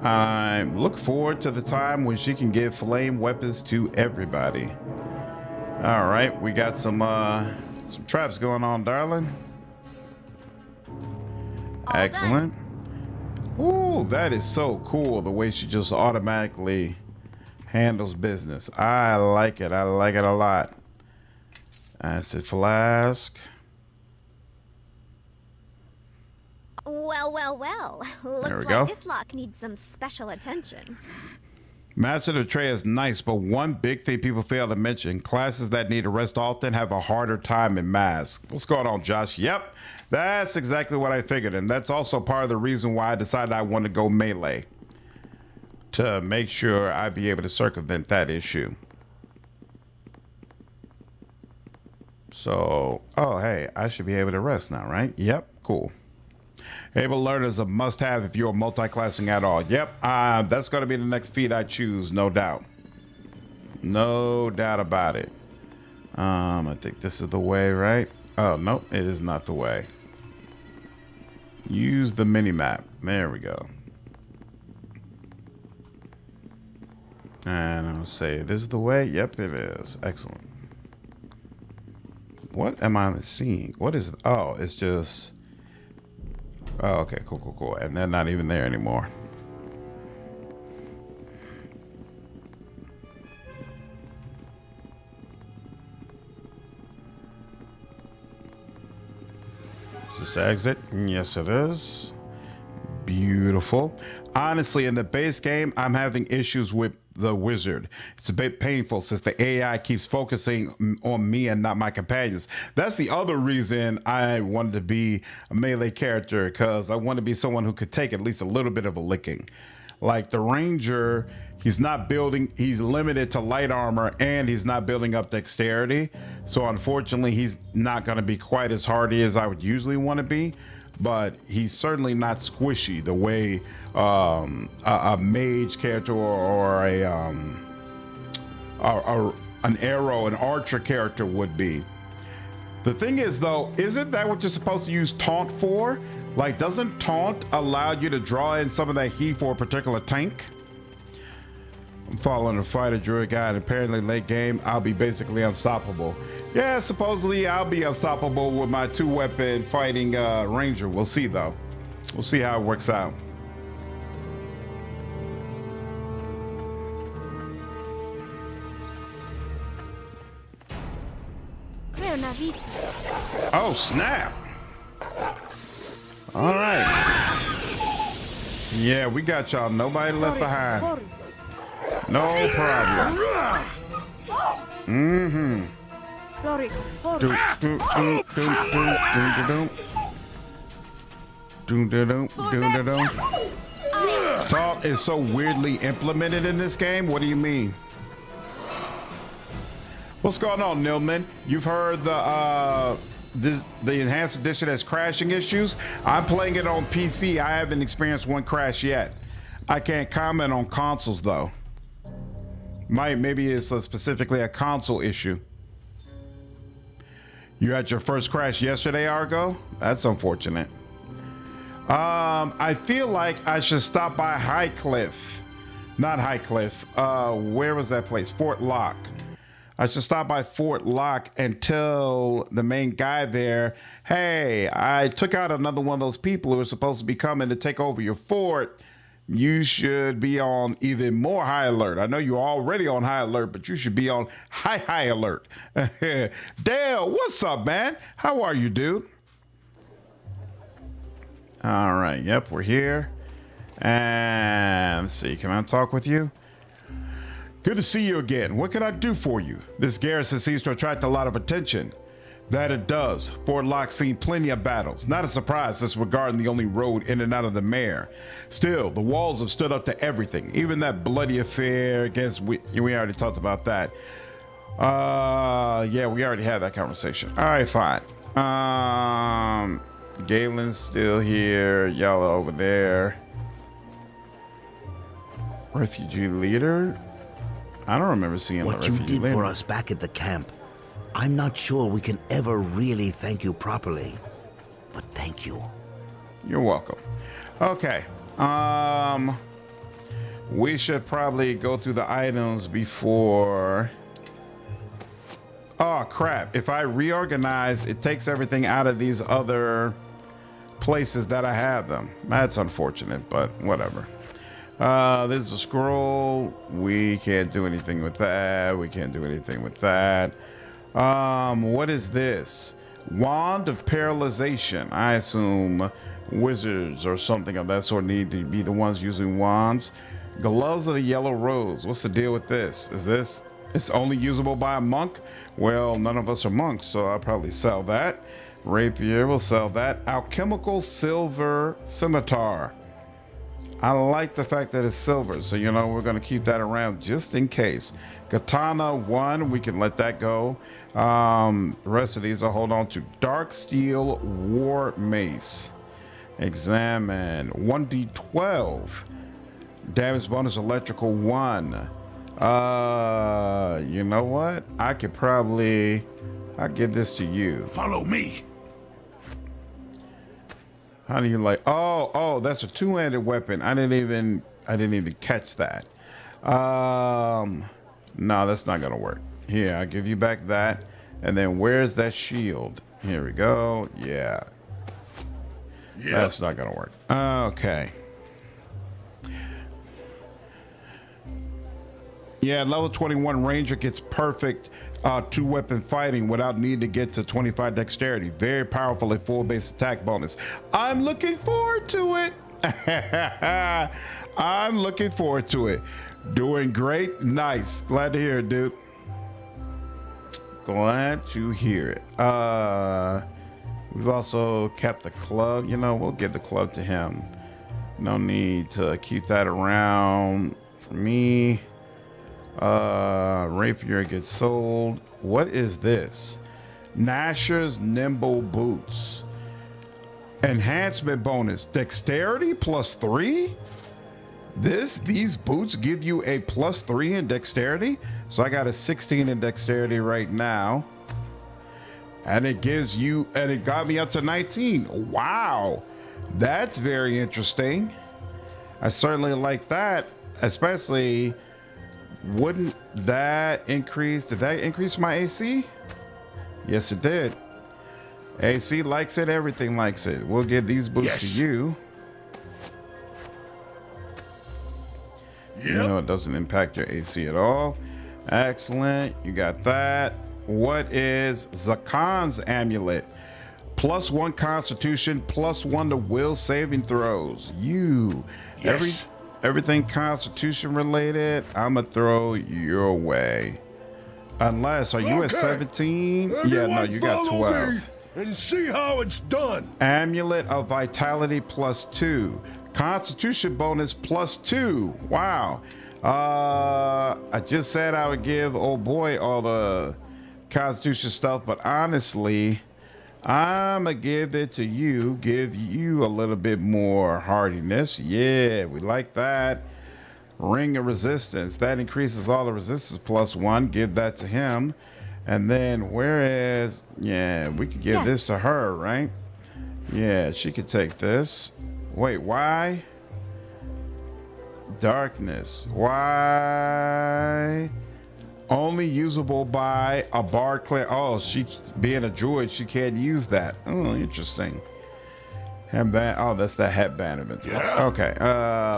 I look forward to the time when she can give flame weapons to everybody. All right, we got some traps going on, darling. Excellent. Ooh, that is so cool, the way she just automatically handles business. I like it. I like it a lot. Acid flask. Well. Looks There we like go. this lock needs some special attention. Master of the Tray is nice, but one big thing people fail to mention, classes that need to rest often have a harder time in Mask. What's going on, Josh? Yep, that's exactly what I figured, and that's also part of the reason why I decided I want to go melee, to make sure I'd be able to circumvent that issue. So, oh, hey, I should be able to rest now, right? Yep, cool. Able to learn is a must-have if you're multi-classing at all. Yep, that's going to be the next feat I choose, no doubt. No doubt about it. I think this is the way, right? Oh, no, it is not the way. Use the mini-map. There we go. And I'll say, this is the way? Yep, it is. Excellent. What am I seeing? What is it? Oh, it's just... Oh, okay, cool. And they're not even there anymore. Is this exit? Yes, it is. Beautiful. Honestly, in the base game, I'm having issues with the wizard. It's a bit painful since the AI keeps focusing on me and not my companions. That's the other reason I wanted to be a melee character, because I want to be someone who could take at least a little bit of a licking. Like the ranger, he's limited to light armor and he's not building up dexterity. So unfortunately, he's not going to be quite as hardy as I would usually want to be. But he's certainly not squishy the way a mage character or an arrow, an archer character would be. The thing is, though, isn't that what you're supposed to use taunt for? Like, doesn't taunt allow you to draw in some of that heat for a particular tank? I'm following a fighter druid guy, and apparently late game, I'll be basically unstoppable. Yeah, supposedly I'll be unstoppable with my 2-weapon fighting ranger. We'll see, though. We'll see how it works out. Oh, snap. All right. Yeah, we got y'all. Nobody left behind. No problem. Mm-hmm. Talk is so weirdly implemented in this game. What do you mean? What's going on, Nilman? You've heard the enhanced edition has crashing issues. I'm playing it on PC. I haven't experienced one crash yet. I can't comment on consoles though. Maybe it's specifically a console issue. You had your first crash yesterday, Argo? That's unfortunate. I feel like I should stop by High Cliff. Not High Cliff. Where was that place? Fort Lock. I should stop by Fort Lock and tell the main guy there, hey, I took out another one of those people who are supposed to be coming to take over your fort. You should be on even more high alert. I know you're already on high alert, but you should be on high alert. Dale, what's up, man? How are you, dude? All right. Yep, we're here. And let's see. Can I talk with you? Good to see you again. What can I do for you? This garrison seems to attract a lot of attention. That it does. Fort Lock's seen plenty of battles. Not a surprise disregarding the only road in and out of the mare. Still, the walls have stood up to everything. Even that bloody affair against... We already talked about that. Yeah, we already had that conversation. All right, fine. Galen's still here. Y'all are over there. Refugee leader? I don't remember seeing the refugee leader. What you did for us back at the camp. I'm not sure we can ever really thank you properly, but thank you. You're welcome. Okay. We should probably go through the items before... Oh, crap. If I reorganize, it takes everything out of these other places that I have them. That's unfortunate, but whatever. There's a scroll. We can't do anything with that. We can't do anything with that. What is this? Wand of Paralyzation. I assume wizards or something of that sort need to be the ones using wands. Gloves of the Yellow Rose. What's the deal with this? Is this... It's only usable by a monk? Well, none of us are monks, so I'll probably sell that. Rapier, we'll sell that. Alchemical Silver Scimitar. I like the fact that it's silver, so you know we're going to keep that around just in case. Katana 1, we can let that go. The rest of these I'll hold on to. Dark Steel War Mace. Examine. 1d12. Damage bonus electrical 1. You know what? I could probably... I'll give this to you. Follow me. How do you like... Oh, that's a two-handed weapon. I didn't even catch that. No, that's not gonna work. Here, I'll give you back that. And then where's that shield? Here we go. Yeah. That's not gonna work. Okay. Yeah, level 21 Ranger gets perfect two-weapon fighting without needing to get to 25 dexterity. Very powerful at full base attack bonus. I'm looking forward to it. I'm looking forward to it. Doing great. Nice. Glad to hear it, dude. Glad to hear it. We've also kept the club. You know, we'll give the club to him. No need to keep that around for me. Rapier gets sold. What is this? Nasher's Nimble Boots. Enhancement bonus. Dexterity +3? These boots give you a +3 in dexterity. So I got a 16 in dexterity right now. And it got me up to 19. Wow. That's very interesting. I certainly like that. Especially, wouldn't that increase? Did that increase my AC? Yes, it did. AC likes it. Everything likes it. We'll give these boots to you. You know, it doesn't impact your AC at all. Excellent. You got that. What is Zakan's amulet? +1 Constitution, +1 to will saving throws. Everything Constitution related, I'ma throw your way. Unless, are you at 17? Yeah, no, you got 12. and see how it's done. Amulet of Vitality +2. Constitution bonus +2. Wow. I just said I would give old boy all the Constitution stuff, but honestly, I'ma give it to you. Give you a little bit more hardiness. Yeah, we like that. Ring of Resistance. That increases all the resistance +1. Give that to him. And then whereas, yeah, we could give this to her, right? Yeah, she could take this. Wait, why? Darkness. Why? Only usable by a bard cleric. Oh, she being a druid, she can't use that. Oh, interesting. Headband. Oh, that's the headband event. Yeah. Okay.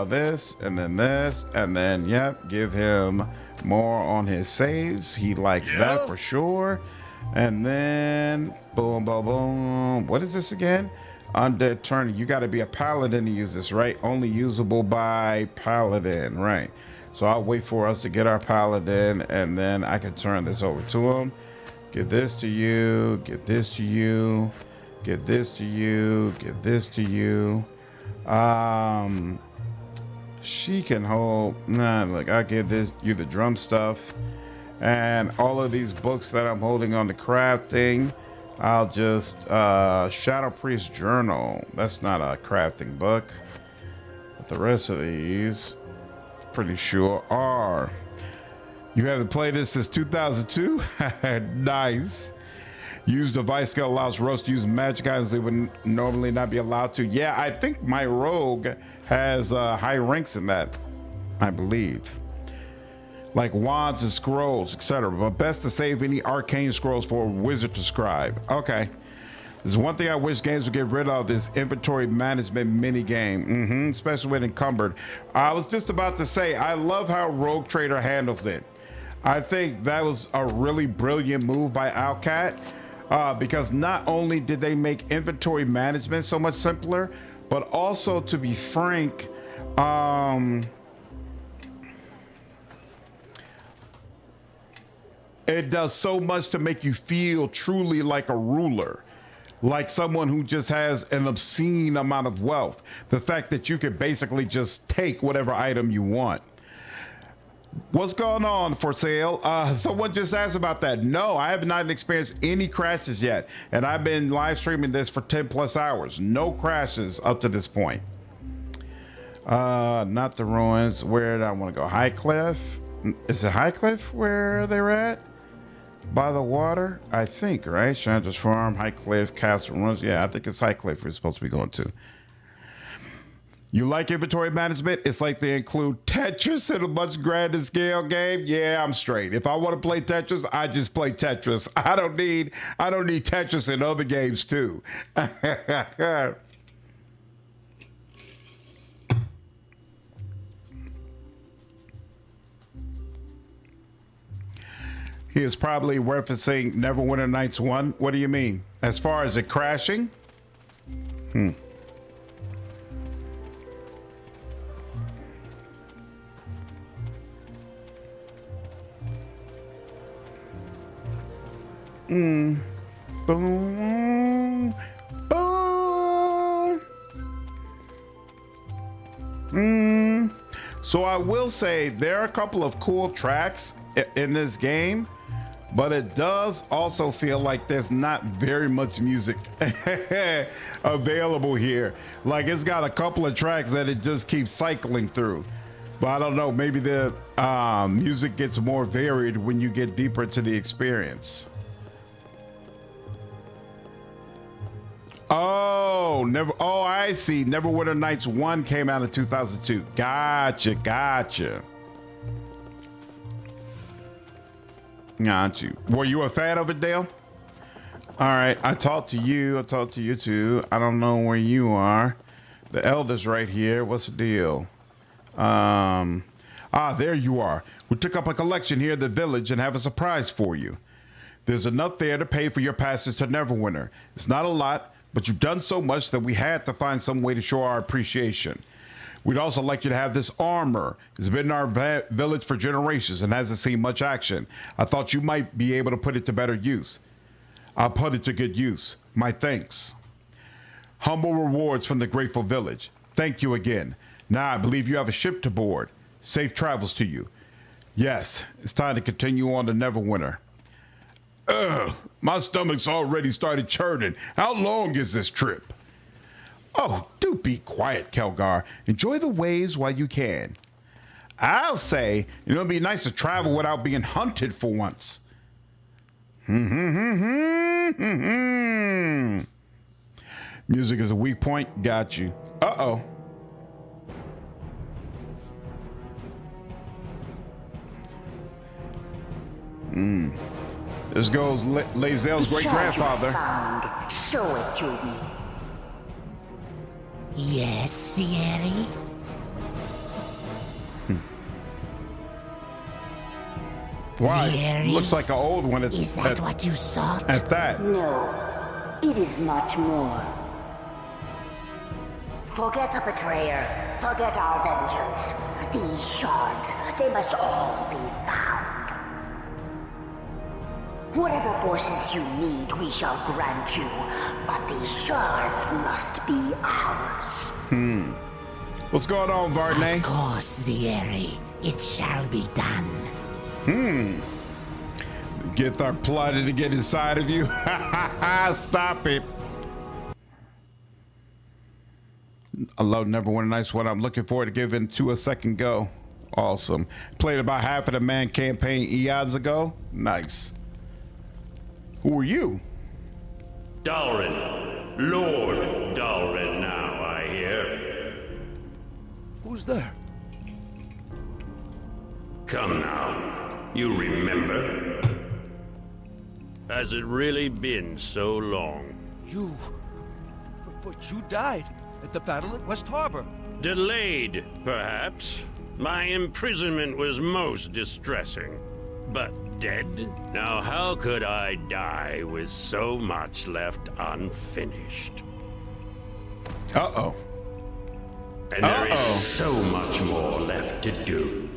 This and then yep. Give him more on his saves. He likes that for sure. And then boom, boom, boom. What is this again? Under turn, you got to be a paladin to use this, right? Only usable by paladin, right? So I'll wait for us to get our paladin, and then I can turn this over to him. Give this to you. Give this to you. Give this to you. Give this to you. She can hold. Nah, look, I'll give this you the drum stuff, and all of these books that I'm holding on the crafting. I'll just Shadow Priest Journal. That's not a crafting book, but the rest of these, pretty sure are. You haven't played this since 2002. Nice. Use device skill allows rogues to use magic items they would normally not be allowed to. Yeah, I think my rogue has high ranks in that, I believe. Like wands and scrolls, etc. But best to save any arcane scrolls for a wizard to scribe. Okay. There's one thing I wish games would get rid of, this inventory management mini game. Especially when encumbered. I was just about to say, I love how Rogue Trader handles it. I think that was a really brilliant move by Owlcat, because not only did they make inventory management so much simpler, but also, to be frank, it does so much to make you feel truly like a ruler, like someone who just has an obscene amount of wealth. The fact that you could basically just take whatever item you want. What's going on for sale? Someone just asked about that. No, I have not experienced any crashes yet, and I've been live streaming this for 10 plus hours. No crashes up to this point. Not the ruins. Where did I want to go? High Cliff? Is it High Cliff where they're at? By the water, I think, right? Chandra's Farm, High Cliff, Castle Ruins. Yeah, I think it's High Cliff we're supposed to be going to. You like inventory management? It's like they include Tetris in a much grander scale game. Yeah, I'm straight. If I want to play Tetris, I just play Tetris. I don't need Tetris in other games too. He is probably referencing Neverwinter Nights 1. What do you mean? As far as it crashing? Boom. Boom. So I will say there are a couple of cool tracks in this game, but it does also feel like there's not very much music available here. Like it's got a couple of tracks that it just keeps cycling through. But I don't know, maybe the music gets more varied when you get deeper into the experience. Oh, I see. Neverwinter Nights 1 came out in 2002. Gotcha. Got you. Were you a fan of it, Dale? All right, I talked to you too. I don't know where you are. The elder's right here. What's the deal? There you are. We took up a collection here at the village and have a surprise for you. There's enough there to pay for your passage to Neverwinter. It's not a lot, but you've done so much that we had to find some way to show our appreciation. We'd also like you to have this armor. It's been in our village for generations and hasn't seen much action. I thought you might be able to put it to better use. I'll put it to good use. My thanks. Humble rewards from the grateful village. Thank you again. Now I believe you have a ship to board. Safe travels to you. Yes, it's time to continue on to Neverwinter. Ugh, my stomach's already started churning. How long is this trip? Oh, do be quiet, Kelgar. Enjoy the waves while you can. I'll say it'll be nice to travel without being hunted for once. Music is a weak point. Got you. Uh-oh. This goes Lae'zel's great-grandfather. Show it to me. Yes, Sierra? Why? Sierra? Looks like an old one. Is that what you sought? At that. No, it is much more. Forget the betrayer. Forget our vengeance. These shards, they must all be found. Whatever forces you need, we shall grant you. But these shards must be ours. What's going on, Varney? Of course, Sierra. It shall be done. Get our plotted to get inside of you. Stop it. I love Neverwinter Nights. What I'm looking forward to giving to a second go. Awesome. Played about half of the man campaign eons ago. Nice. Who are you? Dalrin. Lord Dalrin now, I hear. Who's there? Come now. You remember? Has it really been so long? You... But you died at the battle at West Harbor. Delayed, perhaps. My imprisonment was most distressing. But dead? Now how could I die with so much left unfinished? Uh-oh. And there is so much more left to do.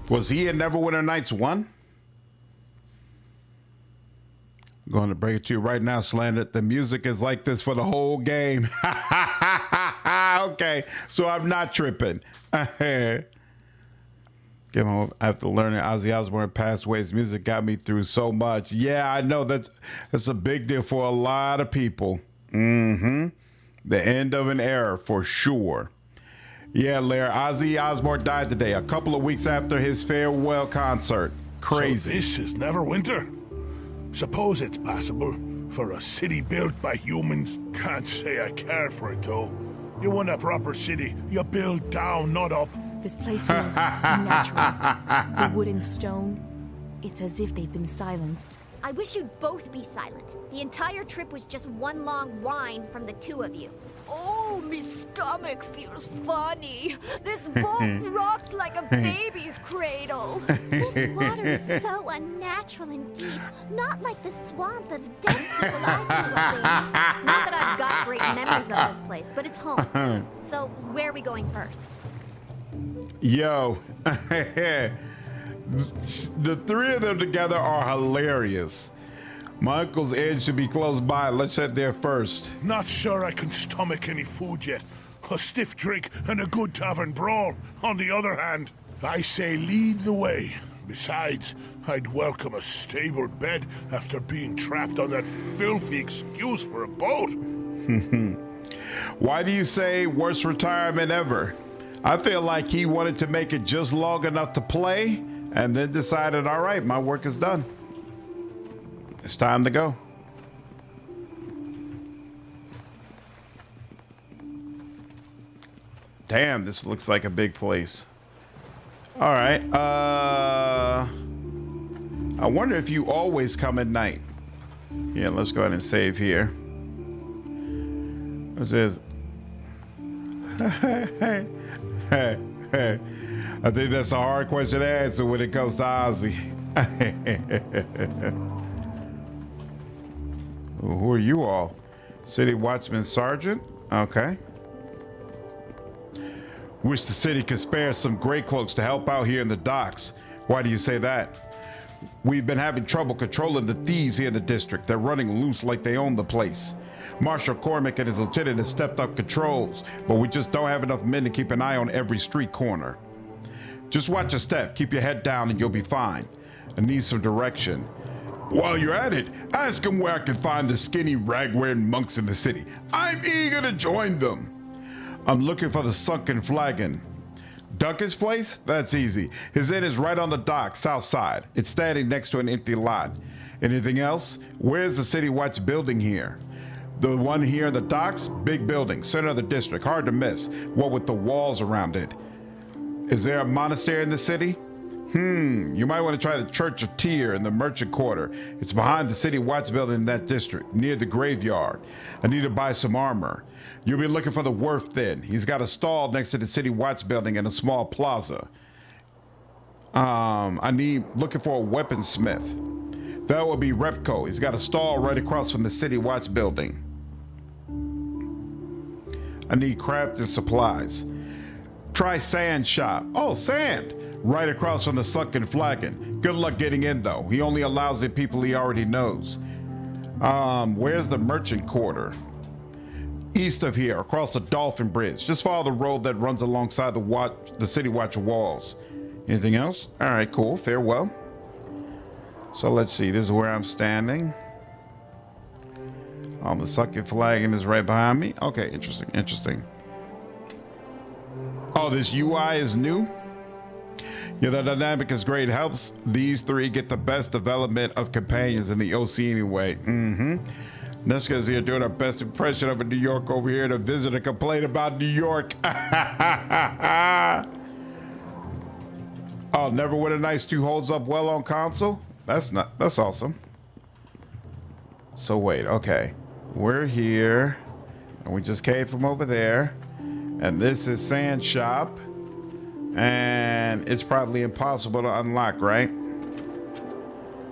Was he in Neverwinter Nights 1? I'm going to break it to you right now, Slander. The music is like this for the whole game. Okay, so I'm not tripping. Give him after learning Ozzy Osbourne passed away. His music got me through so much. Yeah, I know that's a big deal for a lot of people. The end of an era for sure. Yeah, Lair, Ozzy Osbourne died today, a couple of weeks after his farewell concert. Crazy. So this is Neverwinter? Suppose it's possible for a city built by humans. Can't say I care for it, though. You want a proper city, you build down, not up. This place feels unnatural. The wood and stone, it's as if they've been silenced. I wish you'd both be silent. The entire trip was just one long whine from the two of you. Oh, me stomach feels funny. This boat rocks like a baby's cradle. This water is so unnatural and deep. Not like the swamp of dead people I grew up in. Not that I've got great memories of this place, but it's home. So, where are we going first? Yo. The three of them together are hilarious. My uncle's inn should be close by. Let's head there first. Not sure I can stomach any food yet. A stiff drink and a good tavern brawl, on the other hand. I say lead the way. Besides, I'd welcome a stable bed after being trapped on that filthy excuse for a boat. Why do you say worst retirement ever? I feel like he wanted to make it just long enough to play and then decided, all right, my work is done. It's time to go. Damn, this looks like a big place. All right. I wonder if you always come at night. Yeah, let's go ahead and save here. What's this? I think that's a hard question to answer when it comes to Ozzy. Who are you all? City Watchman Sergeant? Okay. Wish the city could spare some gray cloaks to help out here in the docks. Why do you say that? We've been having trouble controlling the thieves here in the district. They're running loose like they own the place. Marshal Cormac and his lieutenant have stepped up controls, but we just don't have enough men to keep an eye on every street corner. Just watch your step, keep your head down, and you'll be fine. I need some direction. While you're at it, ask him where I can find the skinny rag-wearing monks in the city. I'm eager to join them. I'm looking for the Sunken Flagon. Duncan's place? That's easy. His inn is right on the dock, south side. It's standing next to an empty lot. Anything else? Where's the City Watch building here? The one here in the docks? Big building, center of the district, hard to miss. What with the walls around it? Is there a monastery in the city? You might want to try the Church of Tyr in the Merchant Quarter. It's behind the City Watch building in that district, near the graveyard. I need to buy some armor. You'll be looking for the Werf then. He's got a stall next to the City Watch building in a small plaza. Looking for a weaponsmith. That will be Repco. He's got a stall right across from the City Watch building. I need crafting supplies. Try Sand Shop. Oh, sand! Right across from the Sunken Flagon. Good luck getting in, though. He only allows the people he already knows. Where's the Merchant Quarter? East of here, across the Dolphin Bridge. Just follow the road that runs alongside the City Watch walls. Anything else? All right, cool. Farewell. So let's see. This is where I'm standing. The Sunken Flagon is right behind me. Okay, interesting. Oh, this UI is new? Yeah, the dynamic is great. It helps these three get the best development of companions in the OC anyway. Neska's here doing our best impression of a New York over here to visit and complain about New York. Oh, Neverwinter Nights 2 holds up well on console? That's awesome. So wait, okay. We're here. And we just came from over there. And this is Sand Shop. And it's probably impossible to unlock, right?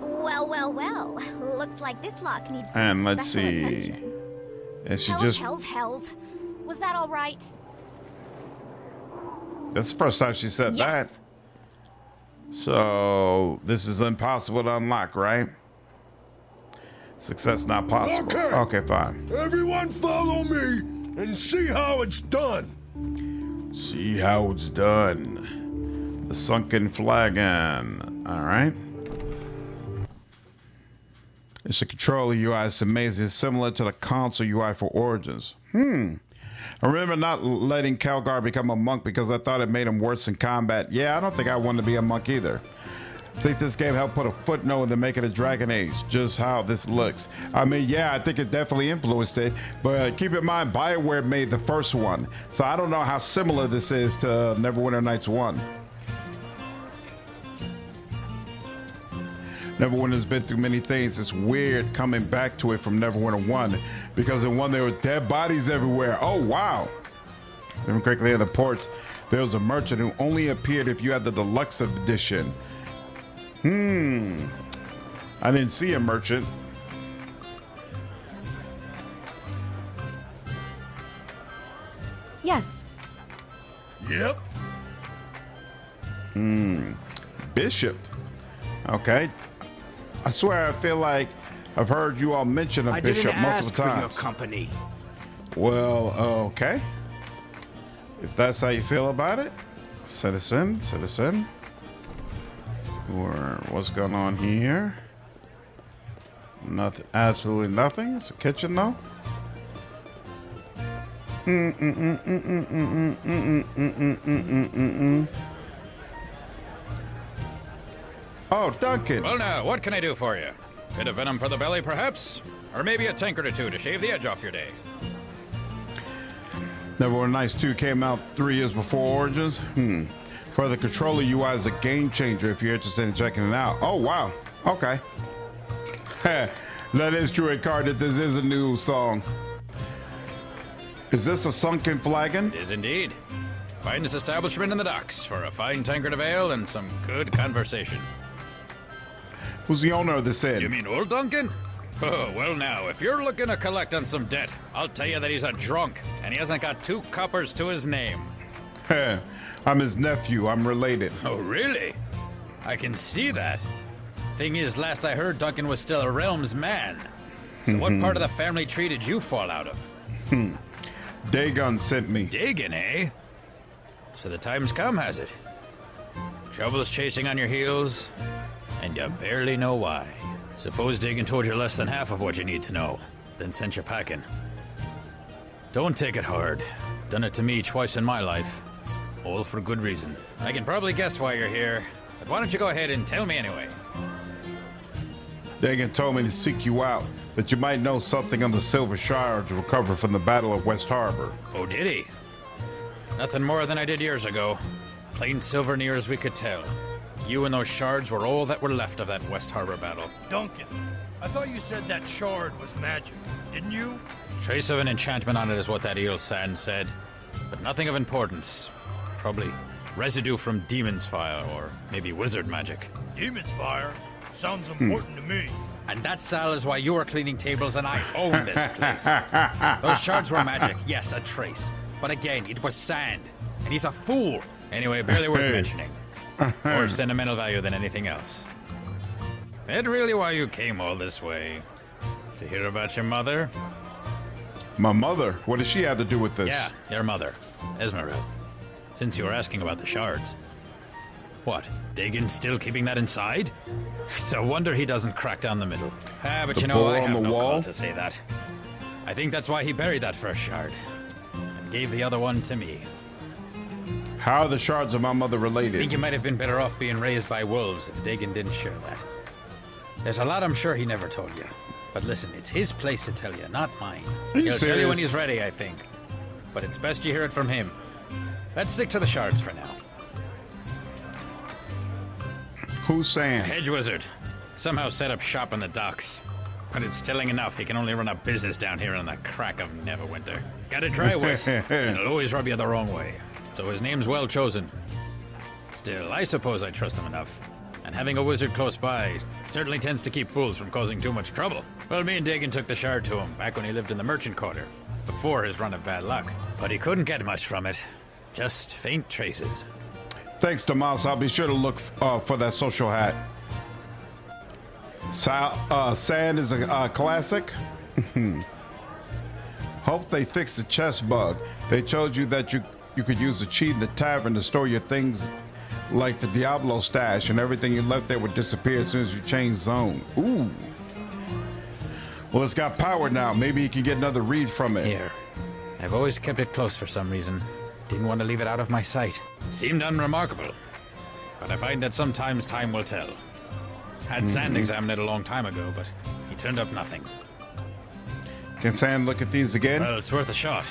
Well. Looks like this lock needs some And let's special see. attention. And she just... Hells. Was that all right? That's the first time she said that. So this is impossible to unlock, right? Success not possible. Okay, fine. Everyone follow me and see how it's done. See how it's done. The Sunken Flagon. All right. It's a controller UI. It's amazing. It's similar to the console UI for Origins. I remember not letting Calgar become a monk because I thought it made him worse in combat. Yeah, I don't think I wanted to be a monk either. I think this game helped put a footnote in the making of Dragon Age, just how this looks. I mean, yeah, I think it definitely influenced it, but keep in mind, BioWare made the first one, so I don't know how similar this is to Neverwinter Nights 1. Neverwinter's been through many things. It's weird coming back to it from Neverwinter 1, because in 1 there were dead bodies everywhere. Oh, wow. Remember correctly in the ports, there was a merchant who only appeared if you had the deluxe edition. I didn't see a merchant. Yes. Yep. Bishop. Okay. I swear I feel like I've heard you all mention a bishop multiple times. For your company. Well, okay. If that's how you feel about it, citizen. Or what's going on here? Nothing, absolutely nothing. It's a kitchen though. Oh, Duncan. Well now, what can I do for you? Bit of venom for the belly, perhaps? Or maybe a tankard or two to shave the edge off your day. Neverwinter Nights 2 came out 3 years before Origins. For the controller UI is a game changer if you're interested in checking it out. Oh, wow. Okay. That is true, Incarnate. This is a new song. Is this the Sunken Flagon? It is indeed. Finest establishment in the docks for a fine tankard of ale and some good conversation. Who's the owner of this inn? You mean old Duncan? Oh, well now, if you're looking to collect on some debt, I'll tell you that he's a drunk, and he hasn't got 2 coppers to his name. I'm his nephew. I'm related. Oh, really? I can see that. Thing is, last I heard, Duncan was still a realm's man. So what part of the family tree did you fall out of? Dagon sent me. Dagon, eh? So the time's come, has it? Trouble's chasing on your heels, and you barely know why. Suppose Dagon told you less than half of what you need to know, then sent you packing. Don't take it hard. Done it to me twice in my life. All for good reason. I can probably guess why you're here, but why don't you go ahead and tell me anyway? Dagon told me to seek you out, that you might know something on the Silver Shards recovered from the Battle of West Harbor. Oh, did he? Nothing more than I did years ago. Plain silver near as we could tell. You and those shards were all that were left of that West Harbor battle. Duncan, I thought you said that shard was magic, didn't you? Trace of an enchantment on it is what that eel sand said, but nothing of importance. Probably residue from demon's fire, or maybe wizard magic. Demon's fire? Sounds important to me. And that, Sal, is why you are cleaning tables and I own this place. Those shards were magic, yes, a trace. But again, it was sand. And he's a fool. Anyway, barely worth mentioning. More sentimental value than anything else. That really why you came all this way? To hear about your mother? My mother? What does she have to do with this? Yeah, your mother, Esmeralda. Since you were asking about the shards. What, Dagon's still keeping that inside? It's a wonder he doesn't crack down the middle. But you know, I have no call to say that. I think that's why he buried that first shard. And gave the other one to me. How are the shards of my mother I related? think you might have been better off being raised by wolves if Dagon didn't share that. There's a lot I'm sure he never told you. But listen, it's his place to tell you, not mine. He'll tell you when he's ready, I think. But it's best you hear it from him. Let's stick to the shards for now. Who's saying? Hedge wizard. Somehow set up shop on the docks. But it's telling enough he can only run a business down here in the crack of Neverwinter. Gotta try, Wes. It'll always rub you the wrong way. So his name's well chosen. Still, I suppose I trust him enough. And having a wizard close by certainly tends to keep fools from causing too much trouble. Well, me and Dagon took the shard to him back when he lived in the merchant quarter, before his run of bad luck. But he couldn't get much from it. Just faint traces. Thanks, Tomas. I'll be sure to look for that social hat. Sand is a classic. Hope they fixed the chest bug. They told you that you could use a cheat in the tavern to store your things like the Diablo stash, and everything you left there would disappear as soon as you change zone. Ooh. Well, it's got power now. Maybe you can get another read from it. Here. I've always kept it close for some reason. Didn't want to leave it out of my sight. Seemed unremarkable. But I find that sometimes time will tell. Had Sand examined it a long time ago, but he turned up nothing. Can Sand look at these again? Well, it's worth a shot.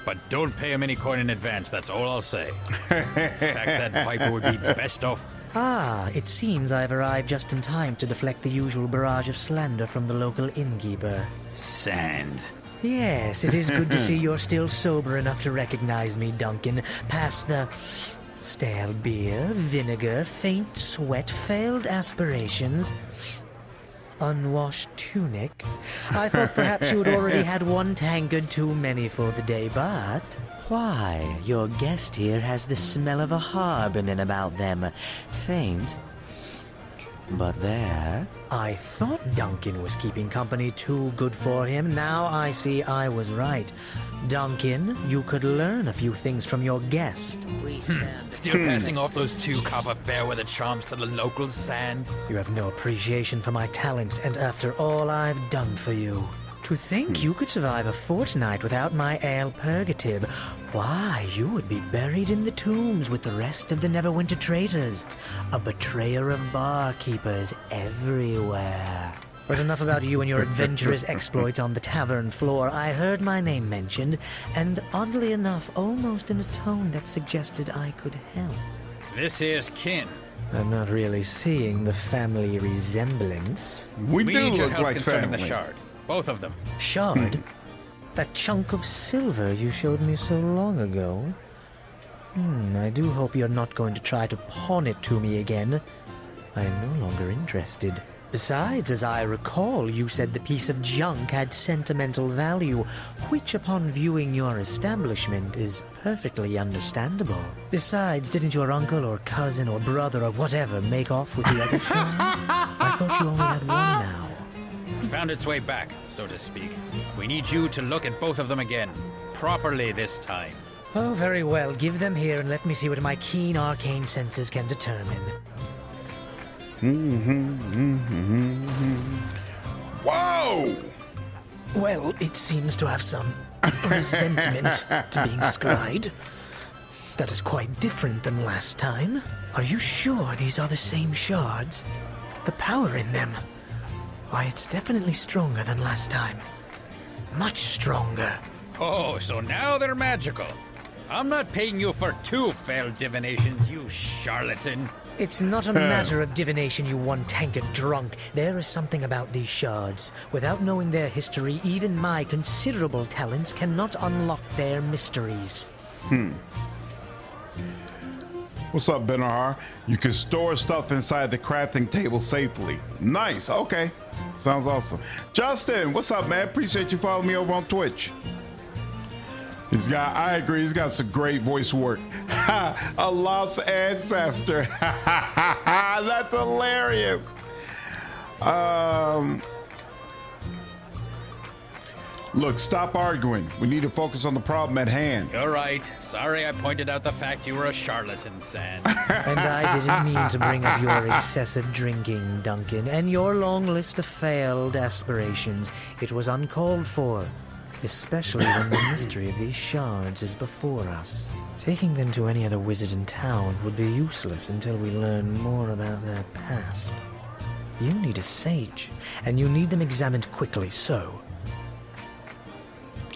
But don't pay him any coin in advance, that's all I'll say. In fact, that viper would be best off. Ah, it seems I've arrived just in time to deflect the usual barrage of slander from the local innkeeper. Sand. Yes, it is good to see you're still sober enough to recognize me, Duncan. Past the stale beer, vinegar, faint sweat, failed aspirations, unwashed tunic. I thought perhaps you had already had one tankard too many for the day, but why, your guest here has the smell of a harbonin about them. Faint, but there. I thought Duncan was keeping company too good for him. Now I see I was right. Duncan, you could learn a few things from your guest. Still passing off those 2 copper fairweather charms to the locals, Sand? You have no appreciation for my talents, and after all I've done for you. To think you could survive a fortnight without my ale purgative. Why, you would be buried in the tombs with the rest of the Neverwinter traitors. A betrayer of barkeepers everywhere. But enough about you and your adventurous exploits on the tavern floor. I heard my name mentioned, and oddly enough, almost in a tone that suggested I could help. This here's kin. I'm not really seeing the family resemblance. We do need your look help like concerning family. the shard. Both of them. Shard? That chunk of silver you showed me so long ago? I do hope you're not going to try to pawn it to me again. I am no longer interested. Besides, as I recall, you said the piece of junk had sentimental value, which upon viewing your establishment is perfectly understandable. Besides, didn't your uncle or cousin or brother or whatever make off with the other shard? I thought you only had one now. It found its way back, so to speak. We need you to look at both of them again. Properly this time. Oh, very well. Give them here and let me see what my keen arcane senses can determine. Whoa! Well, it seems to have some resentment to being scryed. That is quite different than last time. Are you sure these are the same shards? The power in them. Why, it's definitely stronger than last time. Much stronger. Oh, so now they're magical. I'm not paying you for two failed divinations, you charlatan. It's not a matter of divination, you one-tankard drunk. There is something about these shards. Without knowing their history, even my considerable talents cannot unlock their mysteries. What's up, Benahar? You can store stuff inside the crafting table safely. Nice. Okay. Sounds awesome. Justin, what's up, man? Appreciate you following me over on Twitch. I agree, he's got some great voice work. A lost ancestor. That's hilarious. Look, stop arguing. We need to focus on the problem at hand. You're right. Sorry I pointed out the fact you were a charlatan, Sand. And I didn't mean to bring up your excessive drinking, Duncan, and your long list of failed aspirations. It was uncalled for. Especially when the mystery of these shards is before us. Taking them to any other wizard in town would be useless until we learn more about their past. You need a sage, and you need them examined quickly, so...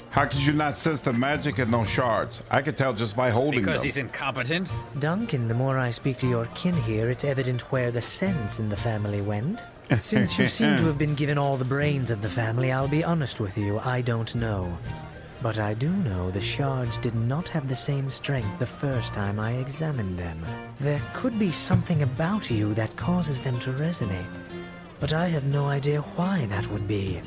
How could you not sense the magic in those shards? I could tell just by holding them. Because he's incompetent? Duncan, the more I speak to your kin here, it's evident where the sense in the family went. Since you seem to have been given all the brains of the family, I'll be honest with you, I don't know. But I do know the shards did not have the same strength the first time I examined them. There could be something about you that causes them to resonate. But I have no idea why that would be.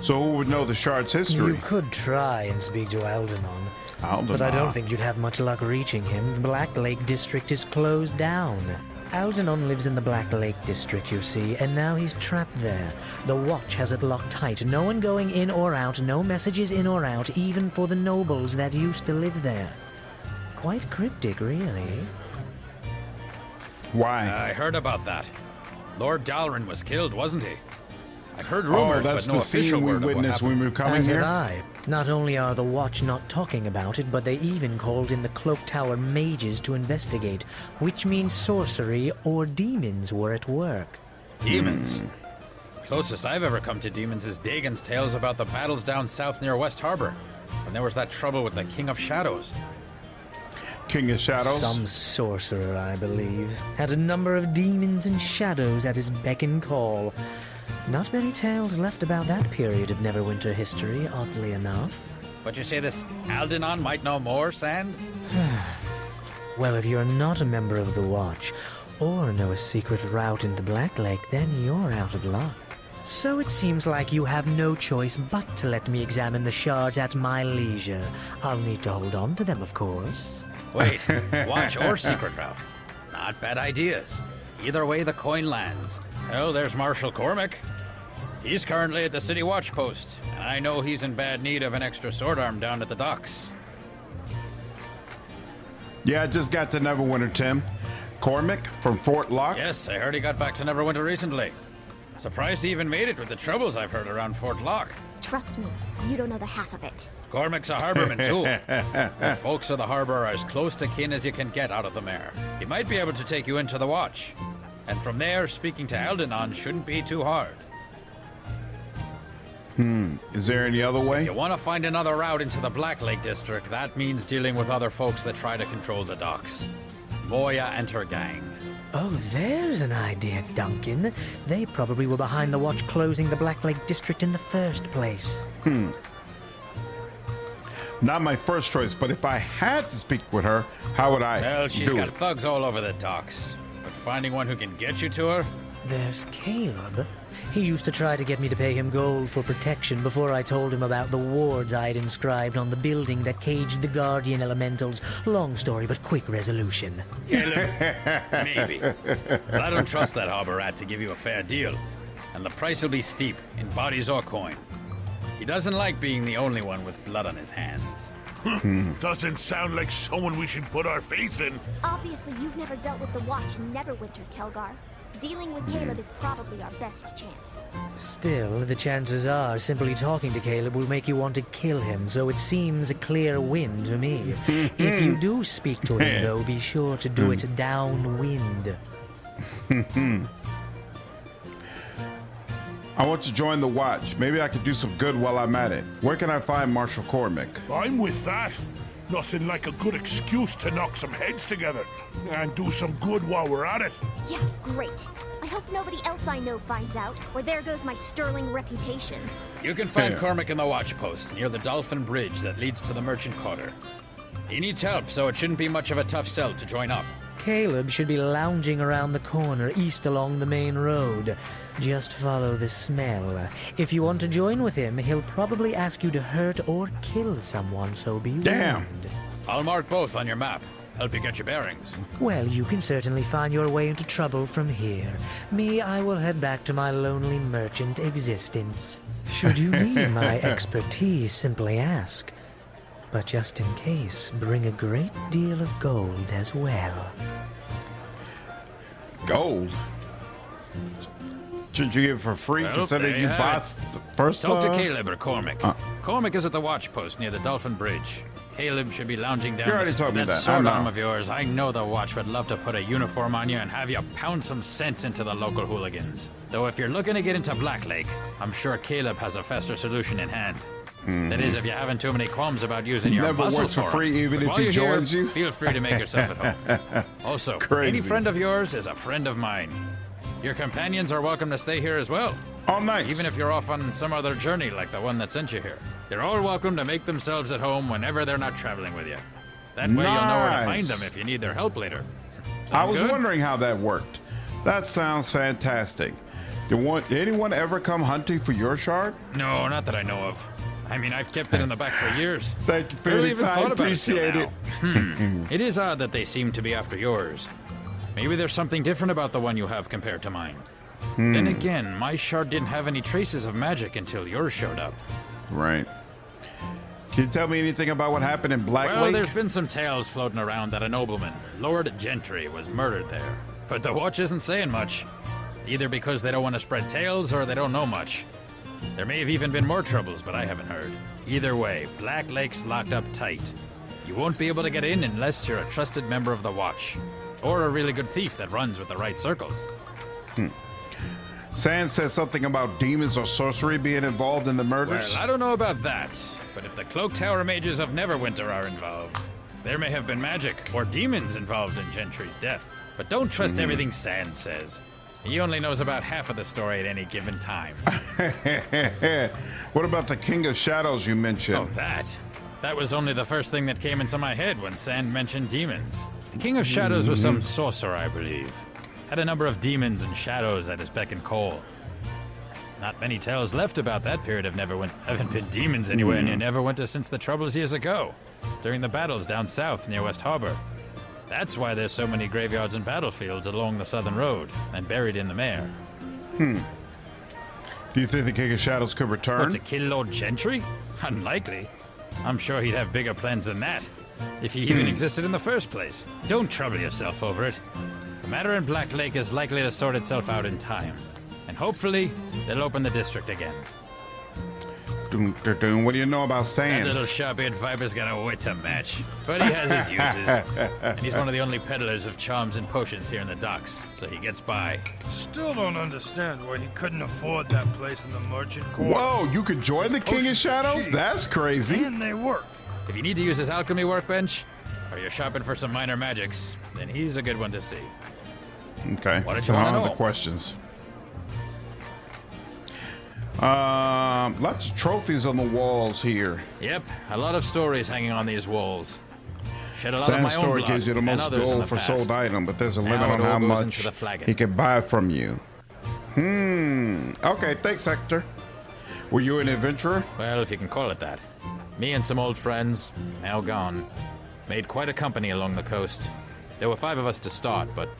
So who would know the shard's history? You could try and speak to Aldenon. But I don't think you'd have much luck reaching him. The Black Lake District is closed down. Aldenon lives in the Black Lake District, you see, and now he's trapped there. The Watch has it locked tight. No one going in or out, no messages in or out, even for the nobles that used to live there. Quite cryptic, really. Why? I heard about that. Lord Dalrin was killed, wasn't he? I've heard rumors, that's but no the official scene we word of what witnessed when happened. we were coming As here. have I. Not only are the Watch not talking about it, but they even called in the Cloak Tower mages to investigate, which means sorcery or demons were at work. Demons? Closest I've ever come to demons is Dagon's tales about the battles down south near West Harbor, when there was that trouble with the King of Shadows. King of Shadows? Some sorcerer, I believe, had a number of demons and shadows at his beck and call. Not many tales left about that period of Neverwinter history, oddly enough. But you say this Aldenon might know more, Sand? Well, if you're not a member of the Watch, or know a secret route into Black Lake, then you're out of luck. So it seems like you have no choice but to let me examine the shards at my leisure. I'll need to hold on to them, of course. Wait, Watch or secret route? Not bad ideas. Either way, the coin lands. Oh, there's Marshal Cormac. He's currently at the City Watch Post, and I know he's in bad need of an extra sword arm down at the docks. Yeah, I just got to Neverwinter, Tim. Cormac from Fort Locke? Yes, I heard he got back to Neverwinter recently. Surprised he even made it with the troubles I've heard around Fort Locke. Trust me, you don't know the half of it. Cormac's a harborman, too. The folks of the harbor are as close to kin as you can get out of the mare. He might be able to take you into the Watch. And from there, speaking to Aldenon shouldn't be too hard. Is there any other way? If you want to find another route into the Black Lake District, that means dealing with other folks that try to control the docks. Moya and her gang. Oh, there's an idea, Duncan. They probably were behind the Watch closing the Black Lake District in the first place. Not my first choice, but if I had to speak with her, how would I Well, she's do got it? thugs all over the docks. But finding one who can get you to her, There's Caleb. He used to try to get me to pay him gold for protection before I told him about the wards I'd inscribed on the building that caged the Guardian Elementals. Long story, but quick resolution. Caleb, maybe. But I don't trust that harbor rat to give you a fair deal. And the price will be steep, in bodies or coin. He doesn't like being the only one with blood on his hands. Doesn't sound like someone we should put our faith in. Obviously, you've never dealt with the Watch in Neverwinter, Kelgar. Dealing with Caleb is probably our best chance. Still, the chances are simply talking to Caleb will make you want to kill him, so it seems a clear win to me. If you do speak to him, though, be sure to do it downwind. I want to join the Watch. Maybe I could do some good while I'm at it. Where can I find Marshal Cormac? I'm with that. Nothing like a good excuse to knock some heads together and do some good while we're at it. Yeah, great. I hope nobody else I know finds out, or there goes my sterling reputation. You can find Cormac in the watch post near the Dolphin Bridge that leads to the Merchant Quarter. He needs help, so it shouldn't be much of a tough sell to join up. Caleb should be lounging around the corner east along the main road. Just follow the smell. If you want to join with him, he'll probably ask you to hurt or kill someone, so be warned. I'll mark both on your map. Help you get your bearings. Well, you can certainly find your way into trouble from here. Me, I will head back to my lonely merchant existence. Should you need my expertise, simply ask. But just in case, bring a great deal of gold as well. Gold? Should you give it for free, Well, considering you have bought it. the first Talk to Caleb or Cormac. Cormac is at the watch post near the Dolphin Bridge. Caleb should be lounging down You already told me that that. I sword know. arm of yours. I know the watch would love to put a uniform on you and have you pound some sense into the local hooligans. Though if you're looking to get into Black Lake, I'm sure Caleb has a faster solution in hand. That is, if you're having too many qualms about using your Never muscle works for him. free, even But if while he you're joins here, you. Feel free to make yourself at home. Also, Crazy. any friend of yours is a friend of mine. Your companions are welcome to stay here as well. Oh, nice. Even if you're off on some other journey like the one that sent you here. They're all welcome to make themselves at home whenever they're not traveling with you. That way you'll know where to find Nice. them if you need their help later. I Sound was good? wondering how that worked. That sounds fantastic. Did anyone ever come hunting for your shard? No, not that I know of. I mean, I've kept it in the back for years. Thank you, Barely Felix. even I thought about appreciate till it. now. It is odd that they seem to be after yours. Maybe there's something different about the one you have compared to mine. Then again, my shard didn't have any traces of magic until yours showed up. Right. Can you tell me anything about what happened in Black Well, Lake? there's been some tales floating around that a nobleman, Lord Gentry, was murdered there. But the Watch isn't saying much. Either because they don't want to spread tales or they don't know much. There may have even been more troubles, but I haven't heard. Either way, Black Lake's locked up tight. You won't be able to get in unless you're a trusted member of the Watch. Or a really good thief that runs with the right circles. Sand says something about demons or sorcery being involved in the murders. Well, I don't know about that, but if the Cloak Tower mages of Neverwinter are involved, there may have been magic or demons involved in Gentry's death. But don't trust everything Sand says. He only knows about half of the story at any given time. What about the King of Shadows you mentioned? Oh, that was only the first thing that came into my head when Sand mentioned demons. The King of Shadows was some sorcerer, I believe. Had a number of demons and shadows at his beck and call. Not many tales left about that period of Neverwinter. Haven't been demons anywhere near Neverwinter since the Troubles years ago, during the battles down south near West Harbor. That's why there's so many graveyards and battlefields along the southern road and buried in the mare. Do you think the King of Shadows could return? What, to kill Lord Gentry? Unlikely. I'm sure he'd have bigger plans than that, if he even existed in the first place. Don't trouble yourself over it. The matter in Black Lake is likely to sort itself out in time. And hopefully, they'll open the district again. What do you know about Stan? That little sharp-eared viper's got a wit to match. But he has his uses. And he's one of the only peddlers of charms and potions here in the docks, so he gets by. Still don't understand why he couldn't afford that place in the merchant quarter. Whoa, you could join the King of Shadows? That's crazy. And they work. If you need to use his alchemy workbench, or you're shopping for some minor magics, then he's a good one to see. Okay, What did so you want on to to the know? questions. Lots of trophies on the walls here. Yep, a lot of stories hanging on these walls. Shed a lot of Sand my own Store blood gives you the and most others in gold the for past. sold item, but there's a Now limit it on all how goes much into the flagon. he can buy from you. Okay, thanks, Hector. Were you an adventurer? Well, if you can call it that. Me and some old friends, now gone, made quite a company along the coast. There were 5 of us to start, but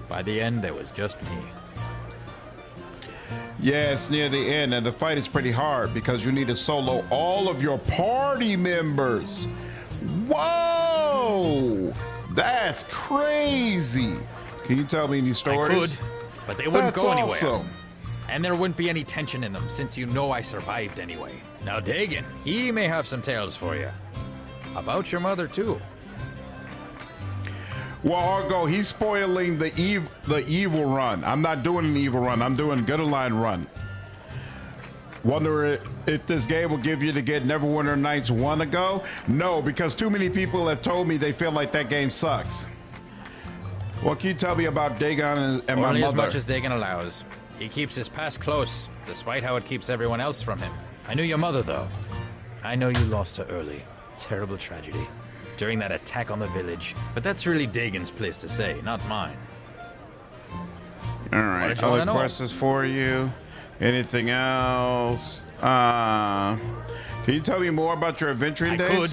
by the end, there was just me. Yeah, it's near the end, and the fight is pretty hard because you need to solo all of your party members. Whoa! That's crazy. Can you tell me any stories? I could, but they wouldn't go anywhere. Awesome. And there wouldn't be any tension in them, since you know I survived anyway. Now, Dagon, he may have some tales for you. About your mother, too. Well, Argo, he's spoiling the evil run. I'm not doing an evil run. I'm doing good align run. Wonder if this game will give you to get Neverwinter Nights 1 a go? No, because too many people have told me they feel like that game sucks. What can you tell me about Dagon and my mother? Only as much as Dagon allows. He keeps his past close, despite how it keeps everyone else from him. I knew your mother, though. I know you lost her early. Terrible tragedy. During that attack on the village. But that's really Dagon's place to say, not mine. All right, other questions for you? Anything else? Can you tell me more about your adventuring days? I could,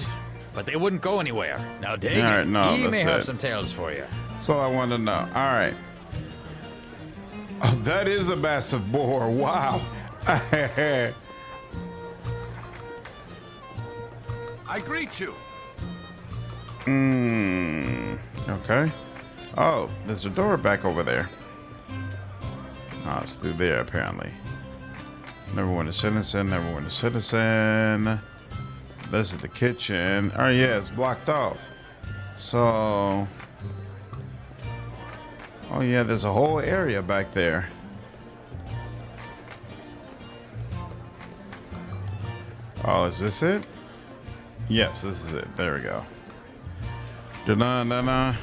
but they wouldn't go anywhere. Now, Dagon, he may have some tales for you. That's all I want to know. All right. Oh, that is a massive boar. Wow. I greet you. Okay. Oh, there's a door back over there. Oh, it's through there, apparently. Neverwinter Citizen, Neverwinter Citizen. This is the kitchen. Oh, yeah, it's blocked off. So... Oh, yeah, there's a whole area back there. Oh, is this it? Yes, this is it. There we go. Da-da-da-da.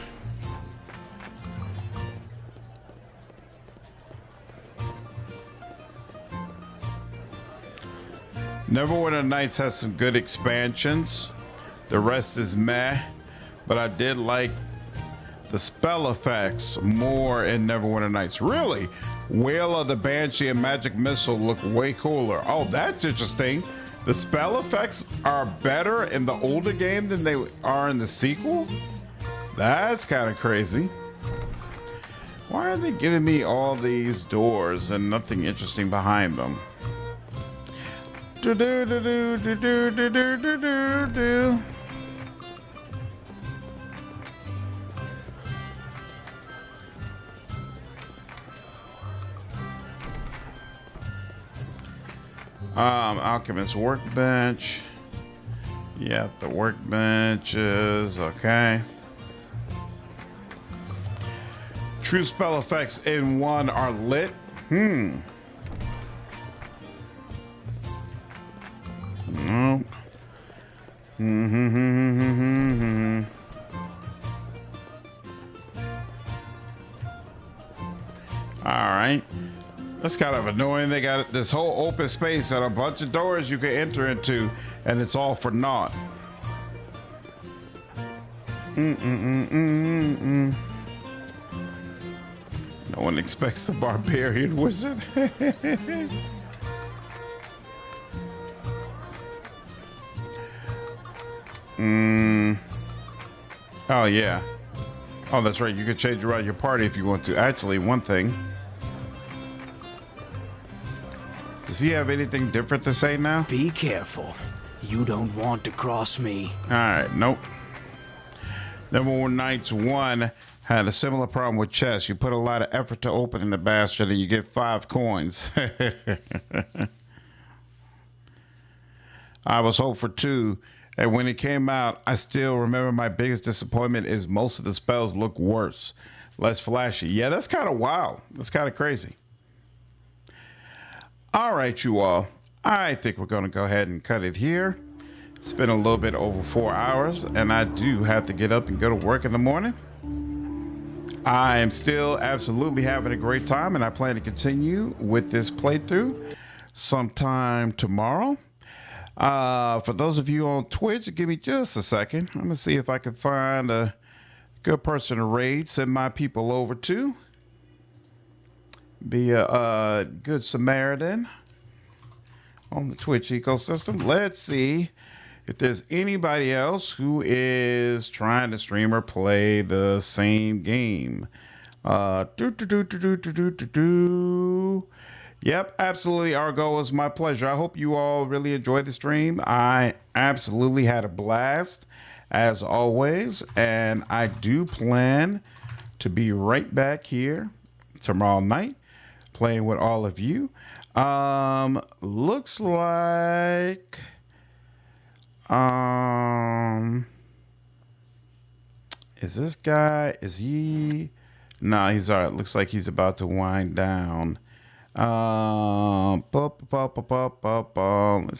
Neverwinter Nights has some good expansions. The rest is meh, but I did like the spell effects more in Neverwinter Nights. Really? Wail of the Banshee and Magic Missile look way cooler. Oh, that's interesting. The spell effects are better in the older game than they are in the sequel? That's kind of crazy. Why are they giving me all these doors and nothing interesting behind them? Do do do do do do do do do do do. Alchemist workbench. Yeah, the workbenches. Okay. True spell effects in 1 are lit. Nope. All right. That's kind of annoying. They got this whole open space and a bunch of doors you can enter into, and it's all for naught. No one expects the barbarian wizard. Oh, yeah. Oh, that's right. You can change around your party if you want to. Actually, one thing. Does he have anything different to say now? Be careful. You don't want to cross me. All right, nope. Neverwinter Nights 1 had a similar problem with chess. You put a lot of effort to open in the bastard and you get 5 coins. I was hoping for 2. And when it came out, I still remember my biggest disappointment is most of the spells look worse. Less flashy. Yeah, that's kind of wild. That's kind of crazy. All right, you all. I think we're going to go ahead and cut it here. It's been a little bit over 4 hours, and I do have to get up and go to work in the morning. I am still absolutely having a great time, and I plan to continue with this playthrough sometime tomorrow. For those of you on Twitch, give me just a second. I'm going to see if I can find a good person to raid, send my people over to. be a good Samaritan on the Twitch ecosystem. Let's see if there's anybody else who is trying to stream or play the same game. Yep, absolutely, Argo. It was my pleasure. I hope you all really enjoyed the stream. I absolutely had a blast, as always, and I do plan to be right back here tomorrow night playing with all of you. Looks like is this guy, is he? No, he's all right. Looks like he's about to wind down. Let's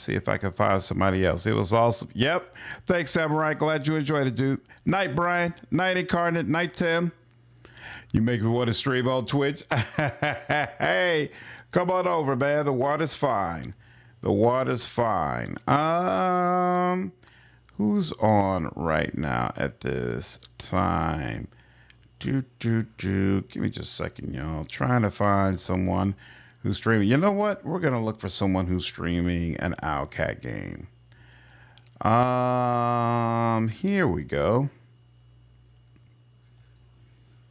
see if I can find somebody else. It was awesome. Yep. Thanks, Samurai. Glad you enjoyed it, dude. Night, Brian. Night, Incarnate. Night, Tim. You make me want to stream on Twitch. Hey, come on over, man. The water's fine. The water's fine. Who's on right now at this time? Give me just a second, y'all. Trying to find someone who's streaming. You know what? We're gonna look for someone who's streaming an Owlcat game. Here we go.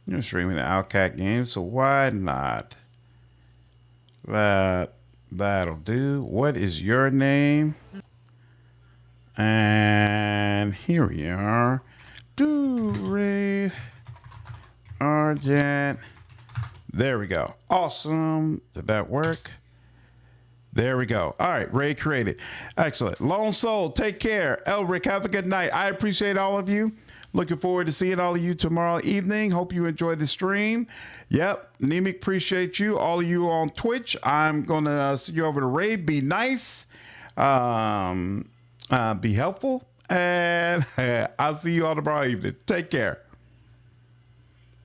You're streaming an Owlcat game, so why not? That'll do. What is your name? And here we are. Raid Argent. There we go. Awesome. Did that work? There we go. All right. Ray created. Excellent. Lone Soul, take care. Elric, have a good night. I appreciate all of you. Looking forward to seeing all of you tomorrow evening. Hope you enjoyed the stream. Yep. Nemic, appreciate you. All of you on Twitch. I'm going to see you over to Ray. Be nice. Be helpful. And I'll see you all tomorrow evening. Take care.